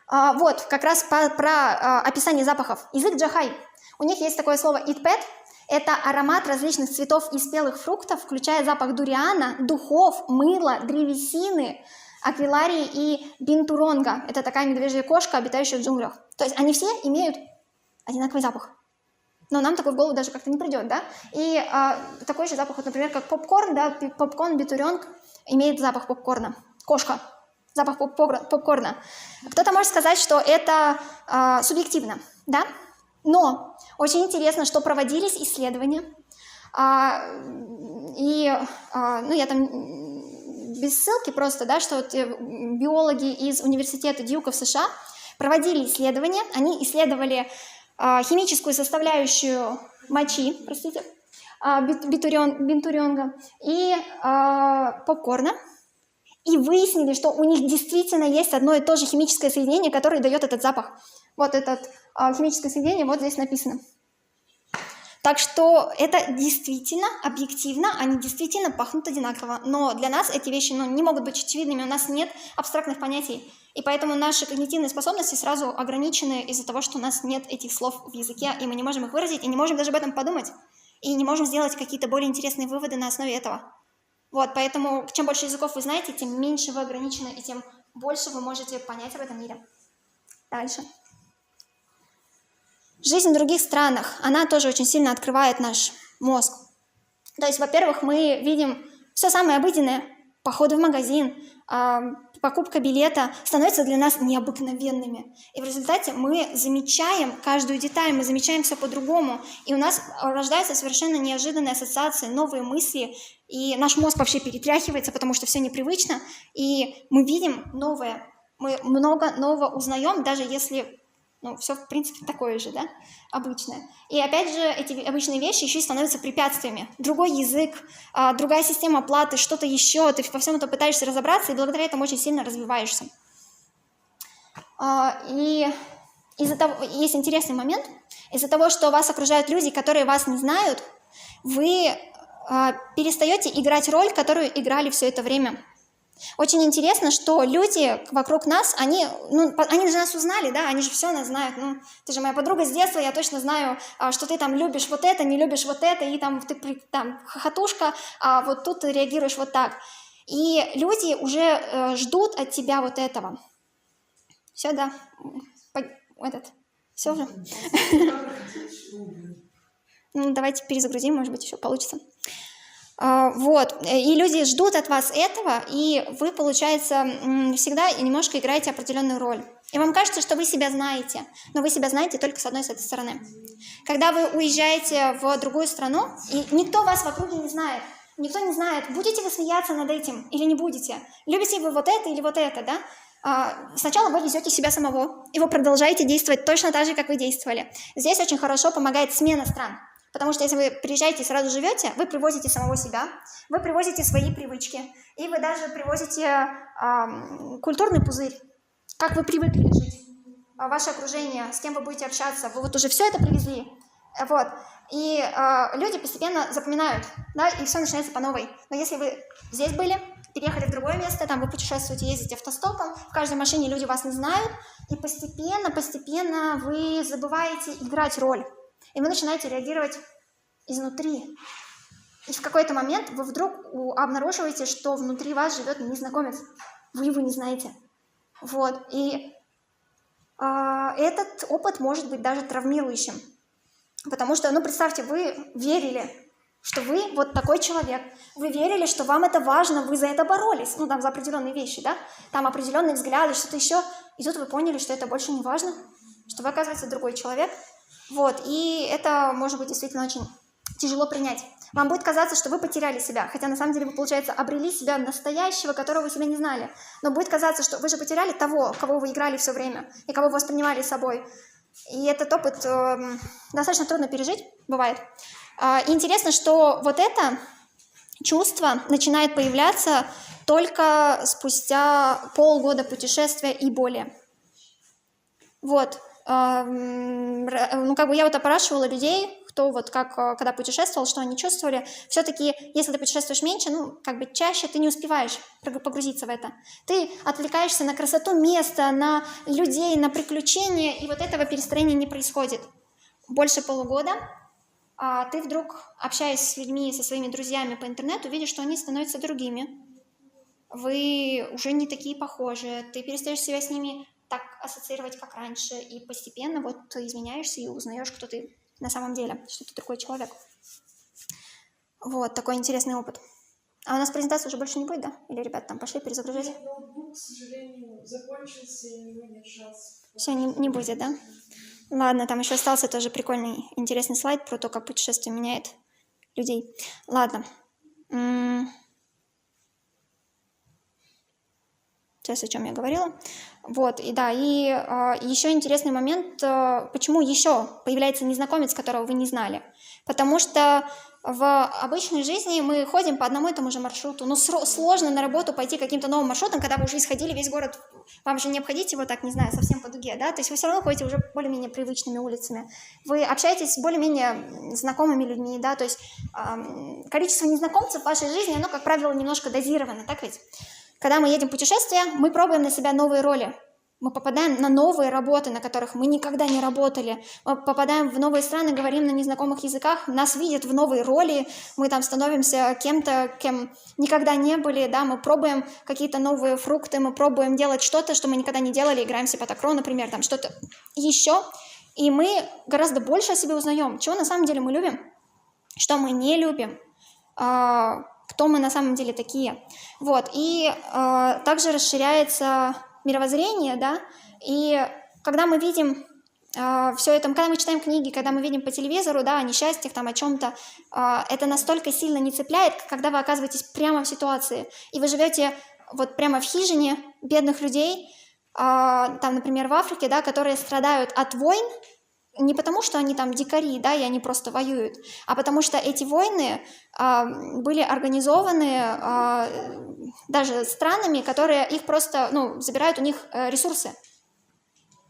Вот, как раз про описание запахов. Язык Джахай. У них есть такое слово «итпет». Это аромат различных цветов и спелых фруктов, включая запах дуриана, духов, мыла, древесины, аквиларии и бинтуронга. Это такая медвежья кошка, обитающая в джунглях. То есть они все имеют одинаковый запах. Но нам такой в голову даже как-то не придет, да? И такой же запах, вот, например, как попкорн, да, попкорн битуренг имеет запах попкорна. Кошка, запах попкорна. Кто-то может сказать, что это субъективно, да? Но очень интересно, что проводились исследования, ну, я там без ссылки просто, да, что вот биологи из университета Дьюка в США проводили исследования, они исследовали химическую составляющую мочи, простите, битуренга и попкорна, и выяснили, что у них действительно есть одно и то же химическое соединение, которое дает этот запах. Вот это химическое соединение вот здесь написано. Так что это действительно объективно, они действительно пахнут одинаково. Но для нас эти вещи не могут быть очевидными, у нас нет абстрактных понятий. И поэтому наши когнитивные способности сразу ограничены из-за того, что у нас нет этих слов в языке, и мы не можем их выразить, и не можем даже об этом подумать. И не можем сделать какие-то более интересные выводы на основе этого. Вот, поэтому чем больше языков вы знаете, тем меньше вы ограничены, и тем больше вы можете понять об этом мире. Дальше. Жизнь в других странах, она тоже очень сильно открывает наш мозг. То есть, во-первых, мы видим все самое обыденное, походы в магазин, покупка билета становятся для нас необыкновенными. И в результате мы замечаем каждую деталь, мы замечаем все по-другому, и у нас рождаются совершенно неожиданные ассоциации, новые мысли, и наш мозг вообще перетряхивается, потому что все непривычно, и мы видим новое, мы много нового узнаем, даже если все, в принципе, такое же, да, обычное. И опять же, эти обычные вещи еще и становятся препятствиями. Другой язык, другая система оплаты, что-то еще, ты во всем этом пытаешься разобраться, и благодаря этому очень сильно развиваешься. И из-за того, есть интересный момент, из-за того, что вас окружают люди, которые вас не знают, вы перестаете играть роль, которую играли все это время. Очень интересно, что люди вокруг нас, они же нас узнали, да, они же все нас знают. Ты же моя подруга с детства, я точно знаю, что ты там любишь вот это, не любишь вот это, и ты там хохотушка, а вот тут ты реагируешь вот так. И люди уже ждут от тебя вот этого. Все, да, все уже. Давайте перезагрузим, может быть, еще получится. Вот, и люди ждут от вас этого, и вы, получается, всегда немножко играете определенную роль. И вам кажется, что вы себя знаете, но вы себя знаете только с одной стороны. Когда вы уезжаете в другую страну, и никто вас в округе не знает, никто не знает, будете вы смеяться над этим или не будете, любите вы вот это или вот это, да? Сначала вы везете себя самого, и вы продолжаете действовать точно так же, как вы действовали. Здесь очень хорошо помогает смена стран. Потому что если вы приезжаете и сразу живете, вы привозите самого себя, вы привозите свои привычки, и вы даже привозите культурный пузырь, как вы привыкли жить, ваше окружение, с кем вы будете общаться, вы вот уже все это привезли. Вот. И люди постепенно запоминают, да, и все начинается по новой. Но если вы здесь были, переехали в другое место, там вы путешествуете, ездите автостопом, в каждой машине люди вас не знают, и постепенно вы забываете играть роль. И вы начинаете реагировать изнутри. И в какой-то момент вы вдруг обнаруживаете, что внутри вас живет незнакомец. Вы его не знаете. Вот. И этот опыт может быть даже травмирующим. Потому что, представьте, вы верили, что вы вот такой человек. Вы верили, что вам это важно, вы за это боролись. Там за определенные вещи, да? Там определенные взгляды, что-то еще. И тут вы поняли, что это больше не важно, что вы, оказывается, другой человек. Вот, и это может быть действительно очень тяжело принять. Вам будет казаться, что вы потеряли себя, хотя на самом деле вы, получается, обрели себя настоящего, которого вы себя не знали. Но будет казаться, что вы же потеряли того, кого вы играли все время, и кого вы воспринимали собой. И этот опыт достаточно трудно пережить, бывает. И интересно, что вот это чувство начинает появляться только спустя полгода путешествия и более. Вот. Я вот опрашивала людей, кто когда путешествовал, что они чувствовали. Все-таки, если ты путешествуешь меньше, чаще ты не успеваешь погрузиться в это. Ты отвлекаешься на красоту места, на людей, на приключения, и вот этого перестроения не происходит. Больше полугода ты вдруг, общаясь с людьми, со своими друзьями по интернету, видишь, что они становятся другими. Вы уже не такие похожи, ты перестаешь себя с ними так ассоциировать, как раньше, и постепенно вот ты изменяешься и узнаешь, кто ты на самом деле, что ты другой человек. Вот, такой интересный опыт. А у нас презентации уже больше не будет, да? Или ребята там пошли перезагружать? Нет, ноутбук, к сожалению, закончился, и у него нет шансов. Все, не будет, да? Ладно, там еще остался тоже прикольный, интересный слайд про то, как путешествие меняет людей. Ладно. Сейчас о чем я говорила. Вот, и да, и еще интересный момент, почему еще появляется незнакомец, которого вы не знали. Потому что в обычной жизни мы ходим по одному и тому же маршруту. Но сложно на работу пойти каким-то новым маршрутом, когда вы уже исходили весь город. Вам же не обходить его так, не знаю, совсем по дуге, да? То есть вы все равно ходите уже более-менее привычными улицами. Вы общаетесь с более-менее знакомыми людьми, да? То есть количество незнакомцев в вашей жизни, оно, как правило, немножко дозировано, так ведь? Когда мы едем в путешествие, мы пробуем на себя новые роли. Мы попадаем на новые работы, на которых мы никогда не работали. Мы попадаем в новые страны, говорим на незнакомых языках, нас видят в новой роли, мы там становимся кем-то, кем никогда не были, да, мы пробуем какие-то новые фрукты, мы пробуем делать что-то, что мы никогда не делали, играем в сепатакро, например, там что-то еще, и мы гораздо больше о себе узнаем, чего на самом деле мы любим, что мы не любим, кто мы на самом деле такие. Вот, и также расширяется мировоззрение, да, и когда мы видим все это, когда мы читаем книги, когда мы видим по телевизору, да, о несчастьях, там, о чем-то, это настолько сильно не цепляет, когда вы оказываетесь прямо в ситуации, и вы живете вот прямо в хижине бедных людей, там, например, в Африке, да, которые страдают от войн, не потому, что они там дикари, да, и они просто воюют, а потому что эти войны были организованы даже странами, которые их просто, забирают у них ресурсы.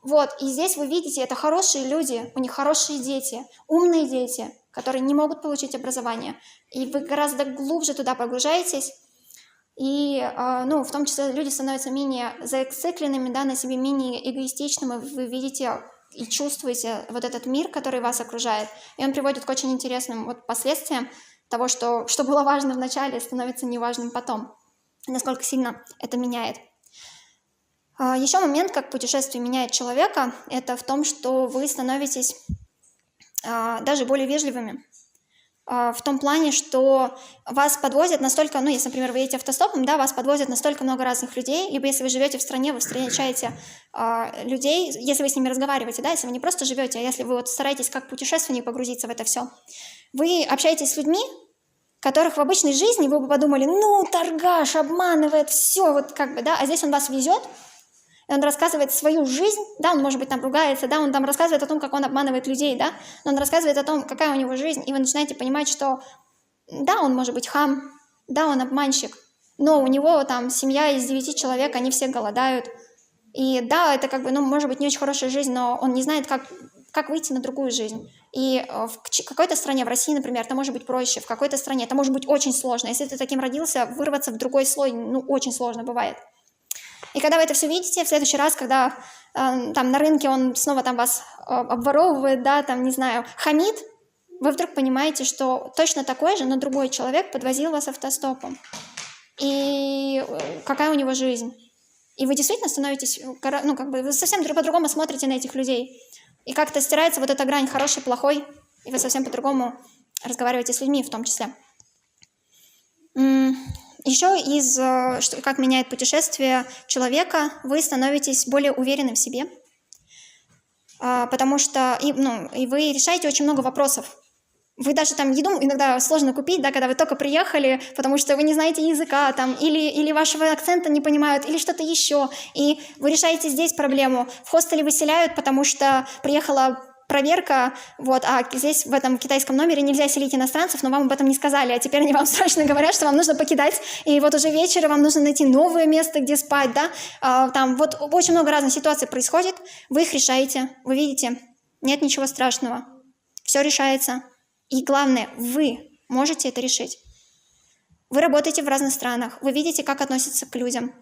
Вот, и здесь вы видите, это хорошие люди, у них хорошие дети, умные дети, которые не могут получить образование. И вы гораздо глубже туда погружаетесь, и, в том числе люди становятся менее зацикленными, да, на себе, менее эгоистичными, вы видите и чувствуете вот этот мир, который вас окружает. И он приводит к очень интересным вот последствиям того, что было важно в начале, становится неважным потом. Насколько сильно это меняет. Еще момент, как путешествие меняет человека, это в том, что вы становитесь даже более вежливыми. В том плане, что вас подвозят настолько, если, например, вы едете автостопом, да, вас подвозят настолько много разных людей, либо если вы живете в стране, вы встречаете людей, если вы с ними разговариваете, да, если вы не просто живете, а если вы вот стараетесь как путешественник погрузиться в это все, вы общаетесь с людьми, которых в обычной жизни вы бы подумали, торгаш, обманывает, все, вот как бы, да, а здесь он вас везет, и он рассказывает свою жизнь, да, он, может быть, там ругается, да, он там рассказывает о том, как он обманывает людей, да, но он рассказывает о том, какая у него жизнь, и вы начинаете понимать, что, да, он может быть хам, да, он обманщик, но у него там семья из 9 человек, они все голодают, и да, это как бы, может быть, не очень хорошая жизнь, но он не знает, как выйти на другую жизнь. И в какой-то стране, в России, например, это может быть проще, в какой-то стране это может быть очень сложно. Если ты таким родился, вырваться в другой слой, очень сложно бывает. И когда вы это все видите, в следующий раз, когда там на рынке он снова там вас обворовывает, да, там, не знаю, хамит, вы вдруг понимаете, что точно такой же, но другой человек подвозил вас автостопом. И какая у него жизнь. И вы действительно становитесь, вы совсем по-другому смотрите на этих людей. И как-то стирается вот эта грань хороший, плохой, и вы совсем по-другому разговариваете с людьми в том числе. Еще как меняет путешествие человека, вы становитесь более уверенным в себе, потому что и вы решаете очень много вопросов. Вы даже там еду иногда сложно купить, да, когда вы только приехали, потому что вы не знаете языка, там, или вашего акцента не понимают, или что-то еще, и вы решаете здесь проблему. В хостеле выселяют, потому что приехала проверка, вот, а здесь в этом китайском номере нельзя селить иностранцев, но вам об этом не сказали, а теперь они вам срочно говорят, что вам нужно покидать, и вот уже вечер, вам нужно найти новое место, где спать, да, там вот очень много разных ситуаций происходит, вы их решаете, вы видите, нет ничего страшного, все решается, и главное, вы можете это решить. Вы работаете в разных странах, вы видите, как относятся к людям,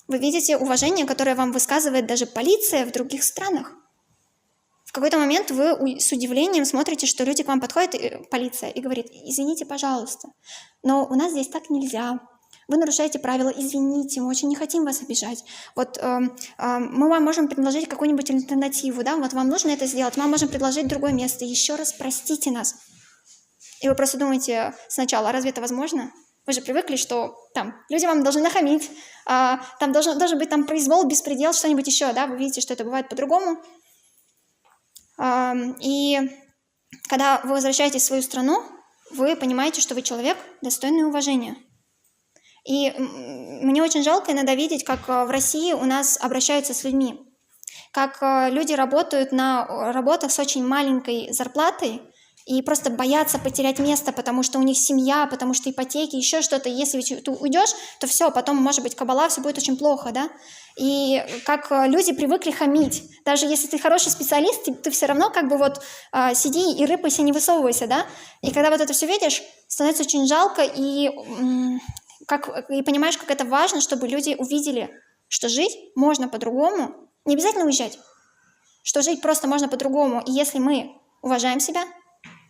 вы видите уважение, которое вам высказывает даже полиция в других странах. В какой-то момент вы с удивлением смотрите, что люди к вам подходят, полиция, и говорит: извините, пожалуйста, но у нас здесь так нельзя. вы нарушаете правила, извините, мы очень не хотим вас обижать. Вот мы вам можем предложить какую-нибудь альтернативу, да, вот вам нужно это сделать, мы вам можем предложить другое место, еще раз простите нас. И вы просто думаете сначала, а разве это возможно? Вы же привыкли, что там люди вам должны нахамить, там должен быть там произвол, беспредел, что-нибудь еще, да, вы видите, что это бывает по-другому. И когда вы возвращаетесь в свою страну, вы понимаете, что вы человек, достойный уважения. И мне очень жалко иногда видеть, как в России у нас обращаются с людьми, как люди работают на работах с очень маленькой зарплатой, и просто боятся потерять место, потому что у них семья, потому что ипотеки, еще что-то. Если ты уйдешь, то все, потом может быть кабала, все будет очень плохо, да? И как люди привыкли хамить. Даже если ты хороший специалист, ты все равно как бы вот сиди и рыпайся, не высовывайся, да? И когда вот это все видишь, становится очень жалко, и понимаешь, как это важно, чтобы люди увидели, что жить можно по-другому, не обязательно уезжать, что жить просто можно по-другому. И если мы уважаем себя,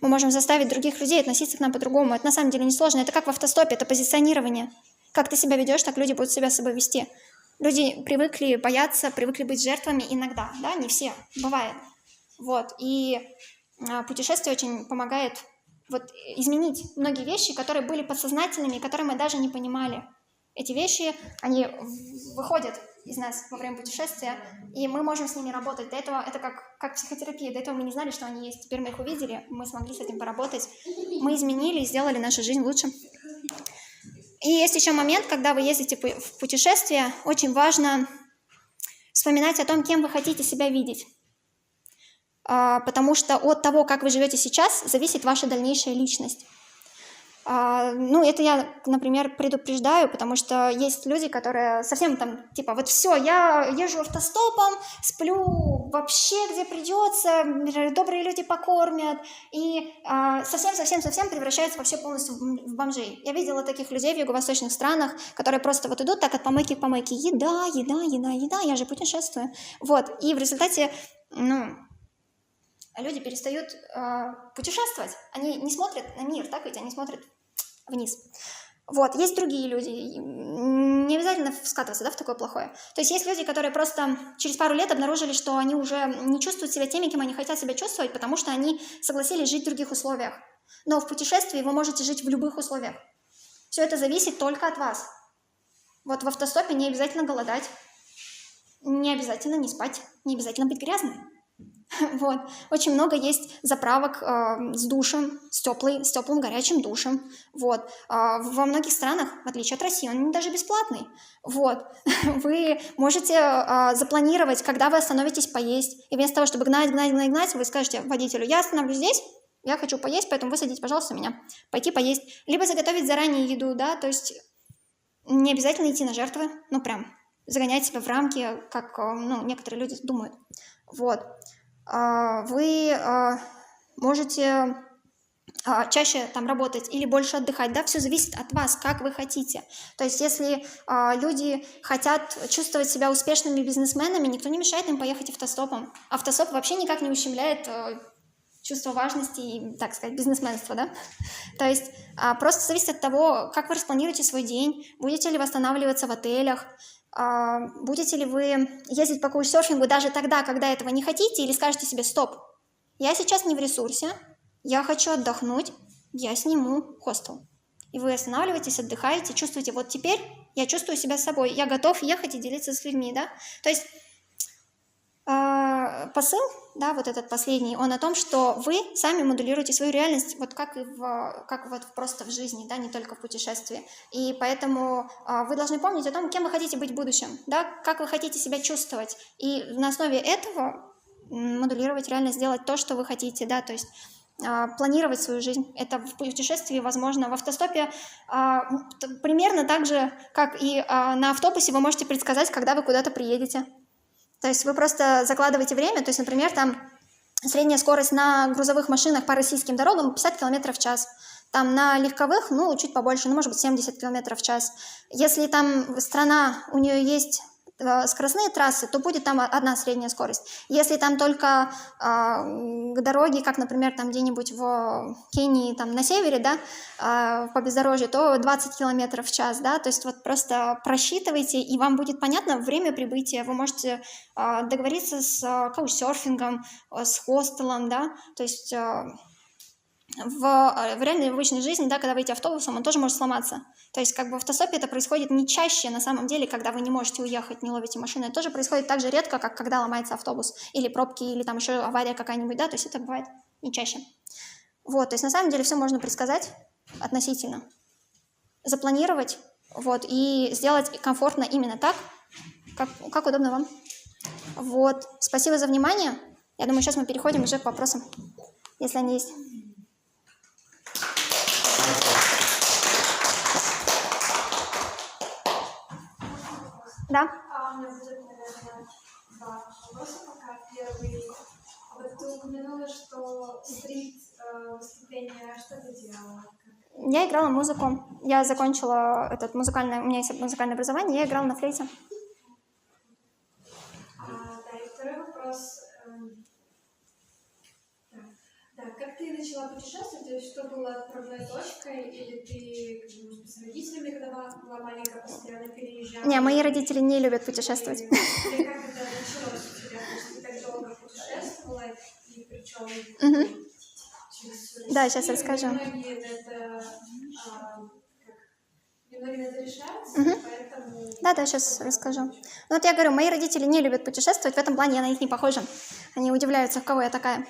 мы можем заставить других людей относиться к нам по-другому. Это на самом деле несложно. Это как в автостопе, это позиционирование. Как ты себя ведешь, так люди будут себя с собой вести. Люди привыкли бояться, привыкли быть жертвами иногда, да, не все, бывает. Вот, и путешествие очень помогает вот изменить многие вещи, которые были подсознательными, которые мы даже не понимали. Эти вещи, они выходят из нас во время путешествия, и мы можем с ними работать. До этого это как психотерапия. До этого мы не знали, что они есть. Теперь мы их увидели, мы смогли с этим поработать. Мы изменили и сделали нашу жизнь лучше. И есть еще момент, когда вы ездите в путешествие, очень важно вспоминать о том, кем вы хотите себя видеть. Потому что от того, как вы живете сейчас, зависит ваша дальнейшая личность. Это я, например, предупреждаю, потому что есть люди, которые совсем там, типа, вот все, я езжу автостопом, сплю вообще где придется, добрые люди покормят, и совсем превращаются вообще полностью в бомжей. Я видела таких людей в юго-восточных странах, которые просто вот идут так от помойки к помойке, еда, я же путешествую. Вот, и в результате, люди перестают путешествовать, они не смотрят на мир, так ведь, они смотрят вниз. Вот, есть другие люди, не обязательно скатываться, да, в такое плохое. То есть люди, которые просто через пару лет обнаружили, что они уже не чувствуют себя теми, кем они хотят себя чувствовать, потому что они согласились жить в других условиях. Но в путешествии вы можете жить в любых условиях. Все это зависит только от вас. Вот в автостопе не обязательно голодать, не обязательно не спать, не обязательно быть грязным. Вот. Очень много есть заправок с душем, с теплым горячим душем. Вот. Во многих странах, в отличие от России, он даже бесплатный. Вот. Вы можете запланировать, когда вы остановитесь поесть. И вместо того, чтобы гнать, вы скажете водителю: я остановлюсь здесь, я хочу поесть, поэтому высадите, пожалуйста, меня. Пойти поесть. Либо заготовить заранее еду, да, то есть не обязательно идти на жертвы, прям загонять себя в рамки, как некоторые люди думают. Вот. Вы можете чаще там работать или больше отдыхать, да, все зависит от вас, как вы хотите. То есть если люди хотят чувствовать себя успешными бизнесменами, никто не мешает им поехать автостопом. Автостоп вообще никак не ущемляет чувство важности и, так сказать, бизнесменства, да. То есть просто зависит от того, как вы распланируете свой день, будете ли вы останавливаться в отелях, будете ли вы ездить по каучсерфингу даже тогда, когда этого не хотите, или скажете себе: стоп, я сейчас не в ресурсе, я хочу отдохнуть, я сниму хостел. И вы останавливаетесь, отдыхаете, чувствуете: вот теперь я чувствую себя собой, я готов ехать и делиться с людьми, да. То есть посыл, да, вот этот последний, он о том, что вы сами моделируете свою реальность, вот как вот просто в жизни, да, не только в путешествии. И поэтому вы должны помнить о том, кем вы хотите быть в будущем, да, как вы хотите себя чувствовать. И на основе этого моделировать реальность, делать то, что вы хотите, да, то есть планировать свою жизнь. Это в путешествии возможно. В автостопе примерно так же, как и на автобусе, вы можете предсказать, когда вы куда-то приедете. То есть вы просто закладываете время, то есть, например, там средняя скорость на грузовых машинах по российским дорогам 50 км в час. Там на легковых, чуть побольше, может быть, 70 км в час. Если там страна, у нее есть скоростные трассы, то будет там одна средняя скорость. Если там только дороги, как, например, там где-нибудь в Кении, там на севере, да, по бездорожью, то 20 км в час, да, то есть вот просто просчитывайте, и вам будет понятно время прибытия. Вы можете договориться с каучсерфингом, с хостелом, да, то есть в реальной обычной жизни, да, когда вы едете автобусом, он тоже может сломаться. То есть как бы в автостопе это происходит не чаще, на самом деле, когда вы не можете уехать, не ловите машину. Это тоже происходит так же редко, как когда ломается автобус, или пробки, или там еще авария какая-нибудь, да, то есть это бывает не чаще. Вот, то есть на самом деле все можно предсказать относительно, запланировать, вот, и сделать комфортно именно так, как удобно вам. Вот, спасибо за внимание. Я думаю, сейчас мы переходим уже к вопросам, если они есть. Да. У меня будет, наверное, два вопроса пока. Первый. Вот ты упомянула, что стрит выступление, что ты делала? Я играла музыку. Я закончила у меня есть музыкальное образование, я играла на флейте. Да, и второй вопрос. Да, как ты начала путешествовать? То есть, что было отправной точкой? Или ты, может быть, с родителями, когда была маленькая, постоянно переезжала? Не, мои родители не любят путешествовать. Или как это началось у тебя? То есть, ты так долго путешествовала, и причем через Да, сейчас расскажу. Многие на это решаются, поэтому... Да, сейчас расскажу. Ну вот я говорю, мои родители не любят путешествовать, в этом плане я на них не похожа. Они удивляются, в кого я такая.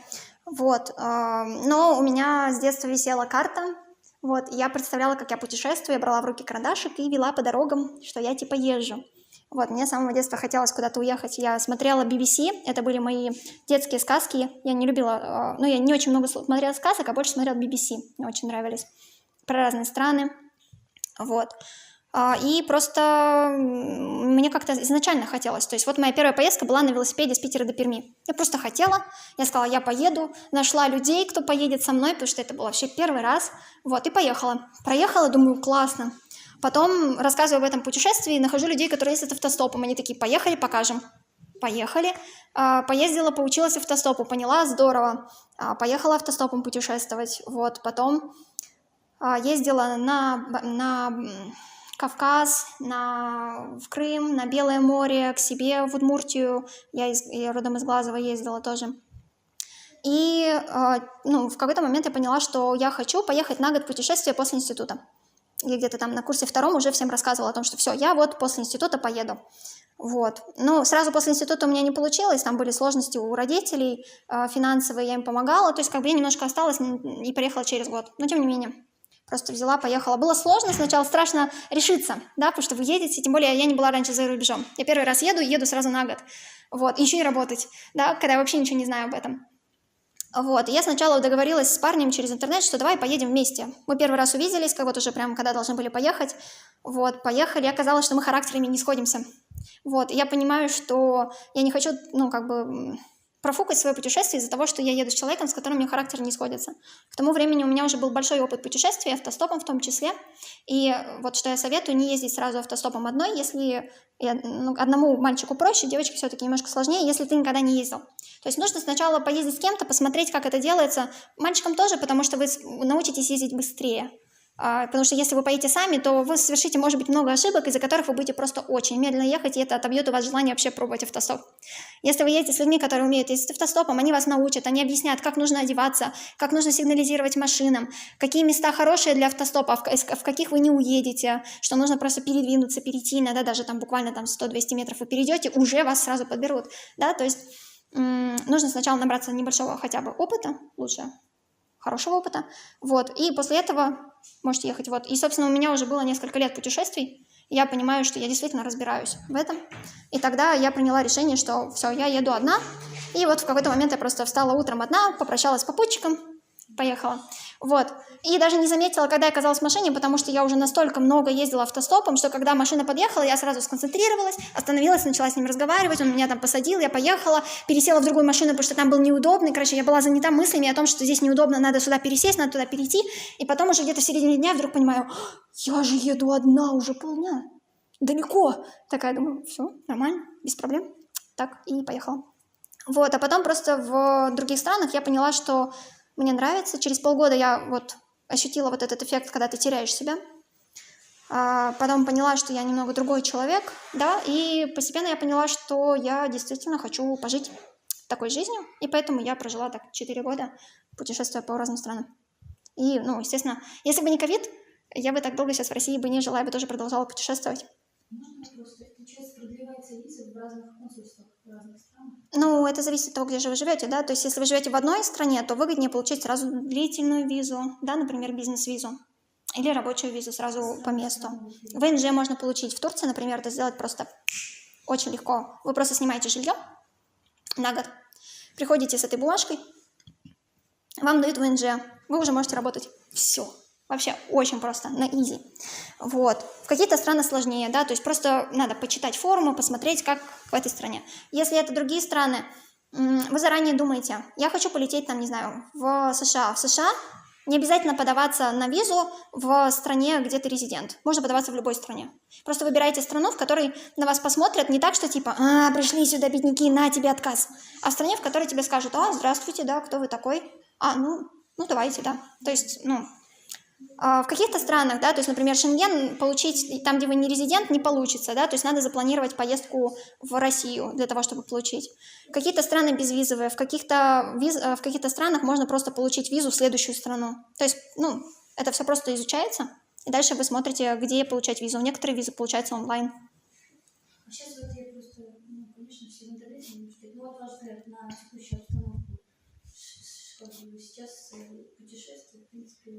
Вот, но у меня с детства висела карта, вот, я представляла, как я путешествую, я брала в руки карандашик и вела по дорогам, что я типа езжу. Вот, мне с самого детства хотелось куда-то уехать. Я смотрела BBC, это были мои детские сказки. Я не любила, я не очень много смотрела сказок, а больше смотрела BBC. Мне очень нравились. Про разные страны. Вот. И просто мне как-то изначально хотелось. То есть вот моя первая поездка была на велосипеде с Питера до Перми. Я просто хотела, я сказала, я поеду, нашла людей, кто поедет со мной, потому что это был вообще первый раз. Вот, и поехала. Проехала, думаю, классно. Потом рассказываю об этом путешествии, нахожу людей, которые ездят автостопом. Они такие, поехали, покажем. Поехали. Поездила, поучилась автостопу, поняла, здорово. Поехала автостопом путешествовать. Вот, потом ездила на Кавказ, в Крым, на Белое море, к себе в Удмуртию. Я родом из Глазова ездила тоже. И в какой-то момент я поняла, что я хочу поехать на год путешествия после института. Я где-то там на курсе 2 уже всем рассказывала о том, что все, я вот после института поеду. Вот. Но сразу после института у меня не получилось, там были сложности у родителей финансовые, я им помогала, то есть как бы я немножко осталась и приехала через год. Но тем не менее. Просто взяла, поехала. Было сложно, сначала страшно решиться, да, потому что вы едете, тем более я не была раньше за рубежом. Я первый раз еду сразу на год, вот, еще и работать, да, когда я вообще ничего не знаю об этом. Вот, и я сначала договорилась с парнем через интернет, что давай поедем вместе. Мы первый раз увиделись, как вот уже прям, когда должны были поехать, вот, поехали, и оказалось, что мы характерами не сходимся. Вот, и я понимаю, что я не хочу, профукать свое путешествие из-за того, что я еду с человеком, с которым мне характер не сходится. К тому времени у меня уже был большой опыт путешествий, автостопом в том числе. И вот что я советую, не ездить сразу автостопом одной, если одному мальчику проще, девочке все-таки немножко сложнее, если ты никогда не ездил. То есть нужно сначала поездить с кем-то, посмотреть, как это делается. Мальчикам тоже, потому что вы научитесь ездить быстрее. Потому что если вы поедете сами, то вы совершите, может быть, много ошибок, из-за которых вы будете просто очень медленно ехать, и это отобьет у вас желание вообще пробовать автостоп. Если вы едете с людьми, которые умеют ездить автостопом, они вас научат, они объяснят, как нужно одеваться, как нужно сигнализировать машинам, какие места хорошие для автостопа, в каких вы не уедете, что нужно просто передвинуться, перейти, иногда даже там буквально 100-200 метров вы перейдете, уже вас сразу подберут, да, то есть нужно сначала набраться небольшого хотя бы опыта, лучше хорошего опыта, вот, и после этого можете ехать, вот, и, собственно, у меня уже было несколько лет путешествий, и я понимаю, что я действительно разбираюсь в этом, и тогда я приняла решение, что все, я еду одна, и вот в какой-то момент я просто встала утром одна, попрощалась с попутчиком, поехала, вот, и даже не заметила, когда я оказалась в машине, потому что я уже настолько много ездила автостопом, что когда машина подъехала, я сразу сконцентрировалась, остановилась, начала с ним разговаривать, он меня там посадил, я поехала, пересела в другую машину, потому что там был неудобный, короче, я была занята мыслями о том, что здесь неудобно, надо сюда пересесть, надо туда перейти, и потом уже где-то в середине дня вдруг понимаю, я же еду одна уже полдня, далеко. Такая, думаю, все, нормально, без проблем. Так, и поехала. Вот, а потом просто в других странах я поняла, что мне нравится. Через полгода я вот ощутила вот этот эффект, когда ты теряешь себя. Потом поняла, что я немного другой человек, да, и постепенно я поняла, что я действительно хочу пожить такой жизнью, и поэтому я прожила так 4 года, путешествуя по разным странам. И, ну, естественно, если бы не ковид, я бы так долго сейчас в России бы не жила, я бы тоже продолжала путешествовать. Можно вопрос? То есть, получается, продлевается виза в разных консульствах, в разных странах? Ну, это зависит от того, где же вы живете, да, то есть если вы живете в одной стране, то выгоднее получить сразу длительную визу, да, например, бизнес-визу, или рабочую визу сразу по месту. ВНЖ можно получить в Турции, например, это сделать просто очень легко. Вы просто снимаете жилье на год, приходите с этой бумажкой, вам дают ВНЖ, вы уже можете работать. Все. Вообще очень просто, на изи. Вот. В какие-то страны сложнее, да, то есть просто надо почитать форумы, посмотреть, как в этой стране. Если это другие страны, вы заранее думаете, я хочу полететь там, не знаю, в США. В США не обязательно подаваться на визу в стране, где ты резидент. Можно подаваться в любой стране. Просто выбирайте страну, в которой на вас посмотрят не так, что типа, пришли сюда бедняки, на тебе отказ. А в стране, в которой тебе скажут, здравствуйте, да, кто вы такой? Ну давайте, да. То есть, в каких-то странах, да, то есть, например, Шенген получить там, где вы не резидент, не получится, да, то есть надо запланировать поездку в Россию для того, чтобы получить. Какие-то страны безвизовые, в каких-то странах можно просто получить визу в следующую страну. То есть, это все просто изучается, и дальше вы смотрите, где получать визу. Некоторые визы получаются онлайн. А сейчас вот я просто, конечно, все в интернете не читаю. Вот ваш взгляд на текущую обстановку. Сейчас путешествие, в принципе...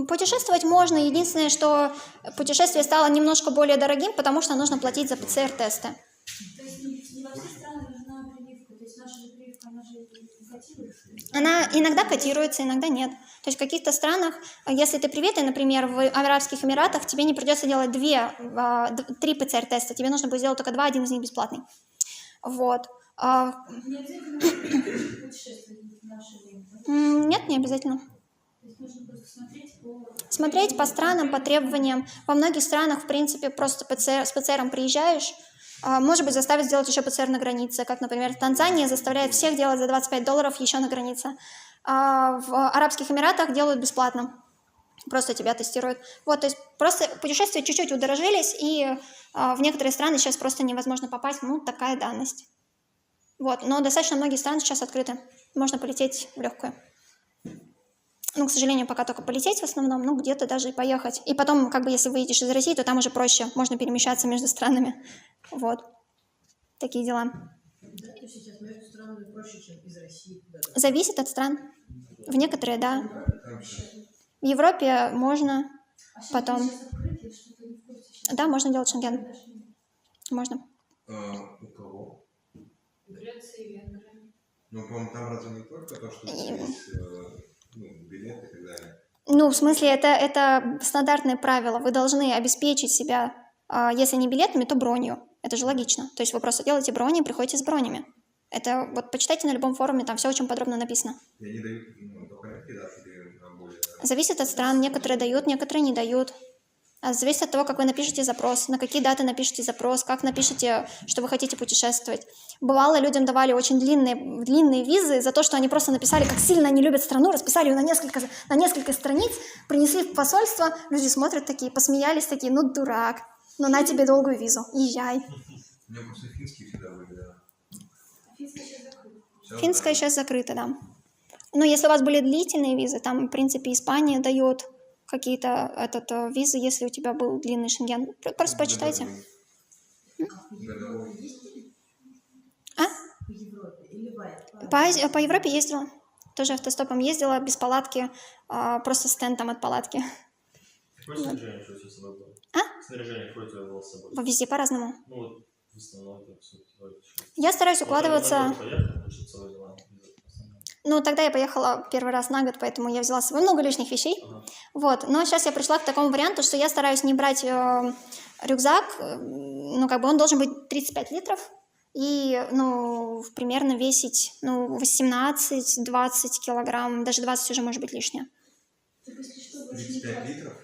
Путешествовать можно. Единственное, что путешествие стало немножко более дорогим, потому что нужно платить за ПЦР-тесты. То есть не во все страны нужна прививка? То есть наша же прививка, она же котируется? Она иногда котируется, иногда нет. То есть в каких-то странах, если ты привитый, например, в Арабских Эмиратах, тебе не придется делать 3 ПЦР-теста, тебе нужно будет сделать только 2, один из них бесплатный. Вот. Не обязательно путешествовать в наше время? Нет, не обязательно. То есть нужно просто Смотреть по странам, по требованиям. Во многих странах, в принципе, просто с ПЦРом приезжаешь, может быть, заставят сделать еще ПЦР на границе, как, например, Танзания заставляет всех делать за $25 еще на границе. А в Арабских Эмиратах делают бесплатно. Просто тебя тестируют. Вот, то есть просто путешествия чуть-чуть удорожились, и в некоторые страны сейчас просто невозможно попасть. Такая данность. Вот, но достаточно многие страны сейчас открыты. Можно полететь в легкую. К сожалению, пока только полететь в основном, где-то даже и поехать. И потом, если выедешь из России, то там уже проще, можно перемещаться между странами. Вот. Такие дела. Да, то есть сейчас между странами проще, чем из России куда-то. Зависит от стран. В некоторые, да. В Европе можно. Потом. Да, можно делать Шенген. Можно. У кого? Греция и Венгрия. По-моему, там разве не только то, что есть билеты и так далее? В смысле, это стандартное правило. Вы должны обеспечить себя, если не билетами, то бронью. Это же логично. То есть вы просто делаете брони и приходите с бронями. Это вот почитайте на любом форуме, там все очень подробно написано. И они дают только редкие даты или более... Зависит от стран. Некоторые дают, некоторые не дают. Зависит от того, как вы напишете запрос, на какие даты напишите запрос, как напишите, что вы хотите путешествовать. Бывало, людям давали очень длинные визы за то, что они просто написали, как сильно они любят страну, расписали ее на несколько страниц, принесли в посольство, люди смотрят такие, посмеялись такие, дурак, на тебе долгую визу, езжай. У меня просто финские всегда были, да. Финская сейчас закрыта, да. Но если у вас были длительные визы, там, в принципе, Испания дает какие-то визы, если у тебя был длинный Шенген. Просто почитайте. По Европе или По Европе ездила. Тоже автостопом ездила, без палатки, просто с тентом от палатки. Какое снаряжение, что у тебя с собой было? Снаряжение какое у тебя было с собой? Везде по-разному. В основном, Я стараюсь укладываться... Тогда я поехала первый раз на год, поэтому я взяла с собой много лишних вещей. Вот. Но сейчас я пришла к такому варианту, что я стараюсь не брать рюкзак, он должен быть 35 литров и, примерно весить, 18-20 килограмм, даже 20 уже может быть лишнее. 35 литров?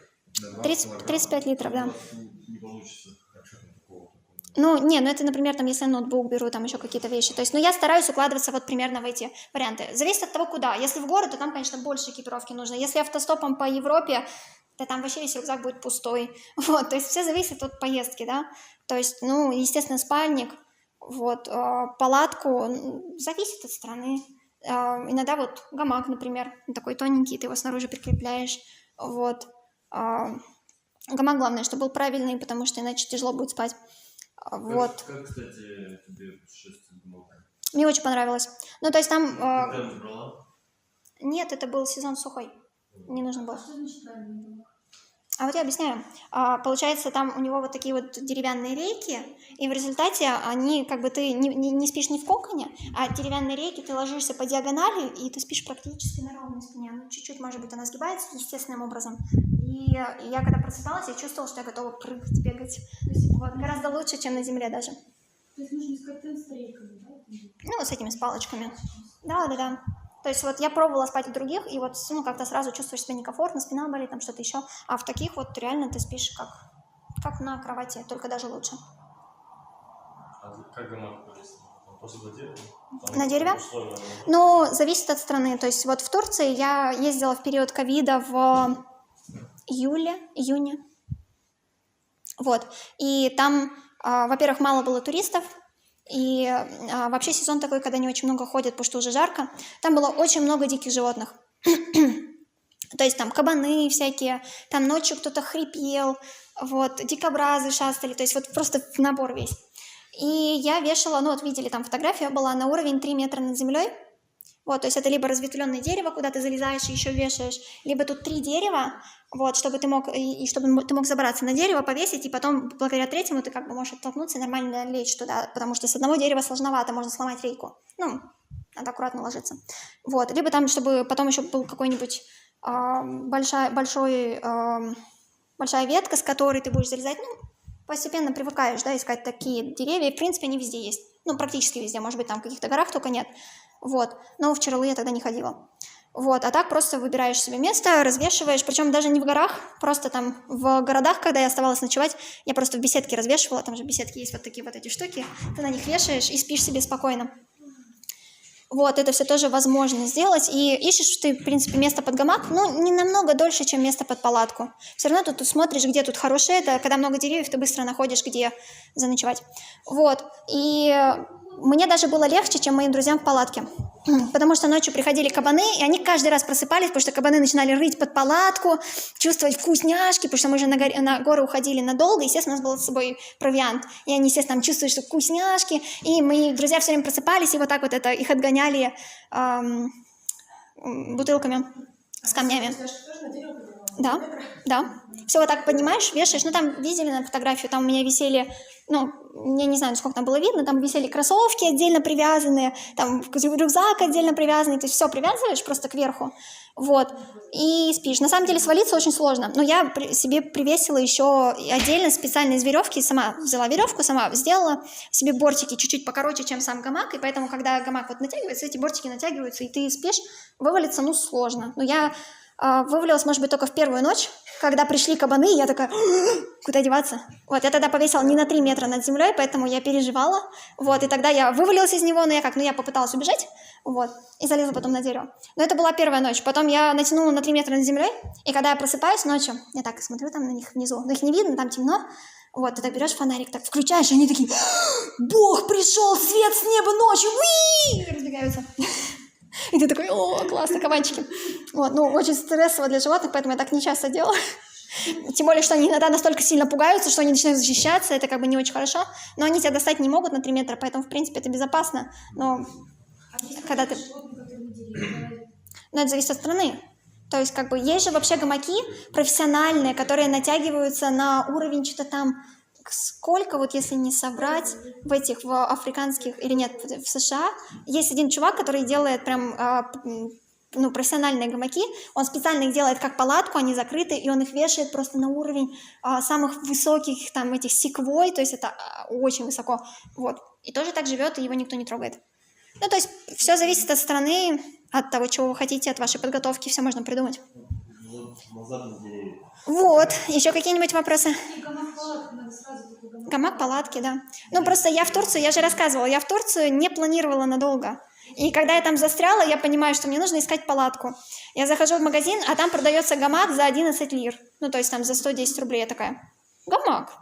35 литров, да. Не получится. Ну, не, ну это, например, там, если я ноутбук беру, там еще какие-то вещи. То есть, ну, я стараюсь укладываться вот примерно в эти варианты. Зависит от того, куда. Если в город, то там, конечно, больше экипировки нужно. Если автостопом по Европе, то там вообще весь рюкзак будет пустой. Вот, то есть все зависит от поездки, да. То есть, ну, естественно, спальник, вот, палатку, зависит от страны. Иногда вот гамак, например, такой тоненький, ты его снаружи прикрепляешь, вот. Гамак, главное, чтобы был правильный, потому что иначе тяжело будет спать. Вот. Как, кстати, тебе путешествие с гамаком? Мне очень понравилось. Ну, то есть там... Ты там брала? Нет, это был сезон сухой. Не нужно было. Что значит правильный гамак? А вот я объясняю. Получается, там у него вот такие вот деревянные рейки, и в результате они, как бы ты не спишь не в коконе, а деревянные рейки ты ложишься по диагонали, и ты спишь практически на ровной спине. Ну, чуть-чуть, может быть, она сгибается естественным образом. И я когда просыпалась, я чувствовала, что я готова прыгать, бегать. Вот, гораздо лучше, чем на земле даже. То есть нужно искать тент с рейками, да? Ну, с этими, с палочками. Да. То есть вот я пробовала спать в других, и вот, ну, как-то сразу чувствуешь себя некомфортно, спина болит, там что-то еще. А в таких вот реально ты спишь как на кровати, только даже лучше. А как гамак повесить? Он просто на дереве? На дереве? Ну, зависит от страны. То есть вот в Турции я ездила в период ковида в июне. Вот. И там, во-первых, мало было туристов, и вообще сезон такой, когда не очень много ходят, потому что уже жарко. Там было очень много диких животных. То есть там кабаны всякие, там ночью кто-то хрипел, вот, дикобразы шастали, то есть вот просто набор весь. И я вешала, ну вот видели, там фотография была на уровень 3 метра над землей. Вот, то есть это либо разветвленное дерево, куда ты залезаешь и еще вешаешь, либо тут 3 дерева, вот, чтобы ты мог, и чтобы ты мог забраться на дерево, повесить, и потом, благодаря третьему, ты как бы можешь оттолкнуться и нормально лечь туда, потому что с одного дерева сложновато, можно сломать рейку. Ну, надо аккуратно ложиться. Вот, либо там, чтобы потом еще был какой-нибудь большая ветка, с которой ты будешь залезать, ну, постепенно привыкаешь, да, искать такие деревья, и, в принципе, они везде есть, ну, практически везде, может быть, там в каких-то горах только нет, вот, но в Чаралы я тогда не ходила, вот, а так просто выбираешь себе место, развешиваешь, причем даже не в горах, просто там в городах, когда я оставалась ночевать, я просто в беседке развешивала, там же в беседке есть вот такие вот эти штуки, ты на них вешаешь и спишь себе спокойно. Вот, это все тоже возможно сделать. И ищешь ты, в принципе, место под гамак, ну, не намного дольше, чем место под палатку. Все равно тут смотришь, где тут хорошее. Это когда много деревьев, ты быстро находишь, где заночевать. Вот, и мне даже было легче, чем моим друзьям в палатке. Потому что ночью приходили кабаны, и они каждый раз просыпались, потому что кабаны начинали рыть под палатку, чувствовать вкусняшки, потому что мы же на горы уходили надолго, естественно, у нас был с собой провиант. И они, естественно, там чувствуют, что вкусняшки, и мои друзья все время просыпались, и вот так вот это их отгоняли бутылками с камнями. Да. Все вот так поднимаешь, вешаешь. Ну, там видели на фотографию, там у меня висели, ну, я не знаю, сколько там было видно, там висели кроссовки отдельно привязанные, там рюкзак отдельно привязанный, то есть все привязываешь просто кверху, вот, и спишь. На самом деле свалиться очень сложно, но я себе привесила еще отдельно специально из веревки, сама взяла веревку, сама сделала себе бортики чуть-чуть покороче, чем сам гамак, и поэтому, когда гамак вот натягивается, эти бортики натягиваются, и ты спишь, вывалиться, ну, сложно. Но я вывалилась, может быть, только в первую ночь, когда пришли кабаны, и я такая, куда деваться? Вот, я тогда повесила не на 3 метра над землей, поэтому я переживала, вот, и тогда я вывалилась из него, но я попыталась убежать, вот, и залезла потом на дерево. Но это была первая ночь, потом я натянула на 3 метра над землей, и когда я просыпаюсь ночью, я так смотрю там на них внизу, но их не видно, там темно, вот, ты так берешь фонарик, так включаешь, и они такие, Бог пришел, свет с неба ночью, уи! И разбегаются. И ты такой, о, классно, кабанчики. Вот, ну, очень стрессово для животных, поэтому я так не часто делаю. Тем более, что они иногда настолько сильно пугаются, что они начинают защищаться, это как бы не очень хорошо. Но они тебя достать не могут на 3 метра, поэтому, в принципе, это безопасно. Но когда ты... Но это зависит от страны. То есть, как бы, есть же вообще гамаки профессиональные, которые натягиваются на уровень что-то там... Сколько, вот если не соврать, в африканских, или нет, в США, есть один чувак, который делает прям, ну, профессиональные гамаки, он специально их делает как палатку, они закрыты, и он их вешает просто на уровень самых высоких, там, этих секвой, то есть это очень высоко, вот, и тоже так живет, и его никто не трогает. Ну, то есть все зависит от страны, от того, чего вы хотите, от вашей подготовки, все можно придумать. На заднем дереве. Вот, еще какие-нибудь вопросы? Гамак-палатка, надо сразу такой гамак. Гамак-палатки, да. Ну, просто я в Турцию, я же рассказывала, я в Турцию не планировала надолго. И когда я там застряла, я понимаю, что мне нужно искать палатку. Я захожу в магазин, а там продается гамак за 11 лир. Ну, то есть там за 110 рублей. Я такая, гамак.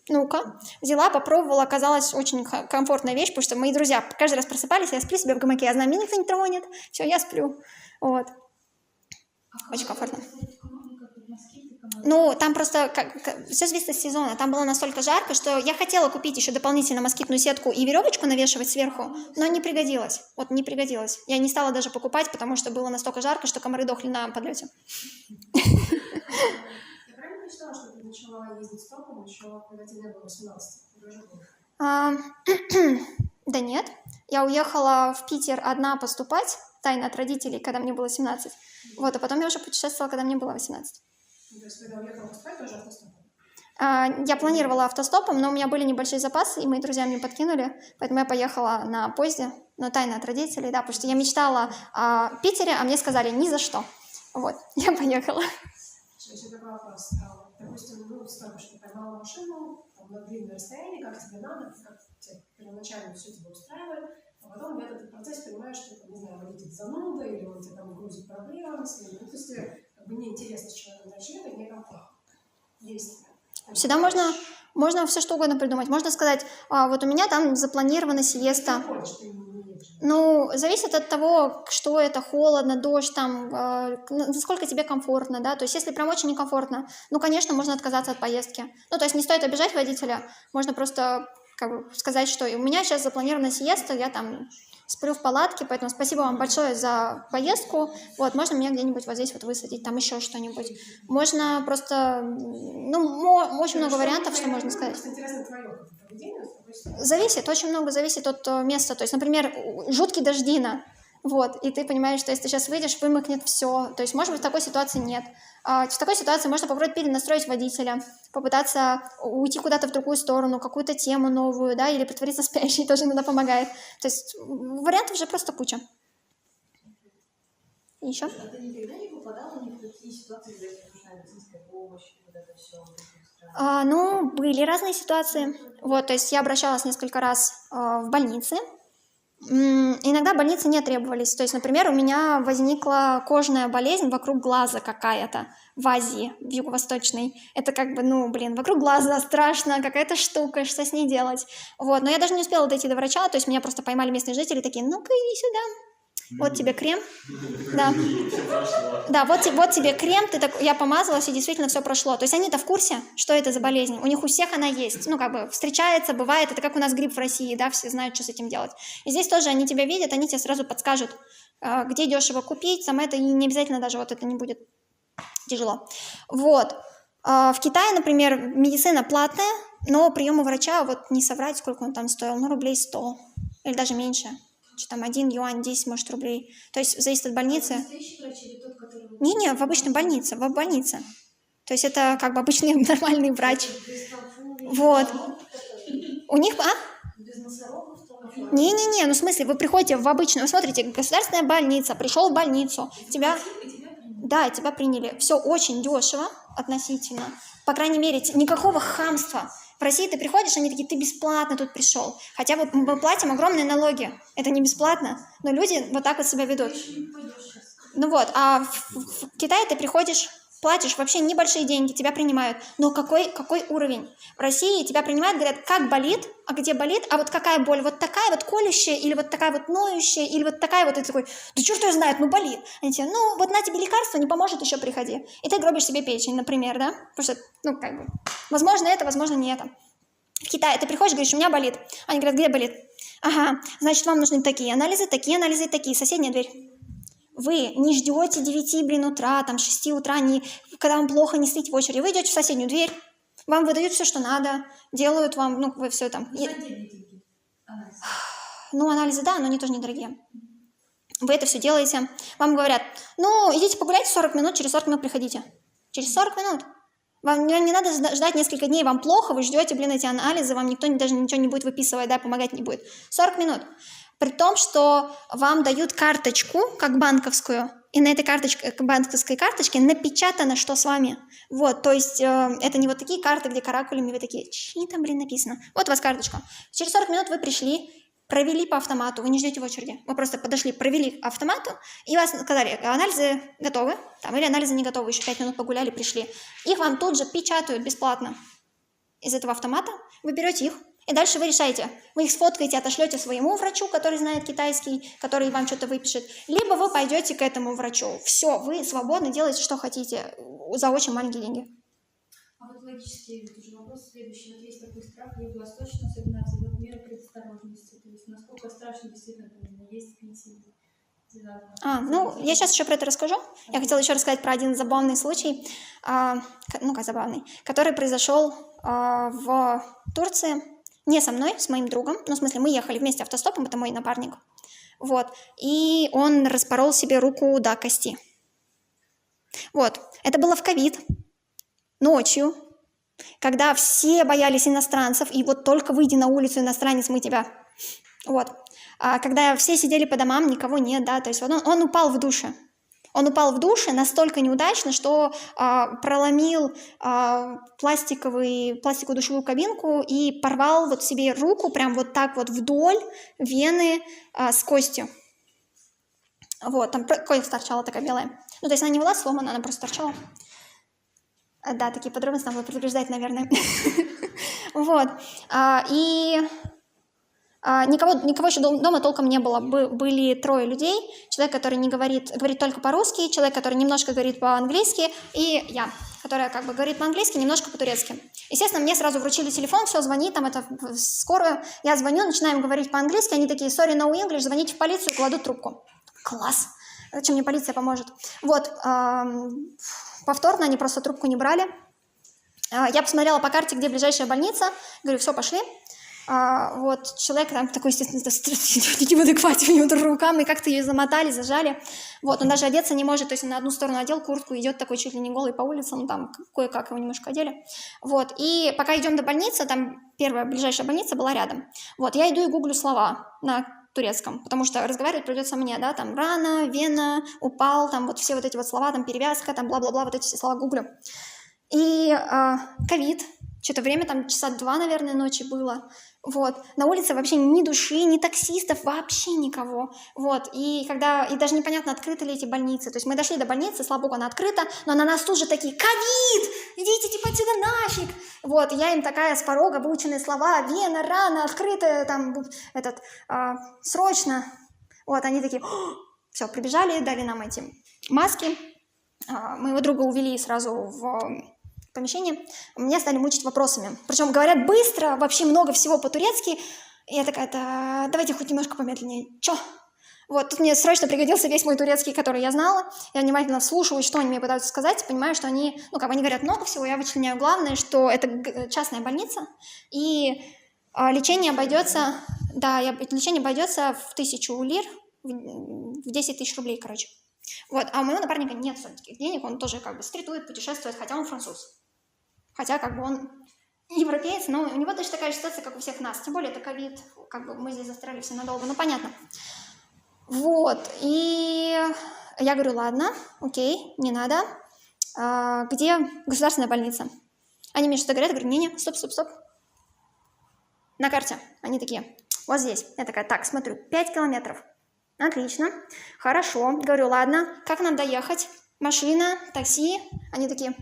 Ну-ка. Взяла, попробовала, оказалась очень комфортная вещь, потому что мои друзья каждый раз просыпались, я сплю себе в гамаке, я знаю, меня никто не тронет, все, я сплю. Вот. Очень комфортно. Ну, там просто все зависит от сезона. Там было настолько жарко, что я хотела купить еще дополнительно москитную сетку и веревочку навешивать сверху, но не пригодилось. Вот не пригодилось. Я не стала даже покупать, потому что было настолько жарко, что комары дохли на подлете. Я правильно прочитала, что ты начала ездить стопом еще, когда тебе не было 18? Да нет. Я уехала в Питер одна поступать, тайно от родителей, когда мне было 17. Вот, а потом я уже путешествовала, когда мне было 18. То есть, когда уехала поступать, тоже автостопом? Я планировала автостопом, но у меня были небольшие запасы, и мои друзья мне подкинули, поэтому я поехала на поезде, но тайно от родителей, да, потому что я мечтала о Питере, а мне сказали ни за что. Вот, я поехала. Еще такой вопрос. Допустим, столько, что ты поймала машину там, на длинное расстояние, как тебе надо, как тебе первоначально все тебя устраивает, а потом в этот процесс понимаешь, что, не знаю, водитель зануда, или он тебе там грузит проблемы, ну, то есть тебе как бы неинтересно с человеком начать, и некомфортно. Действие. Всегда можно все что угодно придумать. Можно сказать, вот у меня там запланирована сиеста. Ну, зависит от того, что это, холодно, дождь, там, насколько тебе комфортно, да, то есть если прям очень некомфортно, ну, конечно, можно отказаться от поездки. Ну, то есть не стоит обижать водителя, можно просто как бы сказать, что у меня сейчас запланирована сиеста, я там сплю в палатке, поэтому спасибо вам большое за поездку, вот, можно меня где-нибудь вот здесь вот высадить, там еще что-нибудь. Можно просто, ну, очень много вариантов, что можно сказать. Интересно твое поведение. Зависит, очень много зависит от места. То есть, например, жуткие дожди, вот, и ты понимаешь, что если ты сейчас выйдешь, вымокнет все. То есть, может быть, в такой ситуации нет. В такой ситуации можно попробовать перенастроить водителя, попытаться уйти куда-то в другую сторону, какую-то тему новую, да, или притвориться спящей, тоже иногда помогает. То есть, вариантов же просто куча. И еще? А ты никогда не попадала ни в такие ситуации, где тебе нужна медицинская помощь, вот это все? Ну, были разные ситуации. Вот, то есть я обращалась несколько раз в больницы. Иногда больницы не требовались. То есть, например, у меня возникла кожная болезнь вокруг глаза какая-то в Азии, в Юго-Восточной. Это как бы, вокруг глаза страшно, какая-то штука, что с ней делать? Вот, но я даже не успела дойти до врача, то есть меня просто поймали местные жители, такие, ну-ка иди сюда. Вот тебе крем. Да. Да, вот тебе крем, я помазалась, и действительно все прошло. То есть они-то в курсе, что это за болезнь. У них у всех она есть. Ну, как бы встречается, бывает. Это как у нас грипп в России, да, все знают, что с этим делать. И здесь тоже они тебя видят, они тебе сразу подскажут, где дешево купить, там это, и не обязательно даже вот это не будет тяжело. Вот. В Китае, например, медицина платная, но прием у врача, вот не соврать, сколько он там стоил, рублей 100 или даже меньше. Что там, 1 юань, 10, может, рублей. То есть зависит от больницы. Не, в обычной больнице, в больнице. То есть это как бы обычный нормальный врач. Вот. У них, Не, ну в смысле, вы приходите в обычную, вы смотрите, государственная больница, пришел в больницу, тебя приняли. Все очень дешево относительно. По крайней мере, никакого хамства. В России ты приходишь, они такие, ты бесплатно тут пришел. Хотя мы платим огромные налоги. Это не бесплатно, но люди вот так вот себя ведут. Ну вот, а в Китае ты приходишь, платишь вообще небольшие деньги, тебя принимают. Но какой уровень? В России тебя принимают, говорят, как болит, а где болит, а вот какая боль, вот такая вот колющая, или вот такая вот ноющая, или вот такая вот, и ты такой, да черт его знает, болит. Они тебе, вот на тебе лекарство, не поможет, еще приходи. И ты гробишь себе печень, например, да? Потому что, возможно это, возможно не это. В Китае ты приходишь, говоришь, у меня болит. Они говорят, где болит? Ага, значит, вам нужны такие анализы, соседняя дверь. Вы не ждете 9, утра, 6 утра, когда вам плохо, не стоите в очереди. Вы идете в соседнюю дверь, вам выдают все, что надо, делают вам, вы все там. Анализы, да, но они тоже недорогие. Вы это все делаете. Вам говорят, идите погуляйте 40 минут, через 40 минут приходите. Через 40 минут. Вам не надо ждать несколько дней, вам плохо, вы ждете, эти анализы, вам никто даже ничего не будет выписывать, да, помогать не будет. 40 минут. При том, что вам дают карточку, как банковскую, и на этой карточке, банковской карточке напечатано, что с вами. Вот, то есть это не вот такие карты, где каракулями вы такие, чьи там, блин, написано. Вот у вас карточка. Через 40 минут вы пришли, провели по автомату, вы не ждете в очереди. Вы просто подошли, провели автомату, и вас сказали, анализы готовы, там, или анализы не готовы, еще 5 минут погуляли, пришли. Их вам тут же печатают бесплатно из этого автомата, вы берете их, и дальше вы решаете, вы их сфоткаете, отошлете своему врачу, который знает китайский, который вам что-то выпишет, либо вы пойдете к этому врачу. Все, вы свободны, делаете, что хотите, за очень маленькие деньги. А вот логический тоже вопрос следующий. Вот есть такой страх юго-восточной, особенно вот меры предосторожности. То есть насколько страшно действительно есть пить. Ну, я сейчас еще про это расскажу. Я хотела еще рассказать про один забавный случай, забавный, который произошел в Турции. Не со мной, с моим другом. Ну, в смысле, мы ехали вместе автостопом, это мой напарник. Вот. И он распорол себе руку до кости. Вот. Это было в ковид. Ночью. Когда все боялись иностранцев, и вот только выйди на улицу, иностранец, мы тебя. Вот. А когда все сидели по домам, никого нет, да, то есть вот он упал в душе. Он упал в душе настолько неудачно, что проломил пластиковую душевую кабинку и порвал вот себе руку прям вот так вот вдоль вены с костью. Вот, там кость торчала такая белая. Ну, то есть она не была сломана, она просто торчала. Да, такие подробности надо предупреждать, наверное. Вот. Никого еще дома толком не было. Были 3 людей. Человек, который не говорит только по-русски, человек, который немножко говорит по-английски, и я, которая как бы говорит по-английски, немножко по-турецки. Естественно, мне сразу вручили телефон, все, звони, там это в скорую. Я звоню, начинаем говорить по-английски, они такие, sorry, no English, звоните в полицию, кладут трубку. Класс! Зачем мне полиция поможет? Вот, повторно они просто трубку не брали. Я посмотрела по карте, где ближайшая больница, говорю, все, пошли. Вот, человек там такой, естественно, не в адеквате, у него руками, как-то ее замотали, зажали. Вот, он даже одеться не может, то есть он на одну сторону одел куртку, идет такой чуть ли не голый по улицам, там кое-как его немножко одели. Вот, и пока идем до больницы, там первая ближайшая больница была рядом. Вот, я иду и гуглю слова на турецком, потому что разговаривать придется мне, да, там рана, вена, упал, там вот все вот эти вот слова, там перевязка, там бла-бла-бла, вот эти все слова гуглю. И ковид, что-то время, там часа 2, наверное, ночи было. Вот, на улице вообще ни души, ни таксистов, вообще никого. Вот, и даже непонятно, открыты ли эти больницы. То есть мы дошли до больницы, слава богу, она открыта, но на нас тут же такие, ковид, идите типа отсюда нафиг. Вот, я им такая с порога выученные слова, вена, рана, открытая, там, срочно. Вот, они такие, все, прибежали, дали нам эти маски. Моего друга увели сразу в помещение, меня стали мучить вопросами. Причем говорят быстро, вообще много всего по-турецки. И я такая, давайте хоть немножко помедленнее. Чё? Вот, тут мне срочно пригодился весь мой турецкий, который я знала. Я внимательно вслушиваюсь, что они мне пытаются сказать, понимаю, что они, они говорят много всего, я вычленяю главное, что это частная больница, и лечение обойдется, лечение обойдется в 1000 лир, в 10 000 рублей, короче. Вот, а у моего напарника нет таких денег, он тоже как бы стритует, путешествует, хотя он француз. Хотя как бы он европеец, но у него точно такая же ситуация, как у всех нас. Тем более это ковид, как бы мы здесь застряли все надолго, понятно. Вот, и я говорю, ладно, окей, не надо. Где государственная больница? Они мне что-то говорят, я говорю, не-не, стоп. На карте. Они такие, вот здесь. Я такая, так, смотрю, 5 километров. Отлично, хорошо. Говорю, ладно, как нам доехать? Машина, такси? Они такие,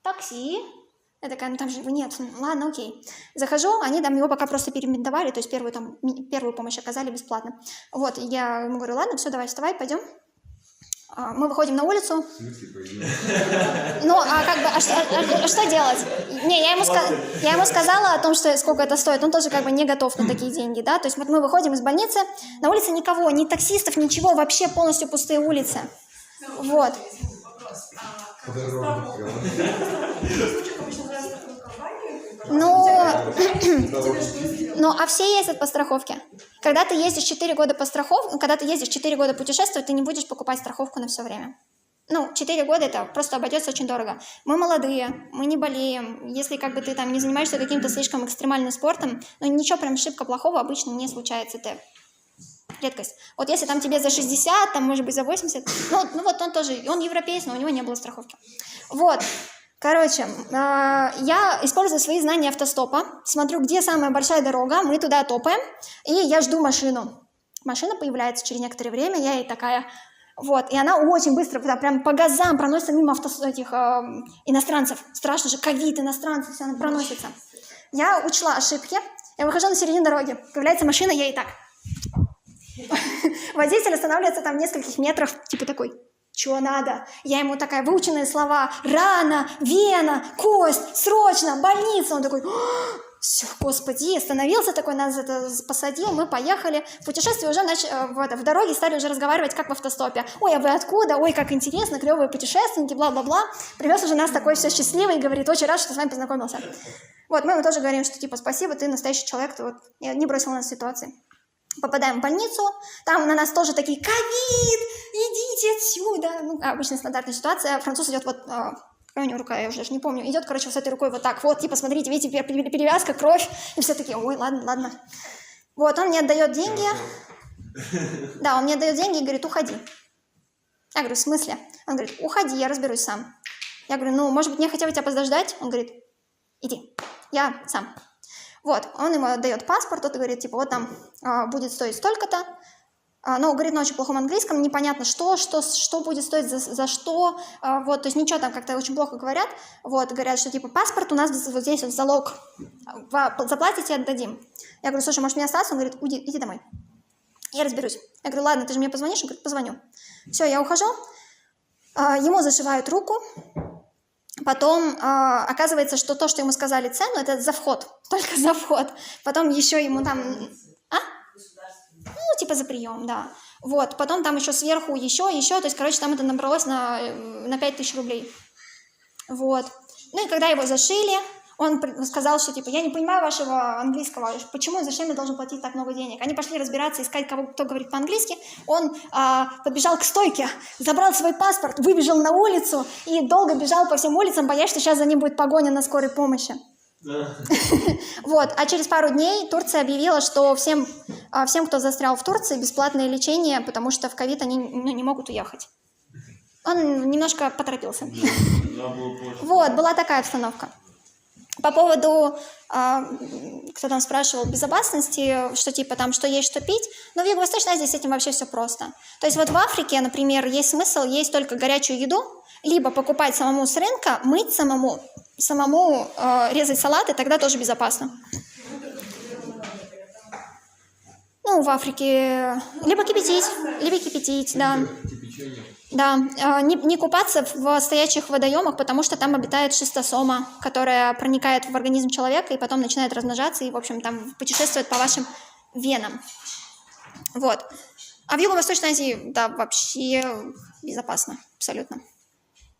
такси? Я такая, там же его нет. Ладно, окей. Захожу, они там его пока просто перебинтовали, то есть первую помощь оказали бесплатно. Вот, я ему говорю, ладно, все, давай, вставай, пойдем. Мы выходим на улицу. В смысле, пойдем? Что делать? Не, я ему сказала о том, что сколько это стоит. Он тоже как бы не готов на такие деньги, да. То есть вот мы выходим из больницы, на улице никого, ни таксистов, ничего, вообще полностью пустые улицы. Вот. А все ездят по страховке. Когда ты ездишь 4 года путешествовать, ты не будешь покупать страховку на все время. 4 года это просто обойдется очень дорого. Мы молодые, мы не болеем. Если как бы ты там не занимаешься каким-то слишком экстремальным спортом, ничего прям шибко плохого обычно не случается. Ты редкость. Вот если там тебе за 60, там может быть за 80, ну вот он тоже, он европеец, но у него не было страховки. Вот, короче, я использую свои знания автостопа, смотрю, где самая большая дорога, мы туда топаем, и я жду машину. Машина появляется через некоторое время, я ей такая... Вот, и она очень быстро, прям по газам проносится мимо этих иностранцев. Страшно же, ковид, иностранцы, все, она проносится. Я учла ошибки, я выхожу на середину дороги, появляется машина, я ей так. Водитель останавливается там в нескольких метрах, типа такой, чего надо? Я ему такая, выученные слова, рана, вена, кость, срочно, больница. Он такой... Все, господи, остановился такой, нас это посадил, мы поехали. В путешествии уже в дороге стали уже разговаривать, как в автостопе. Ой, а вы откуда? Ой, как интересно, клевые путешественники, бла-бла-бла. Привез уже нас такой все счастливый, говорит, очень рад, что с вами познакомился. Вот, мы ему тоже говорим, что типа спасибо, ты настоящий человек, ты вот не бросил нас в ситуации. Попадаем в больницу, там на нас тоже такие, ковид, идите отсюда. Ну, обычная стандартная ситуация, француз идет вот... у него рука, я уже даже не помню, идет, короче, с этой рукой вот так, вот, типа, смотрите, видите, перевязка, кровь, и все такие, ой, ладно. Вот, он мне отдает деньги, да, он мне отдает деньги и говорит, уходи. Я говорю, в смысле? Он говорит, уходи, я разберусь сам. Я говорю, ну, может быть, мне хотя бы тебя подождать? Он говорит, иди, я сам. Вот, он ему отдает паспорт, тот говорит, типа, вот там будет стоить столько-то, но говорит на очень плохом английском, непонятно что будет стоить, за что, вот, то есть ничего там как-то очень плохо говорят, вот, говорят, что типа паспорт у нас вот здесь вот залог, заплатите, отдадим. Я говорю, слушай, может мне остаться? Он говорит, иди домой, я разберусь. Я говорю, ладно, ты же мне позвонишь? Он говорит, позвоню. Все, я ухожу, ему зашивают руку, потом оказывается, что то, что ему сказали цену, это за вход, только за вход, потом еще ему там... Ну, типа за прием, да. Вот, потом там еще сверху еще, то есть, короче, там это набралось на 5000 рублей. Вот. Ну, и когда его зашили, он сказал, что, типа, я не понимаю вашего английского, почему, зачем я должен платить так много денег? Они пошли разбираться, искать кого, кто говорит по-английски. Он подбежал к стойке, забрал свой паспорт, выбежал на улицу и долго бежал по всем улицам, боясь, что сейчас за ним будет погоня на скорой помощи. Вот, а через пару дней Турция объявила, что всем, кто застрял в Турции, бесплатное лечение, потому что в ковид они не могут уехать. Он немножко поторопился. Вот, была такая обстановка. По поводу, кто там спрашивал, безопасности, что типа там, что есть, что пить, но в Юго-Восточной Азии с этим вообще все просто. То есть вот в Африке, например, есть смысл есть только горячую еду, либо покупать самому с рынка, мыть самому резать салаты, тогда тоже безопасно. Ну, в Африке либо кипятить, да. Да, не купаться в стоячих водоемах, потому что там обитает шистосома, которая проникает в организм человека и потом начинает размножаться и, в общем, там путешествует по вашим венам. Вот. А в Юго-Восточной Азии, да, вообще безопасно, абсолютно.